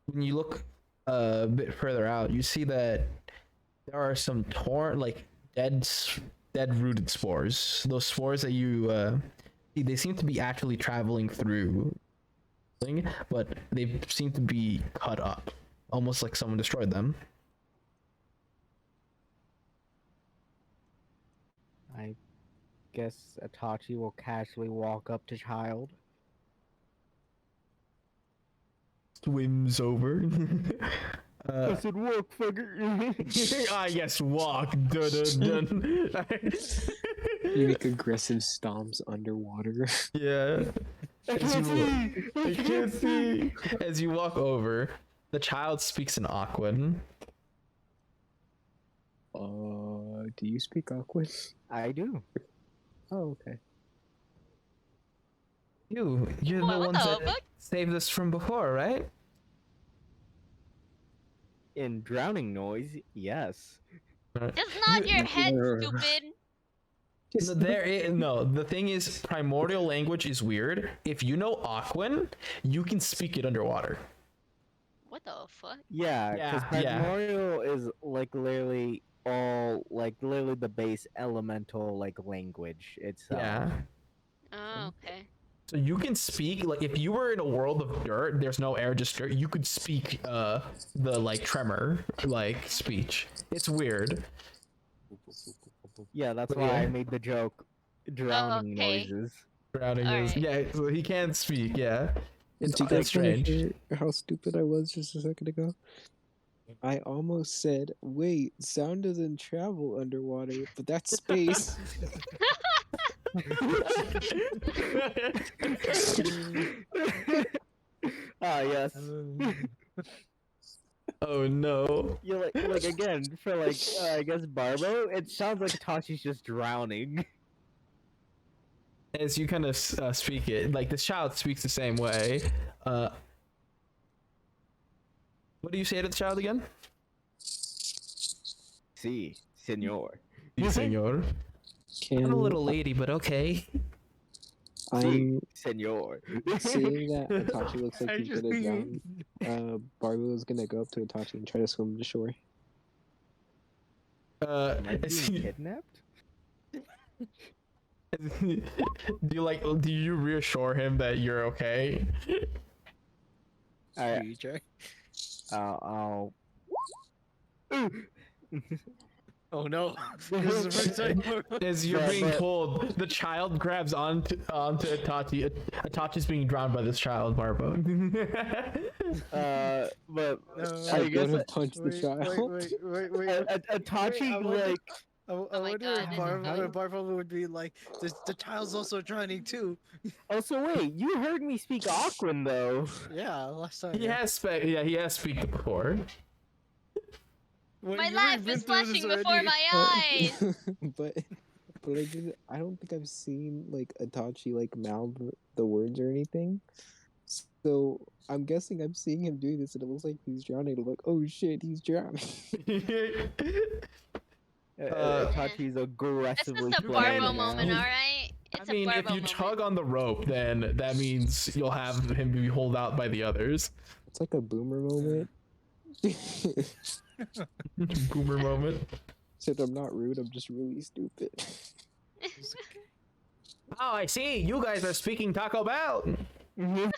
When you look a bit further out, you see that there are some torn, like dead rooted spores. Those spores that you see, they seem to be actually traveling through, but they seem to be cut up, almost like someone destroyed them. I guess Itachi will casually walk up to child. Swims over. I said walk, fucker. I guess walk. Dun, dun, dun. You make aggressive stomps underwater. Yeah. I can't see! I can't see. As you walk over, the child speaks in Aquan. Do you speak Aquan? I do. Oh, okay. You're the What ones the that fuck? saved us from before, right? In drowning noise, yes. Just nod your head, stupid. No, the thing is, primordial language is weird. If you know Aquan, you can speak it underwater. What the fuck? Yeah, because Yeah. primordial is like literally literally the base elemental like language itself. Yeah. Oh, okay. So you can speak, like, if you were in a world of dirt, there's no air, just dirt, you could speak the like tremor like speech. It's weird. Yeah, that's But why I yeah. made the joke. Drowning okay. noises. Drowning is, Alright. yeah, so he can speak, yeah. It's, Do you guys it's wanna strange. hear how stupid I was just a second ago? I almost said, wait, sound doesn't travel underwater, but that's space. Ah, yes. Oh no. You like again for like I guess Barbo. It sounds like Itachi's just drowning. As you kind of speak it, like the child speaks the same way. What do you say to the child again? Si, senor. Sí, señor. Can I'm a little lady, but okay. I'm Senor. seeing that Itachi looks like I he's just gonna mean- drown. Barbo is gonna go up to Itachi and try to swim to shore. Am I is being he- kidnapped? do you reassure him that you're okay? I, You try. I'll. Oh no! This is the first time. As you're But- being but- pulled, the child grabs onto Itachi. Itachi's being drowned by this child, Barbo. But No, I I guess would have punched the child. Wait. Itachi I wonder- like I Oh my wonder God. if Barbo would be like, the child's also drowning too. Also, wait, you heard me speak Aquan though. Yeah, last time. he has speak before. Well, My you already life been is through this flashing before already. my eyes. but I don't think I've seen like Itachi like mouth the words or anything. So I'm guessing I'm seeing him doing this, and it looks like he's drowning. I'm like, oh shit, he's drowning. Itachi's This aggressively. is a swimming Barbo now. moment, all right. I It's mean, a if Barbo you moment. tug on the rope, then that means you'll have him be pulled out by the others. It's like a boomer moment. Boomer moment. Except I'm not rude. I'm just really stupid. Oh, I see. You guys are speaking Taco Bell. Wait.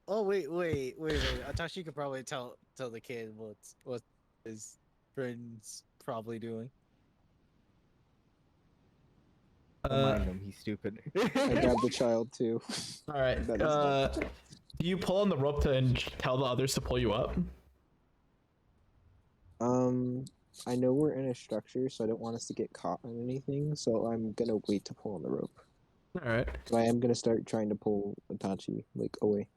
Oh, wait. Atashi could probably tell the kid what his friend's probably doing. Remind him he's stupid. I grabbed the child too. All right. That is Do you pull on the rope to tell the others to pull you up? I know we're in a structure, so I don't want us to get caught on anything. So I'm gonna wait to pull on the rope. All right. But I am gonna start trying to pull Itachi like away.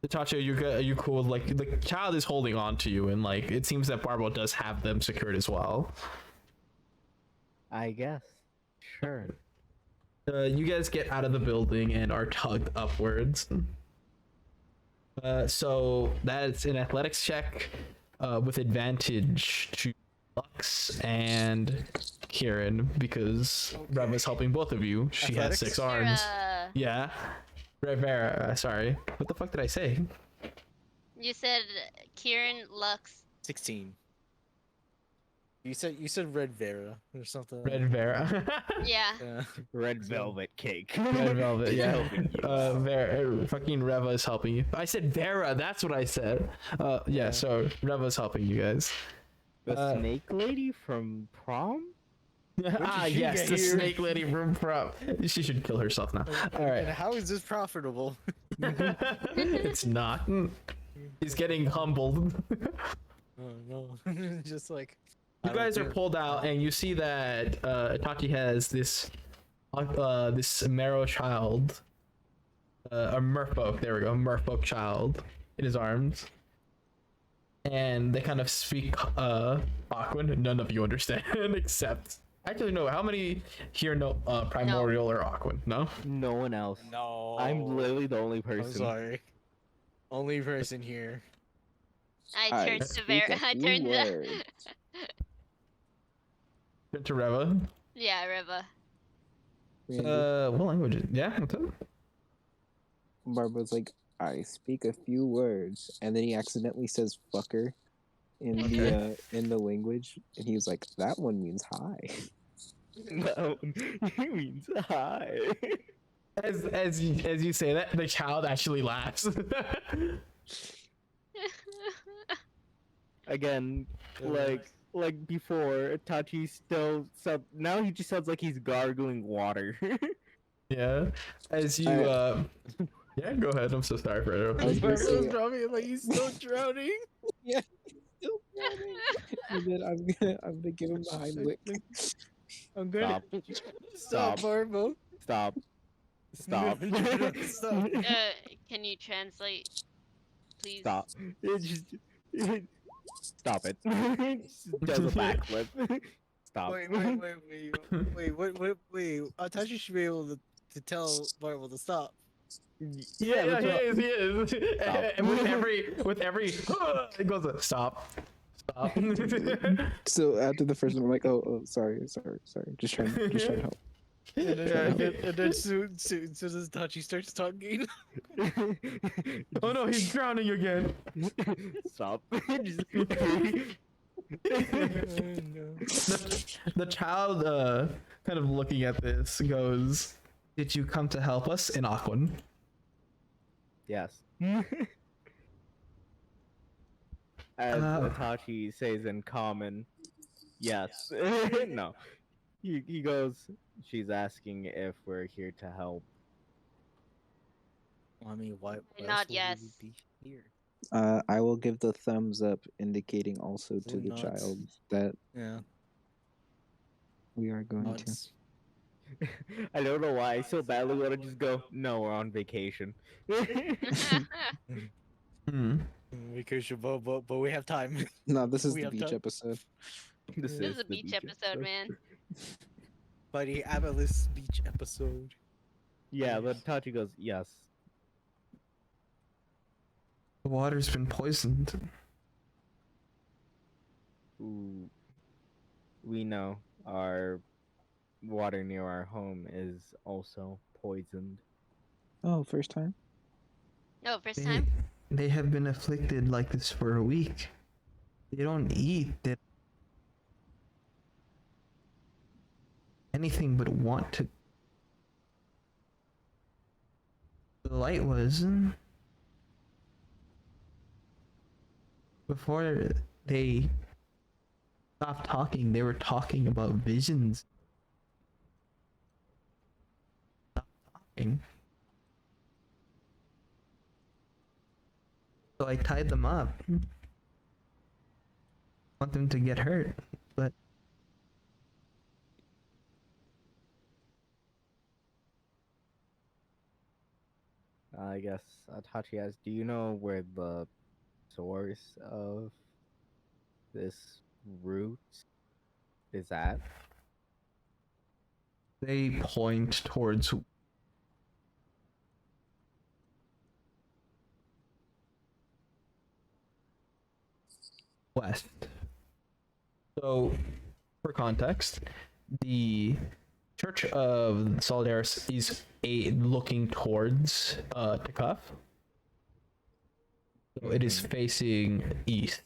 Itachi, are you cool? Like the child is holding on to you, and like it seems that Barbo does have them secured as well. I guess. Sure. You guys get out of the building and are tugged upwards. So that's an athletics check with advantage to Lux and Kieran because Reva's helping both of you. She has Athletics? 6 arms. Vera, Yeah. Rivera, sorry. What the fuck did I say? you said Kieran, Lux. 16. You said Red Vera or something. Red Vera. Yeah. Yeah. Red velvet cake. Red Velvet, yeah. Helping you. Vera, fucking Reva is helping you. I said Vera, that's what I said. Yeah, so Reva's helping you guys. The snake lady from prom? Ah, she yes, get the here? snake lady from prom. She should kill herself now. All right. And how is this profitable? It's not. He's getting humbled. Oh no. Just like. You guys are pulled out, and you see that Itachi has this marrow child, a merfolk. There we go, merfolk child in his arms, and they kind of speak Aquan. None of you understand, except actually no. How many here know primordial or Aquan? No. No one else. No. I'm literally the only I'm person. sorry. Only person here. I turned to Vera. I turned to. Turn to Reva. Yeah, Reva. What language? Yeah. What's up? Barbo's like, I speak a few words, and then he accidentally says "fucker" in the language, and he was like, that one means hi. No, he means hi. As you say that, the child actually laughs. Again, like before, Itachi still now he just sounds like he's gargling water. Yeah. As you yeah, go ahead. I'm so sorry for I was interrupting. gonna say- drowning, like he's still drowning. Still drowning. And then I'm gonna give him the Heimlich. I'm gonna Stop. stop, Barbo. Stop. Stop. Stop. Can you translate, please? Stop. Stop it. Does a backflip. Stop. Wait. Atashi should be able to tell Barbo to stop. Yeah, that's what- he is. And with every it goes stop. So after the first one, I'm like, oh, sorry. Just trying to help. And then soon as Tachi starts talking. Oh no, he's drowning again. Stop. The child, kind of looking at this, goes, "Did you come to help us?" In Aquan. Yes. As Itachi says in common, yes. No. He goes, she's asking if we're here to help. I mean, why? I Why nod else would we yes. be here? I will give the thumbs up, indicating also to We're the not- child that Yeah. we are going to. Nods. I don't know why I so badly want to just go, no, we're on vacation. Hmm. Because but we have time. No, this is We the have beach time. episode. This This is the a beach episode, man. By the Abalus Beach episode. Yeah, but Tachi goes, yes. The water's been poisoned. Ooh. We know our water near our home is also poisoned. Oh, first time? No, first time. They have been afflicted like this for a week. They don't eat. They anything but want to. The light was before they stopped talking. They were talking about visions. Stop talking. So I tied them up. Want them to get hurt, but I guess Tachi asks, do you know where the source of this root is at? they point towards west. So, for context, the Church of Solidaris is looking towards Takaf. So it is facing east,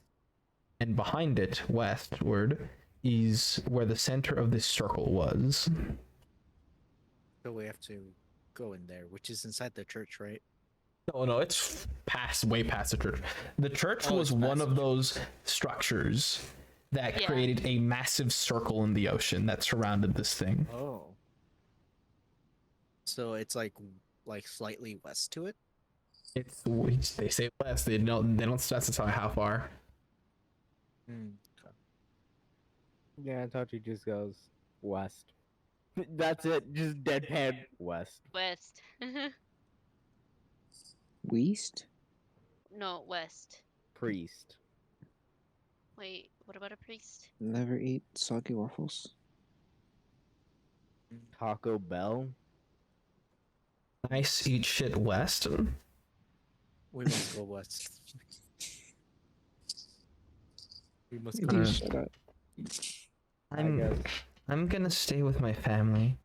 and behind it, westward, is where the center of this circle was. So we have to go in there, which is inside the church, right? No, it's way past the church. The church Oh, was it's one past of the church. those structures that Yeah. created a massive circle in the ocean that surrounded this thing. Oh. So it's like slightly west to it. It's they say west. They don't specify how far. Hmm. Yeah, Tachi just goes, west. That's it, just deadpan west. West. West? No, west. Priest. Wait, what about a priest? Never eat soggy waffles? Taco Bell? Nice eat shit west. We must go west. We must go. Dude, Uh, shut up. I guess. I'm gonna stay with my family.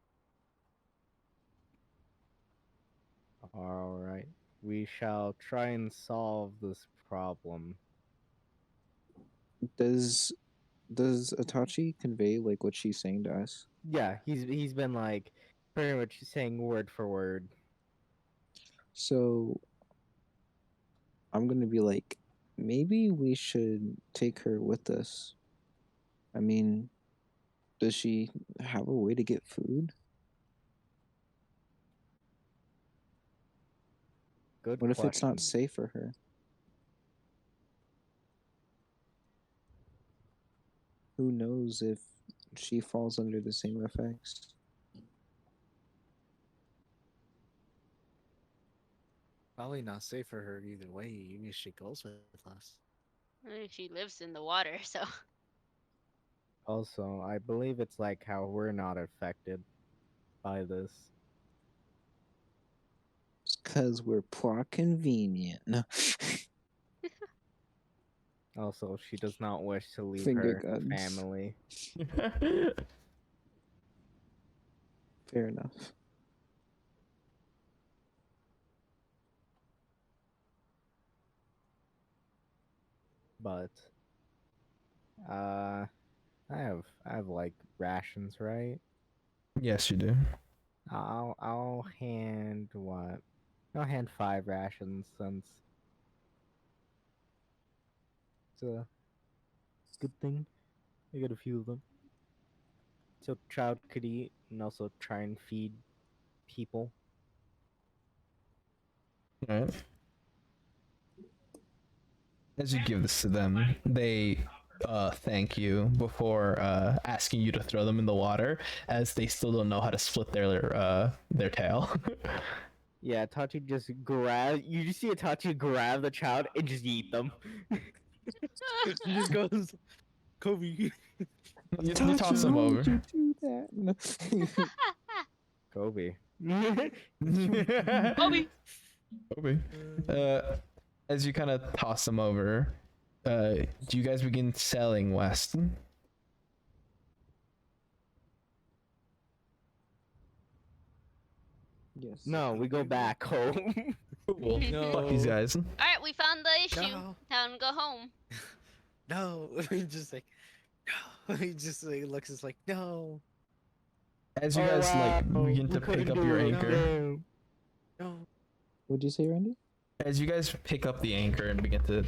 Alright. We shall try and solve this problem. Does Itachi convey like what she's saying to us? Yeah, he's been like pretty much saying word for word. So I'm gonna be like, maybe we should take her with us. I mean, does she have a way to get food? Good What if it's question. not safe for her? Who knows if she falls under the same effects? Probably not safe for her either way, even if she goes with us. She lives in the water, so. Also, I believe it's like how we're not affected by this. It's because we're plot convenient. No. Also, she does not wish to leave Finger her guns. family. Fair enough. But I have like rations, right? Yes, you do. I'll hand what? I'll hand 5 rations since it's a good thing. I got a few of them. So child could eat and also try and feed people. All right. As you give this to them, they thank you before asking you to throw them in the water, as they still don't know how to split their tail. Yeah, Itachi just you just see Itachi grab the child and just eat them. He just goes, Kobe. You toss them over. Would you do that? No. Kobe. Kobe. Kobe. As you kind of toss them over, do you guys begin sailing west? Yes. No, we go back home. Cool. No. Fuck these guys. All right, we found the issue. No. Time to go home. No. He just like, no. He just like looks. It's like, no, As you guys like begin to pick up your anchor, no. What'd you say, Randy? as you guys pick up the anchor and begin to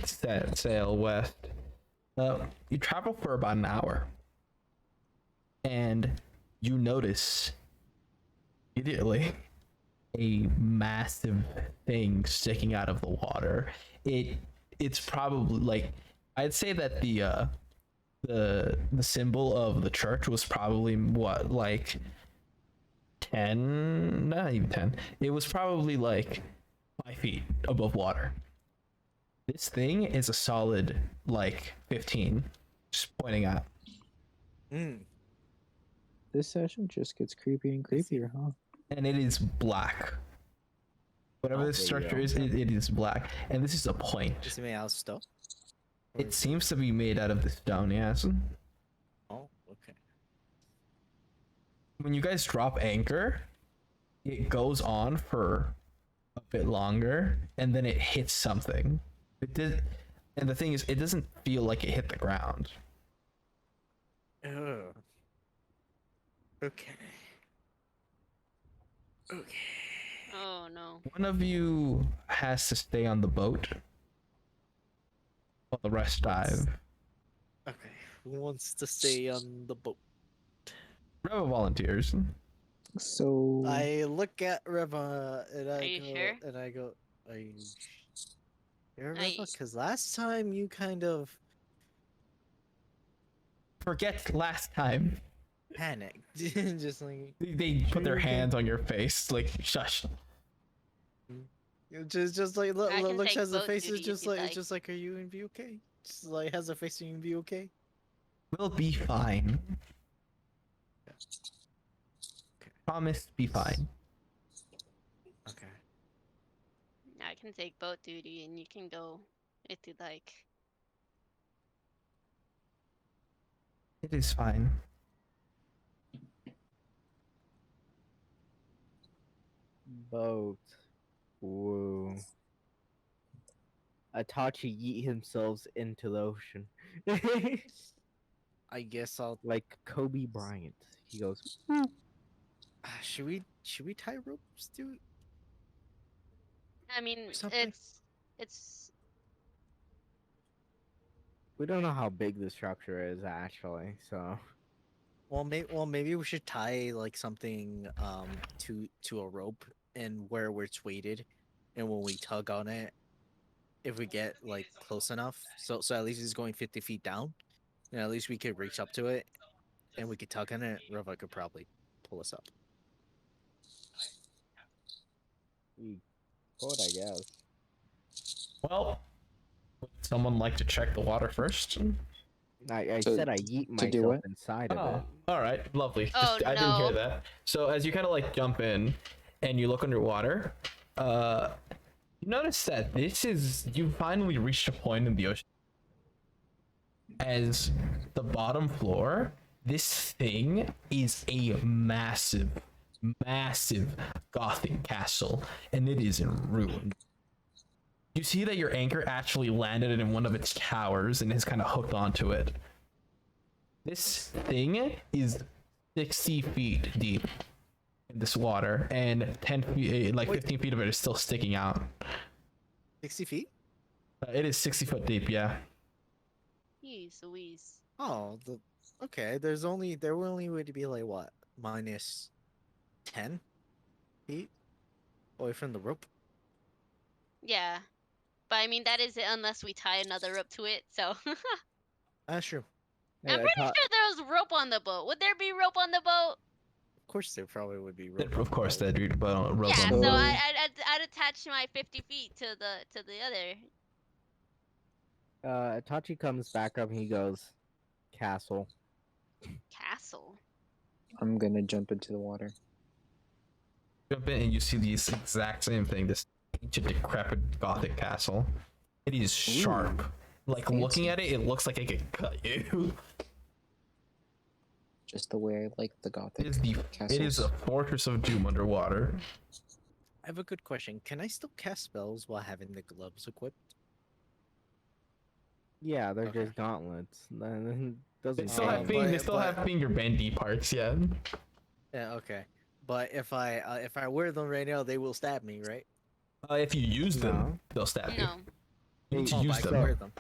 sail west, you travel for about an hour, and you notice immediately a massive thing sticking out of the water. It's probably like, I'd say that the symbol of the church was probably what, like 10, not even 10. It was probably like 5 feet above water. This thing is a solid like 15. Just pointing out. Mm. This session just gets creepier and creepier, huh? And it is black. Whatever Oh, this there you structure go. is, it is black. And this is a point. Is it made out of stuff? Or It is seems to be made out of the stone, yes. Oh, okay. When you guys drop anchor, it goes on for a bit longer, and then it hits something. It did, and the thing is, it doesn't feel like it hit the ground. Oh. Okay. Okay. Oh no. One of you has to stay on the boat, while the rest dive. Okay. Who wants to stay on the boat? Reva volunteers. So I look at Reva and Are you sure? I go, are you sure, Are Reva? you- Because last time you kind of Forget last time. panicked. Just like They put their Sure, okay. hands on your face, like shush. just like I can looks take as the boat face duty is if just you'd like like. it's just like, are you gonna be okay? Just like has a face, are you gonna be okay? We'll be fine. Promise, be fine. Okay. I can take boat duty and you can go if you'd like. It is fine. Boat. Whoa. Itachi yeet himself into the ocean. I guess I'll. Like Kobe Bryant. He goes, Should we tie ropes, dude? I mean, Something. it's we don't know how big the structure is actually, so Well, maybe we should tie like something to a rope and where it's weighted, and when we tug on it, if we get like close enough, so at least it's going 50 feet down, and at least we could reach up to it, and we could tug on it. Reva could probably pull us up. we could, I guess. Well, would someone like to check the water first? I To- said I yeet to do myself what? inside of Oh, it. all right, lovely. Oh, I didn't hear no. that. So as you kind of like jump in and you look underwater, you notice that you finally reached a point in the ocean. As the bottom floor, this thing is a massive massive Gothic castle, and it is in ruin. You see that your anchor actually landed in one of its towers and is kind of hooked onto it. This thing is 60 feet deep in this water, and 10 feet, like 15 feet of it is still sticking out. 60 feet? It is 60 foot deep, yeah. Jeez Louise. Oh, okay. There will only would be like what, minus 10 feet away from the rope. Yeah. But I mean, that is it unless we tie another rope to it, so. That's true. I'm pretty sure there was rope on the boat. Would there be rope on the boat? Of course, there probably would be rope. Of course, that dude, but rope Yeah, on so the boat. I'd attach my 50 feet to the other Itachi comes back up and he goes, castle. castle. I'm gonna jump into the water. Jump in and you see this exact same thing, this ancient decrepit Gothic castle. It is sharp. Like looking fancy. at it, it looks like it could cut you. Just the way I like the Gothic It is castles. a fortress of doom underwater. I have a good question. Can I still cast spells while having the gloves equipped? Yeah, they're Okay. just gauntlets. Then They doesn't still have but- they still have finger bendy parts, yeah. Yeah. Okay. But if I wear them right now, they will stab me, right? If you use them, No. they'll stab you. No. You need to Oh, but use I can them. wear them.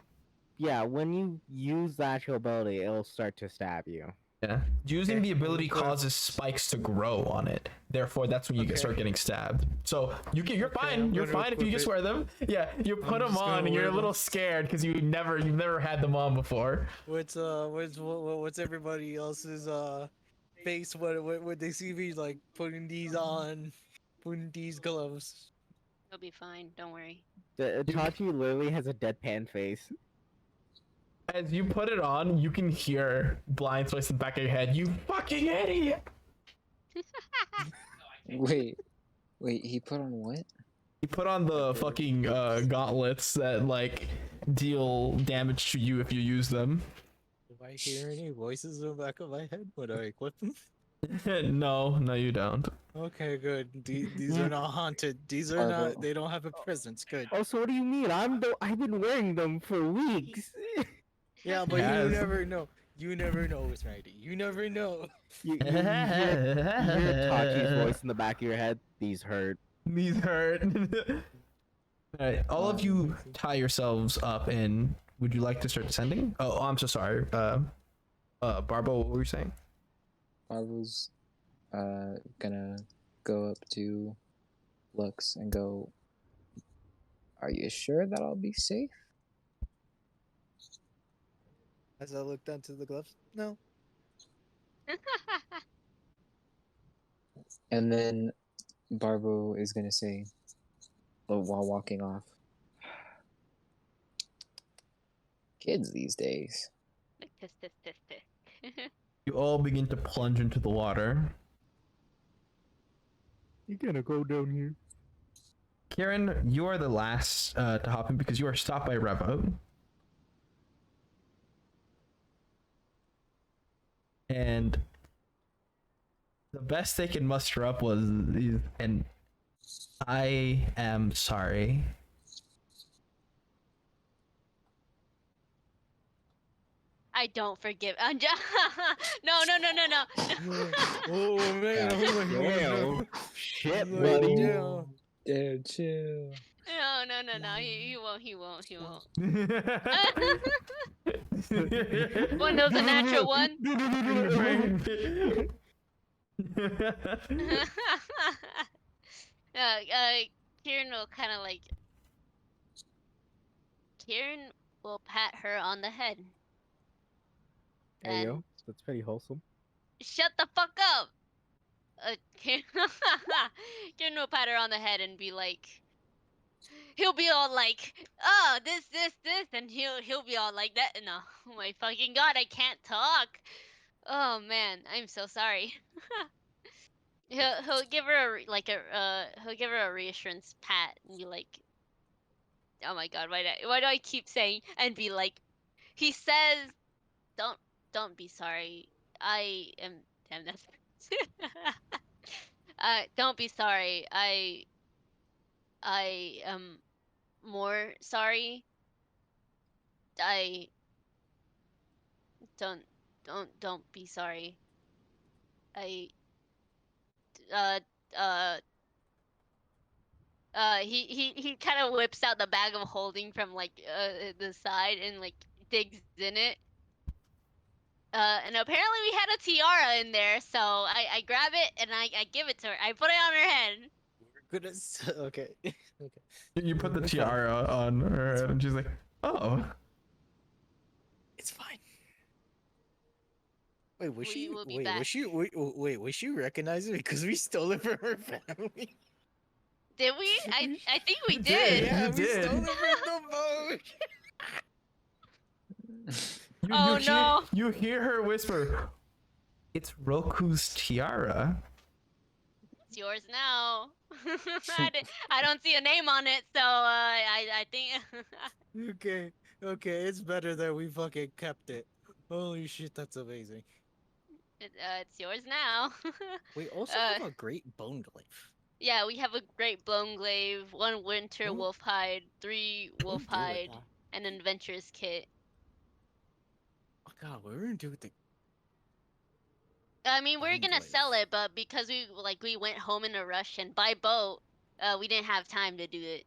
Yeah, when you use the actual ability, it'll start to stab you. Yeah. Using Okay, the ability okay. causes spikes to grow on it. Therefore, that's when you Okay. start getting stabbed. So you're Okay, fine. I'm You're gonna fine if you equip just it. wear them. Yeah, you put them just on gonna and you're wear a little them. scared because you've never had them on before. What's everybody else's face when they see me like putting these on, putting these gloves? It'll be fine. Don't worry. Itachi literally has a deadpan face. As you put it on, you can hear Blind's voice in the back of your head. You fucking idiot! Wait, he put on what? You put on the fucking gauntlets that like deal damage to you if you use them. Do I hear any voices in the back of my head when I equip them? No, you don't. Okay, good. These are not haunted. These are not. Arvo. They don't have a presence. Good. Oh, so what do you mean? I've been wearing them for weeks. Yeah, but Yes. you never know. You never know, Smighty. You never know. you hear Itachi's voice in the back of your head. These hurt. These hurt. Alright, all of you tie yourselves up and would you like to start descending? Oh, I'm so sorry. Barbo, what were you saying? I was gonna go up to Lux and go, are you sure that I'll be safe? As I look down to the gloves, no. And then Barbo is gonna say, while walking off, kids these days. You all begin to plunge into the water. You gonna go down here? Kieran, you are the last to hop in because you are stopped by Revo. And the best they can muster up was, and I am sorry. I don't forgive. No. Oh man! Damn. Shit, Oh, buddy. damn. Damn, chill. No. He won't. One of the natural one. Kieran will kind of like. Kieran will pat her on the head. There you And go. That's pretty wholesome. shut the fuck up. Kieran will pat her on the head and be like, he'll be all like, oh, this, and he'll be all like that. No, oh my fucking god, I can't talk. Oh man, I'm so sorry. He'll give her he'll give her a reassurance pat and be like, oh my god, why do I keep saying and be like, he says, don't be sorry. I am damn that's Don't be sorry. I am more sorry. I don't be sorry. I uh uh he kind of whips out the bag of holding from like the side and like digs in it. And apparently we had a tiara in there, so I grab it and I give it to her. I put it on her head. We're gonna okay. Okay. You put the It's fine. tiara on her It's head, and she's like, "Oh." It's fine. Wait, was We she? will be Wait, back. was she? Wait, was she recognizing it because we stole it from her family? Did we? I think we You did. did. Yeah, You we did. stole it from the boat. Oh, no. You hear her whisper, "It's Roku's tiara." It's yours now. I don't see a name on it, so I think Okay, okay, it's better that we fucking kept it. Holy shit, that's amazing. it's yours now. We also Uh, have a great bone glaive. Yeah, we have a great bone glaive, 1 winter Who- wolf hide, 3 wolf do with hide, that? and an adventurous kit. Oh god, what are we gonna do with the? I mean, we're Bone gonna sell glaive. it, but because we went home in a rush and by boat, we didn't have time to do it.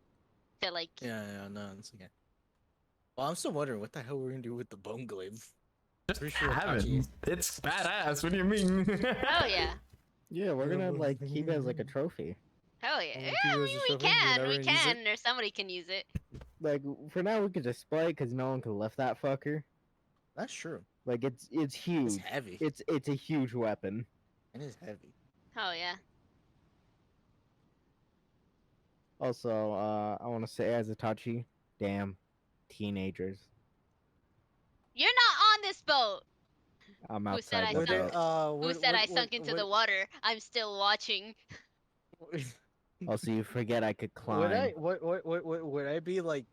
To like, Yeah, no, it's okay. Well, I'm still wondering what the hell we're gonna do with the bone glaive. Just Pretty sure have it. Itachi- It's badass. What do you mean? oh yeah, Yeah, we're Yeah, gonna but- like keep it as like a trophy. hell yeah, Oh, yeah. do you I use mean, the we trophy? You can, never we use it? can, or somebody can use it. Like for now, we can display because no one can lift that fucker. That's true. Like it's huge. It's heavy. It's a huge weapon. It is heavy. Oh yeah. Also, I want to say as Itachi, damn, teenagers. You're not on this boat. I'm Who said outside I the Would sunk? boat. Who said I sunk into the water? I'm still watching. Also, you forget I could climb. Would I be like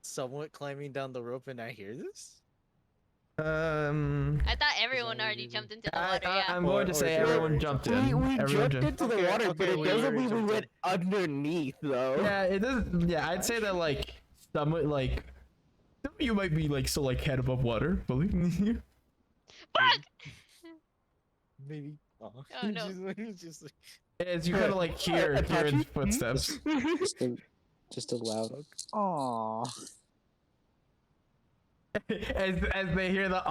somewhat climbing down the rope and I hear this? I thought everyone that already what you jumped into the water. Yeah. I'm going to Or say if you're- everyone jumped in. We Everyone jumped jumped. into the Okay, water, but okay, it we doesn't already mean we jumped went underneath though. Yeah, it doesn't. Yeah, I'd say that like some of you might be like still like head above water. Believe me. Fuck! Maybe. Oh, Oh, no. he's just like, As you kind of like hear Kieran's Itachi? footsteps. Just a loud. Aww. As they hear the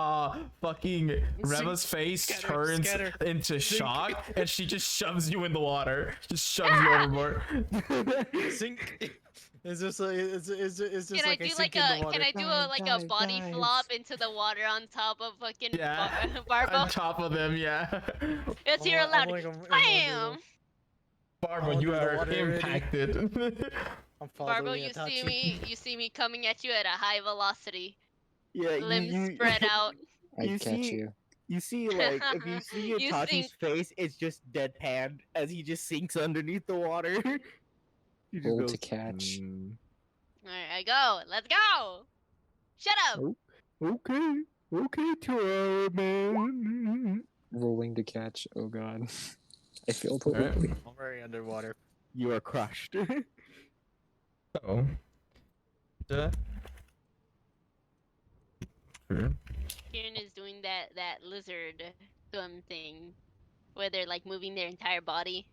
fucking Rema's face scatter, turns scatter, into sink. shock, and she just shoves you in the water. Just shoves you overboard. sink. It's just like it's just Can I like I do sink like in the a water. can I do a like a Dive, body dive. flop into the water on top of fucking Yeah. Barbo? On top of them, yeah. Let's hear it loud. I'm Bam! Barbo, I'm you under the are water already. impacted. I'm Barbo, following you Itachi. you see me coming at you at a high velocity, Yeah, limbs spread out. I You catch see- you. You see, like if you see You Itachi's sink. face, it's just deadpan as he just sinks underneath the water. He just Hold goes, to catch. "Mm, Alright, go. Let's go. Shut up. okay, okay, Tara, man. Rolling to catch. Oh god. I failed Alright. horribly. I'm already underwater. You are crushed. Oh. Duh. Sure. Kieran is doing that lizard swim thing, where they're like moving their entire body.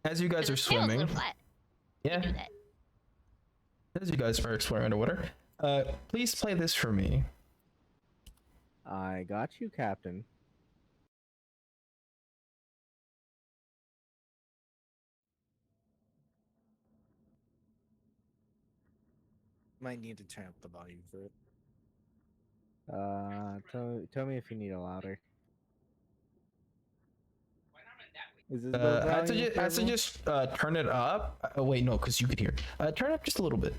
As you guys are His tail's a little swimming, flat. You yeah. do that. As you guys are exploring underwater, please play this for me. I got you, Captain. Might need to turn up the volume for it. Tell me if you need a louder. Is this I'd suggest turn it up. Wait, no, because you could hear. Turn it up just a little bit.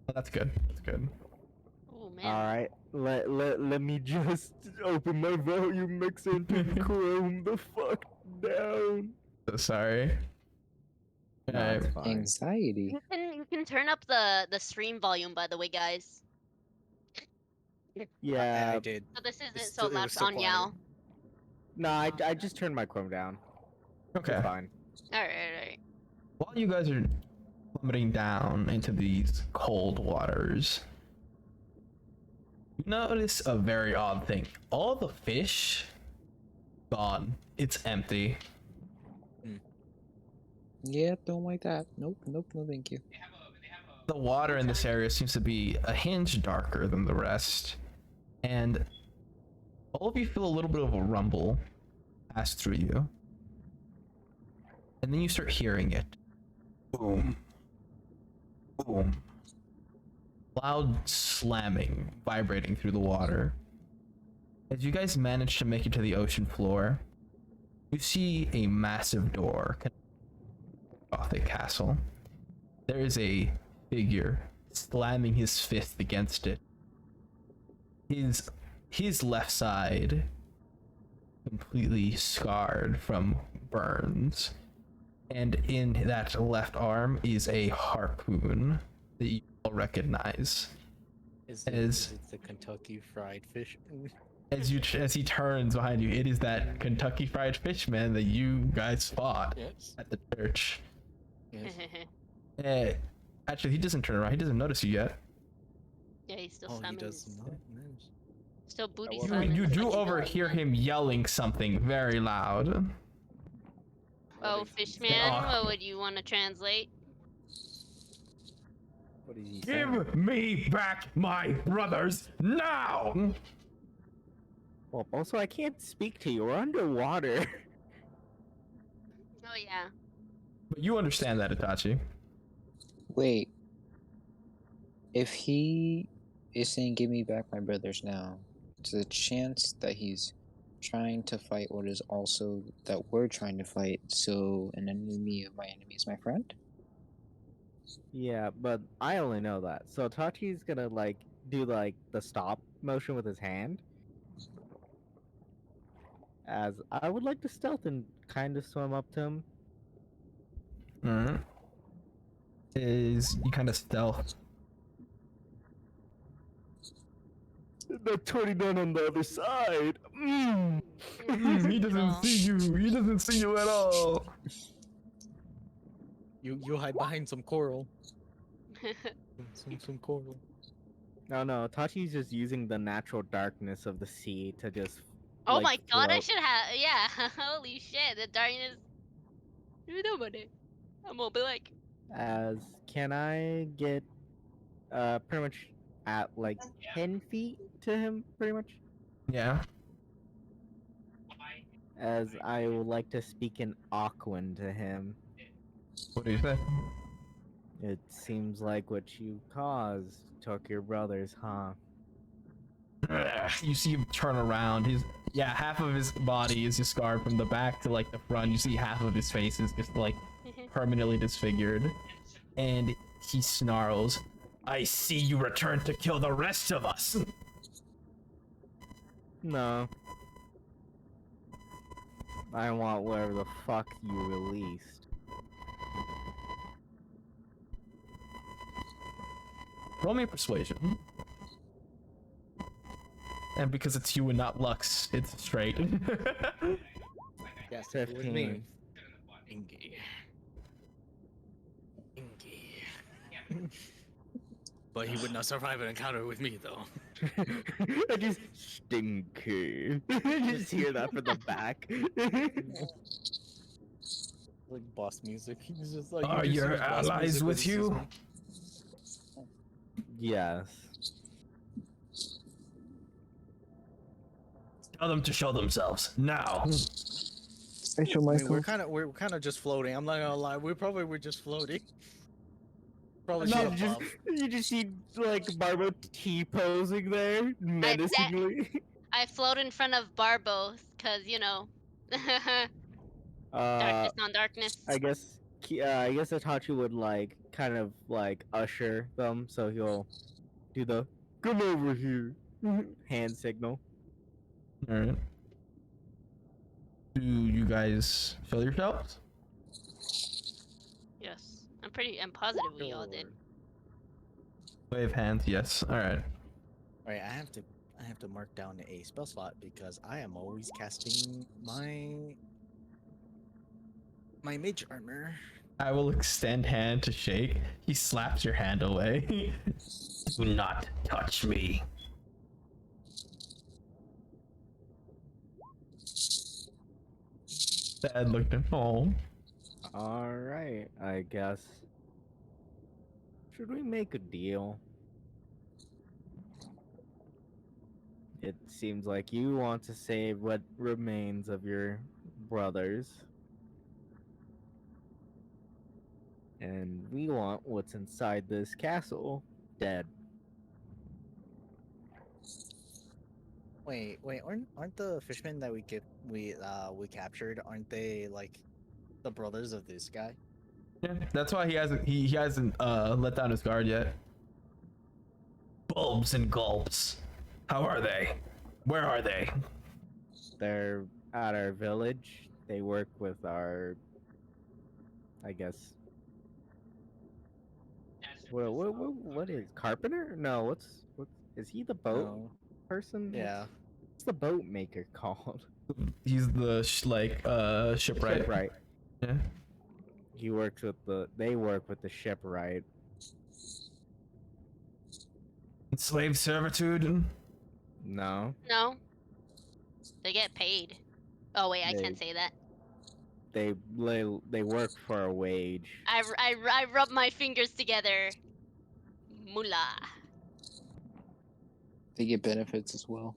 Oh, that's good. That's good. Oh man. All right, let me just open my volume mixer to chrome the fuck down. So sorry. No, Alright. it's fine. Anxiety. You can turn up the stream volume, by the way, guys. Yeah, I did. So this isn't It's so still- it loud was still on quiet. Yao. No, I just turned my Chrome down. Okay. It's fine. Alright. While you guys are plummeting down into these cold waters, you notice a very odd thing. All the fish gone. It's empty. Yeah, don't like that. Nope, no thank you. The water in this area seems to be a hinge darker than the rest, and all of you feel a little bit of a rumble pass through you, and then you start hearing it. Boom. Boom. Loud slamming vibrating through the water. As you guys manage to make it to the ocean floor, you see a massive door Gothic castle. There is a figure slamming his fist against it. His left side completely scarred from burns, and in that left arm is a harpoon that you all recognize. Is Is- it the Kentucky Fried Fish? As he turns behind you, it is that Kentucky Fried Fish man that you guys fought Yes. at the church. Yes. Actually, he doesn't turn around. He doesn't notice you yet. Yeah, he's still Oh, he slamming. does his- not. Nice. Still booty You- slamming. You his do fucking overhear him yelling something very loud. Oh, Fishman, what would you want to translate? What is he saying? Give me back my brothers now! Well, also I can't speak to you. We're underwater. Oh yeah. But you understand that, Itachi. Wait. If he is saying give me back my brothers now, there's a chance that he's trying to fight what is also that we're trying to fight, so an enemy of my enemy is my friend? Yeah, but I only know that. So Tachi's gonna like do like the stop motion with his hand. As I would like to stealth and kind of swim up to him. Alright. You kind of stealth. The 29 on the other side. He doesn't see you. He doesn't see you at all. You hide behind some coral. Some coral. No, Tachi's just using the natural darkness of the sea to just. Oh like, my god, I float. should have. Yeah, holy shit, the darkness. Nobody. I'm gonna be like. As can I get pretty much at like 10 feet to him, pretty much? Yeah. As I would like to speak in Aquan to him. What do you say? It seems like what you caused took your brothers, huh? You see him turn around. Half of his body is just scarred from the back to like the front. You see half of his face is just like permanently disfigured, and he snarls, "I see you return to kill the rest of us." No. I want whatever the fuck you released. Roll me a persuasion. And because it's you and not Lux, it's straight. Yes, 15. Ingy. But he would not survive an encounter with me, though. I just stinky. I just hear that from the back. Like boss music. He's just like. Are you just your use boss allies music with his you? system. Yes. Tell them to show themselves now. I show I mean, myself. we're kind of just floating. I'm not gonna lie. We probably were just floating. Probably No, should have. you just see like Barbo T posing there menacingly. I float in front of Barbo, cause you know. Darkness on darkness. I guess Itachi would like kind of like usher them, so he'll do the "come over here" hand signal. Alright. Do you guys feel yourselves? Yes, I'm positive we all did. Wave hands, yes. Alright. Alright, I have to I have to mark down a spell slot because I am always casting my mage armor. I will extend hand to shake. He slaps your hand away. Do not touch me. Dad looked at home. Alright, I guess. Should we make a deal? It seems like you want to save what remains of your brothers. And we want what's inside this castle dead. Wait, aren't the fishmen that we captured, aren't they like the brothers of this guy? Yeah, that's why he hasn't let down his guard yet. Bulbs and gulps. How are they? Where are they? They're at our village. They work with our, I guess. What is carpenter? No, what is he the boat No. person? Yeah. What's the boat maker called? He's the shipwright. Shipwright. Yeah. He works with they work with the shipwright. Slave servitude. No. No. They get paid. Oh wait, I They- can't say that. They work for a wage. I rub my fingers together. Mullah. They get benefits as well.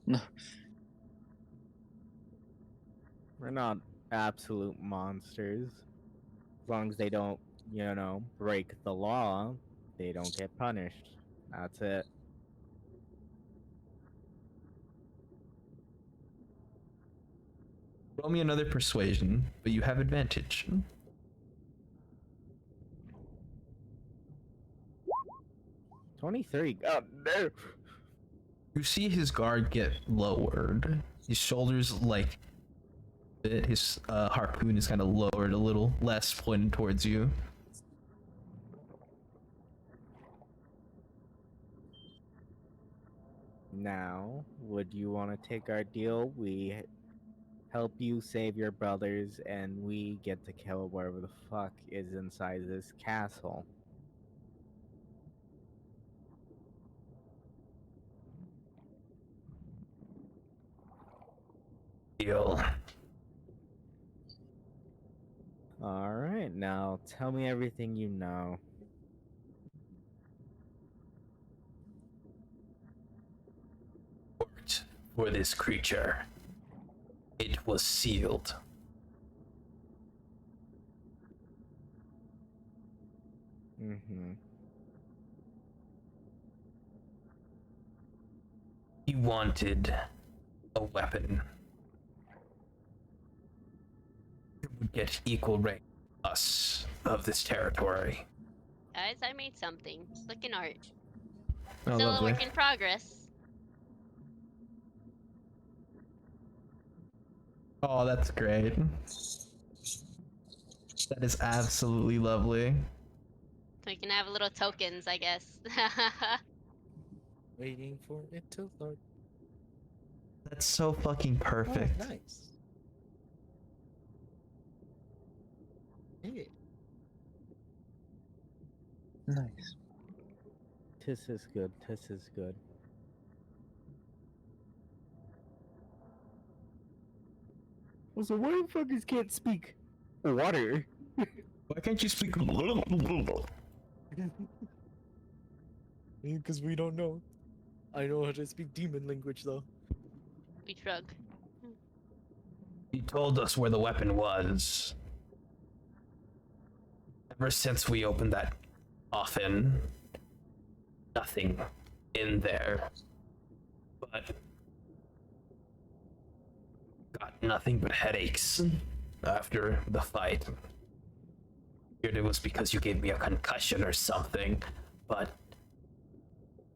We're not absolute monsters. As long as they don't, break the law, they don't get punished. That's it. Roll me another persuasion, but you have advantage. 23. Oh, no. You see his guard get lowered. His shoulders his harpoon is kind of lowered a little, less pointed towards you. Now, would you want to take our deal? We help you save your brothers, and we get to kill whatever the fuck is inside this castle. Deal. Alright, now tell me everything you know. Worked for this creature. It was sealed. Mm-hmm. He wanted a weapon that would get equal rank us of this territory. Guys, I made something. Look in art. Oh, Still a lovely. work in progress. Oh, that's great. That is absolutely lovely. We can have little tokens, I guess. Waiting for it to load. That's so fucking perfect. Oh, nice. Hey. Nice. Tis is good. Tis is good. Also, why the fuckers can't speak water? Why can't you speak? Because we don't know. I know how to speak demon language though. We shrug. He told us where the weapon was. Ever since we opened that coffin, nothing in there. But got nothing but headaches after the fight. Feared it was because you gave me a concussion or something, but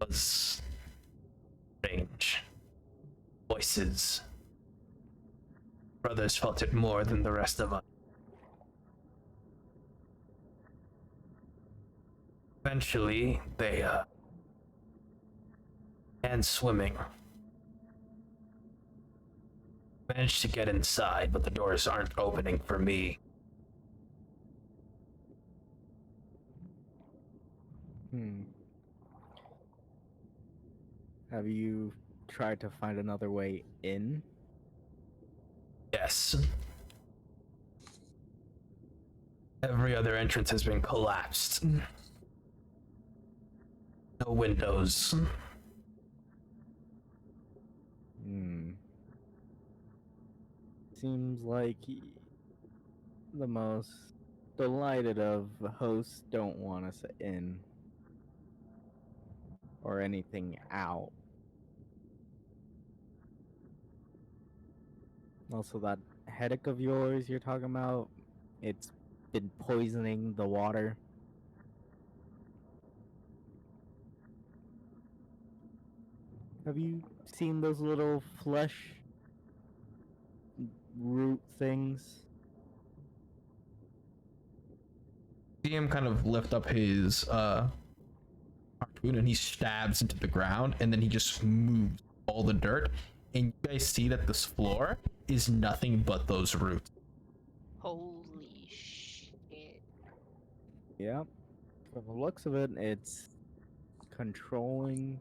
it was strange. Voices. Brothers felt it more than the rest of us. Eventually, they began swimming Managed to get inside, but the doors aren't opening for me. Have you tried to find another way in? Yes. Every other entrance has been collapsed. No windows. Seems like the most delighted of hosts don't want us in. Or anything out. Also, that headache of yours you're talking about, it's been poisoning the water. Have you seen those little flesh root things? See him kind of lift up his harpoon and he stabs into the ground and then he just moves all the dirt and you guys see that this floor is nothing but those roots. Holy shit. Yep. From the looks of it, it's controlling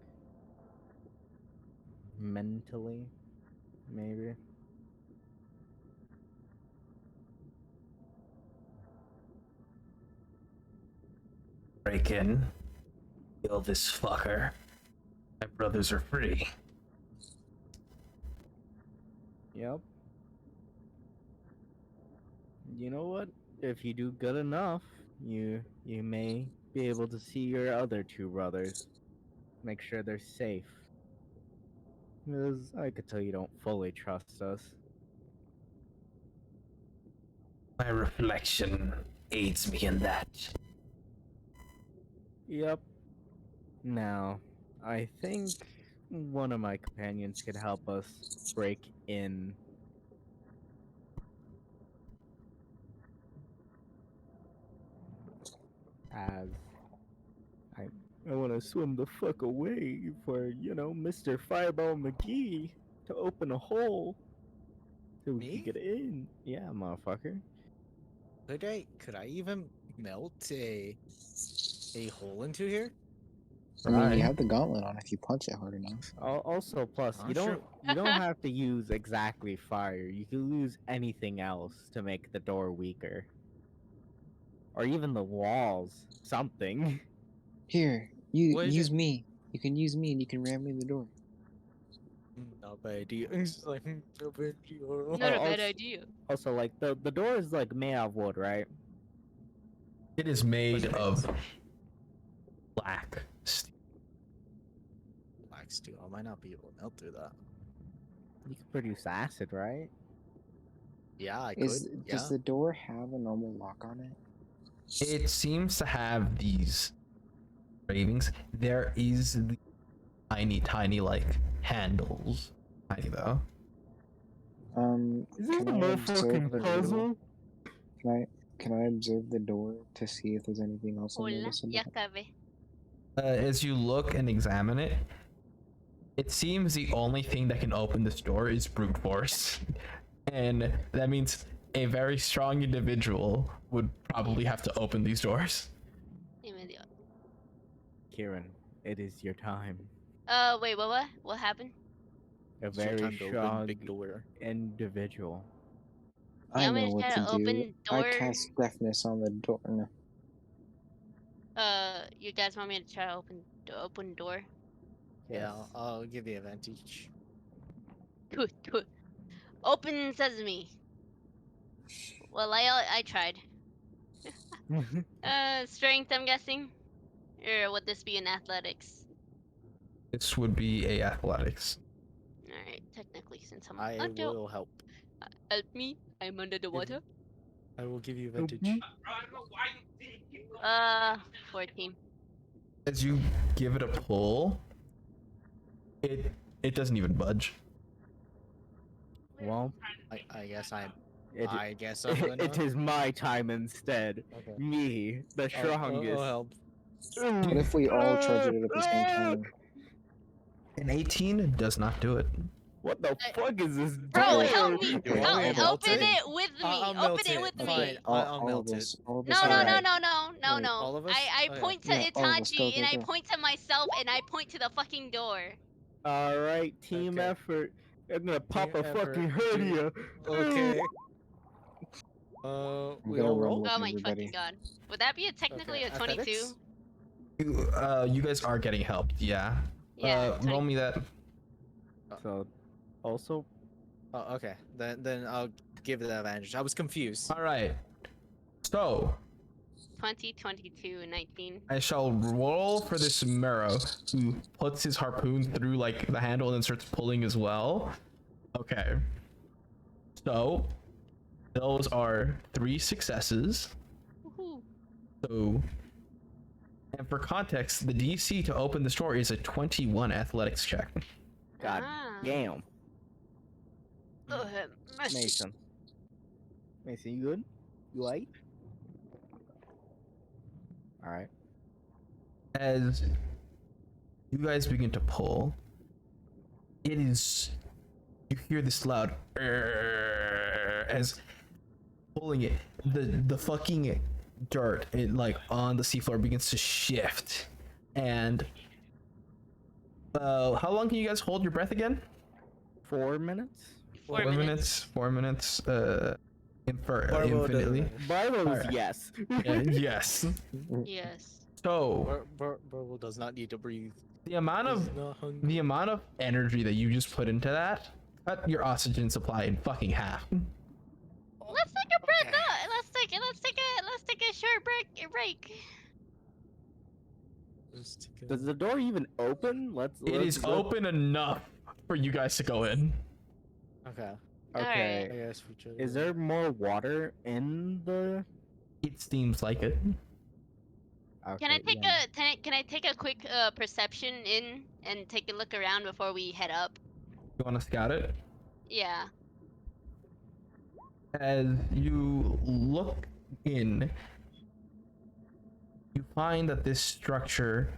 mentally, maybe. Break in, kill this fucker. My brothers are free. Yep. You know what? If you do good enough, you may be able to see your other two brothers. Make sure they're safe. Because I could tell you don't fully trust us. My reflection aids me in that. Yep. Now, I think one of my companions could help us break in. As I want to swim the fuck away for, Mr. Fireball McGee to open a hole so we Me? can get in. Yeah, motherfucker. Could I even melt a hole into here? I mean, Right. you have the gauntlet on if you punch it hard enough. Also, plus, Oh, you true. don't have to use exactly fire. You can use anything else to make the door weaker, or even the walls. Something. Here, you Would- use me. You can use me and you can ram me in the door. Not bad idea. It's like, not bad idea. Not a Oh, bad also- idea. Also, like the door is like made out of wood, right? It is made of black steel. Black steel. I might not be able to melt through that. You can produce acid, right? Yeah, I could. Does Yeah. the door have a normal lock on it? It seems to have these engravings. There is the tiny like handles. Tiny though. Is this Can a I motherfucking observe the puzzle? door? Can I observe the door to see if there's anything else I Hola, notice ya about it? cabe. As you look and examine it, it seems the only thing that can open this door is brute force. And that means a very strong individual would probably have to open these doors. Sí me dio. Kieran, it is your time. Wait, what? What happened? A It's your very time to open strong big door. individual. You I want me know to what try to to do. open I door? cast deafness on the door. No. You guys want me to try to open door? Yeah, Yes. I'll give you advantage. Good, good. Open sesame. Well, I tried. Strength, I'm guessing, or would this be in athletics? This would be a athletics. All right, technically, since I'm I under, will help. help me. I'm under the water. I will give you advantage. 14. As you give it a pull, it doesn't even budge. Well, I guess I'm. it, I guess I'm gonna. it is my time instead. Okay. Me, the I'll strongest. help. What if we all charge it at the same time? An 18 does not do it. What the fuck is this Bro, door? help me! You want me to Help, melt open it? it with me! I'll melt Open it it. with Fine. me! I'll melt it. All of No, us. no, no, Alright. no, no, no, Wait, no. all of us? I Okay. point to Yeah, all of us, go, Itachi, and go, I go. point to myself, and I point to the fucking door. All right, team Okay. effort. I'm gonna pop Team a fucking effort, hernia. Okay. I'm We gonna all run roll? with Oh my everybody. fucking god. Would that be technically Okay, a 22? athletics? You guys are getting helped. Yeah. Yeah. Roll me that. So, also, Oh, okay. Then I'll give it the advantage. I was confused. All right. So 20, 22, 19. I shall roll for this Mero who puts his harpoon through like the handle and then starts pulling as well. Okay. So those are 3 successes. Woohoo. So, and for context, the DC to open this door is a 21 athletics check. god Ah. damn. Ugh, Mason. Mason, you good? You right? Alright. As you guys begin to pull, it is, you hear this loud as pulling it, the fucking dirt like on the seafloor begins to shift. And how long can you guys hold your breath again? 4 minutes? 4 minutes. 4 minutes. Barbo Infinitely. doesn't- Barbo's Alright. yes. Yes. Yes. So Barbo does not need to breathe. the amount He's of not hungry. the amount of energy that you just put into that cut your oxygen supply in fucking half. Let's take a breath. Okay. Let's take a short break. Does the door even open? It is open enough for you guys to go in. Okay. Okay. I guess we should. Is there more water in the? It seems like it. Okay, Can I take yeah. can I take a quick perception in and take a look around before we head up? You want to scout it? Yeah. As you look in, you find that this structure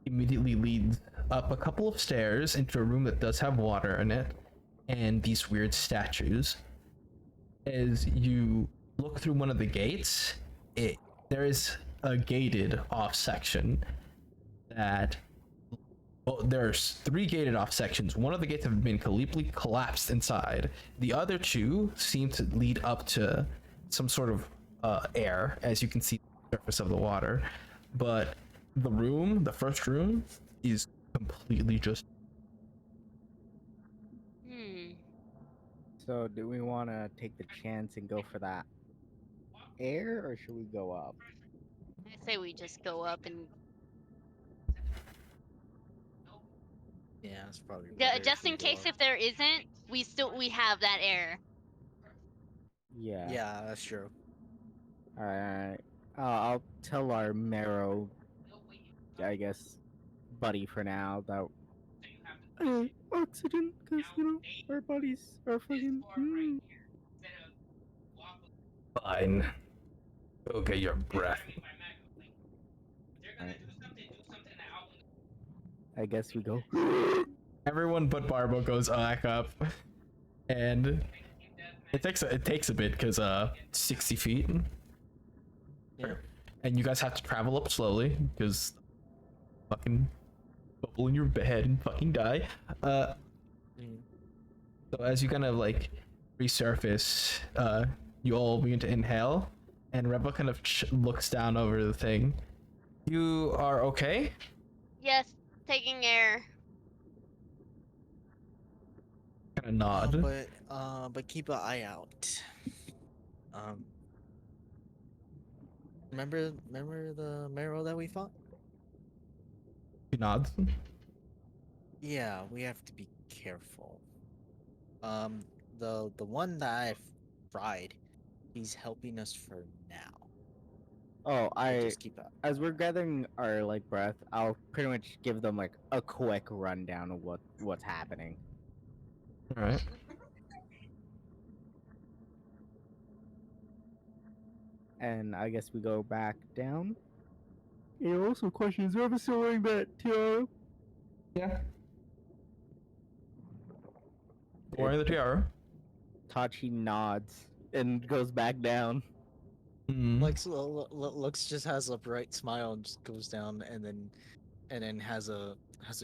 immediately leads up a couple of stairs into a room that does have water in it and these weird statues. As you look through one of the gates, there is a gated off section that, well, there's 3 gated off sections. One of the gates have been completely collapsed inside. The other 2 seem to lead up to some sort of air, as you can see the surface of the water. But the first room, is completely just. So, do we want to take the chance and go for that air, or should we go up? I say we just go up and Yeah, it's probably. better just we in go case up. if there isn't, we have that air. Yeah. Yeah, that's true. Alright. I'll tell our Marrow, I guess, buddy for now that. Oxygen, because, our bodies are fucking. Fine. Go get your breath. Alright. I guess we go. Everyone but Barbo goes back up, and it takes a bit because 60 feet. Yeah. And you guys have to travel up slowly because fucking bubble in your head and fucking die. So as you kind of like resurface, you all begin to inhale, and Rebel kind of looks down over the thing. You are okay? Yes, taking air. Kind of nod. But keep an eye out. Remember the Marrow that we fought? He nods. Yeah, we have to be careful. The one that I've fried, he's helping us for now. Oh, So just keep up. as we're gathering our breath, I'll pretty much give them a quick rundown of what's happening. All right. And I guess we go back down. Yeah, also question, is whoever still wearing that tiara? Yeah. Wearing the tiara. Tachi nods and goes back down. Mm. Lux just has a bright smile and just goes down, and then has a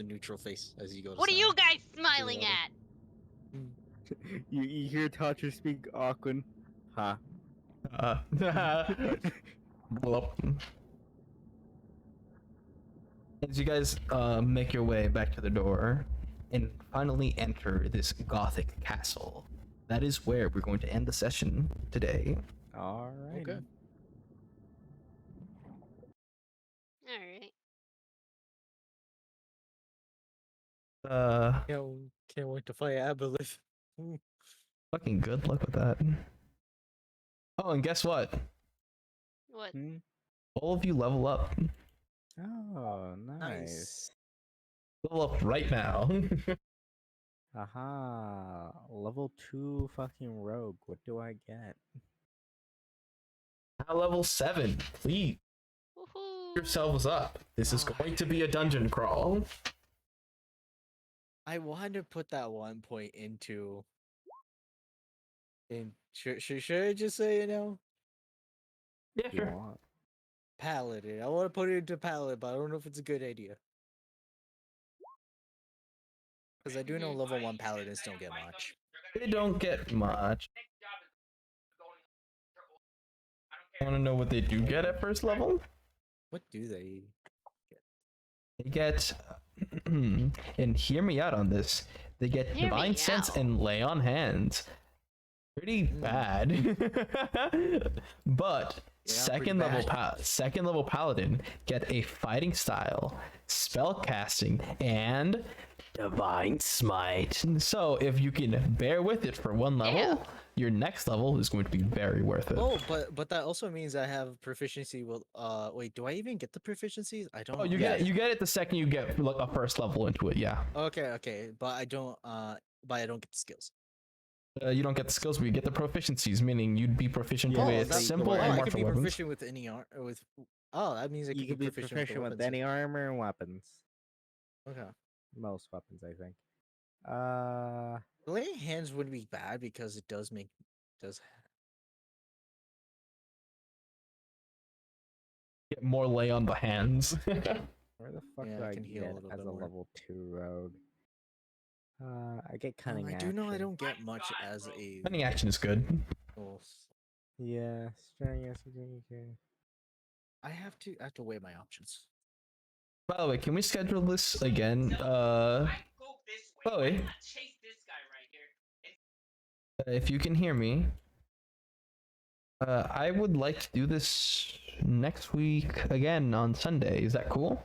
neutral face as you go. What are you guys smiling water. at? You hear Tachi speak Aquan. Ha. Well, as you guys make your way back to the door and finally enter this gothic castle, that is where we're going to end the session today. Alright. Okay. All right. Can't wait to fight Aboleth. Fucking good luck with that. Oh, and guess what? What? All of you level up. Oh, nice. Level up right now. Aha. Level 2 fucking rogue. What do I get? Now level 7. Please. Woohoo! Yourselves up. This is going to be a dungeon crawl. I wanted to put that 1 point into. Should I just say Yeah, You sure. want? Paladin? I want to put it into Paladin, but I don't know if it's a good idea. Because I do know level 1 Paladins don't get much. They don't get much. Want to know what they do get at first level? What do they? They get, and hear me out on this. They get Hear me divine sense out. and lay on hands. Pretty bad, but Yeah, pretty bad. second level paladin get a fighting style, spell casting, and divine smite. So if you can bear with it for 1 level, Yeah. your next level is going to be very worth it. Oh, but that also means I have proficiency with. Wait, do I even get the proficiencies? I don't. Oh, you get it the second you get like a first level into it. Yeah. Okay, but I don't. But I don't get the skills. You don't get the skills, but you get the proficiencies, meaning you'd be proficient Yeah, with that's simple cool. and I can martial be weapons. proficient with any with. Oh, that means I You can can be proficient proficient with weapons. any armor and weapons. Okay. Most weapons, I think. Laying hands wouldn't be bad because it does. Get more lay on the hands. Where the fuck Yeah, do I I can heal a get little as bit a more. level 2 rogue? I get cunning I do know I action. don't get much as a. Cunning action is good. Yeah, strenuous. Okay. I have to weigh my options. By the way, can we schedule this again? By the way, if you can hear me, I would like to do this next week again on Sunday. Is that cool?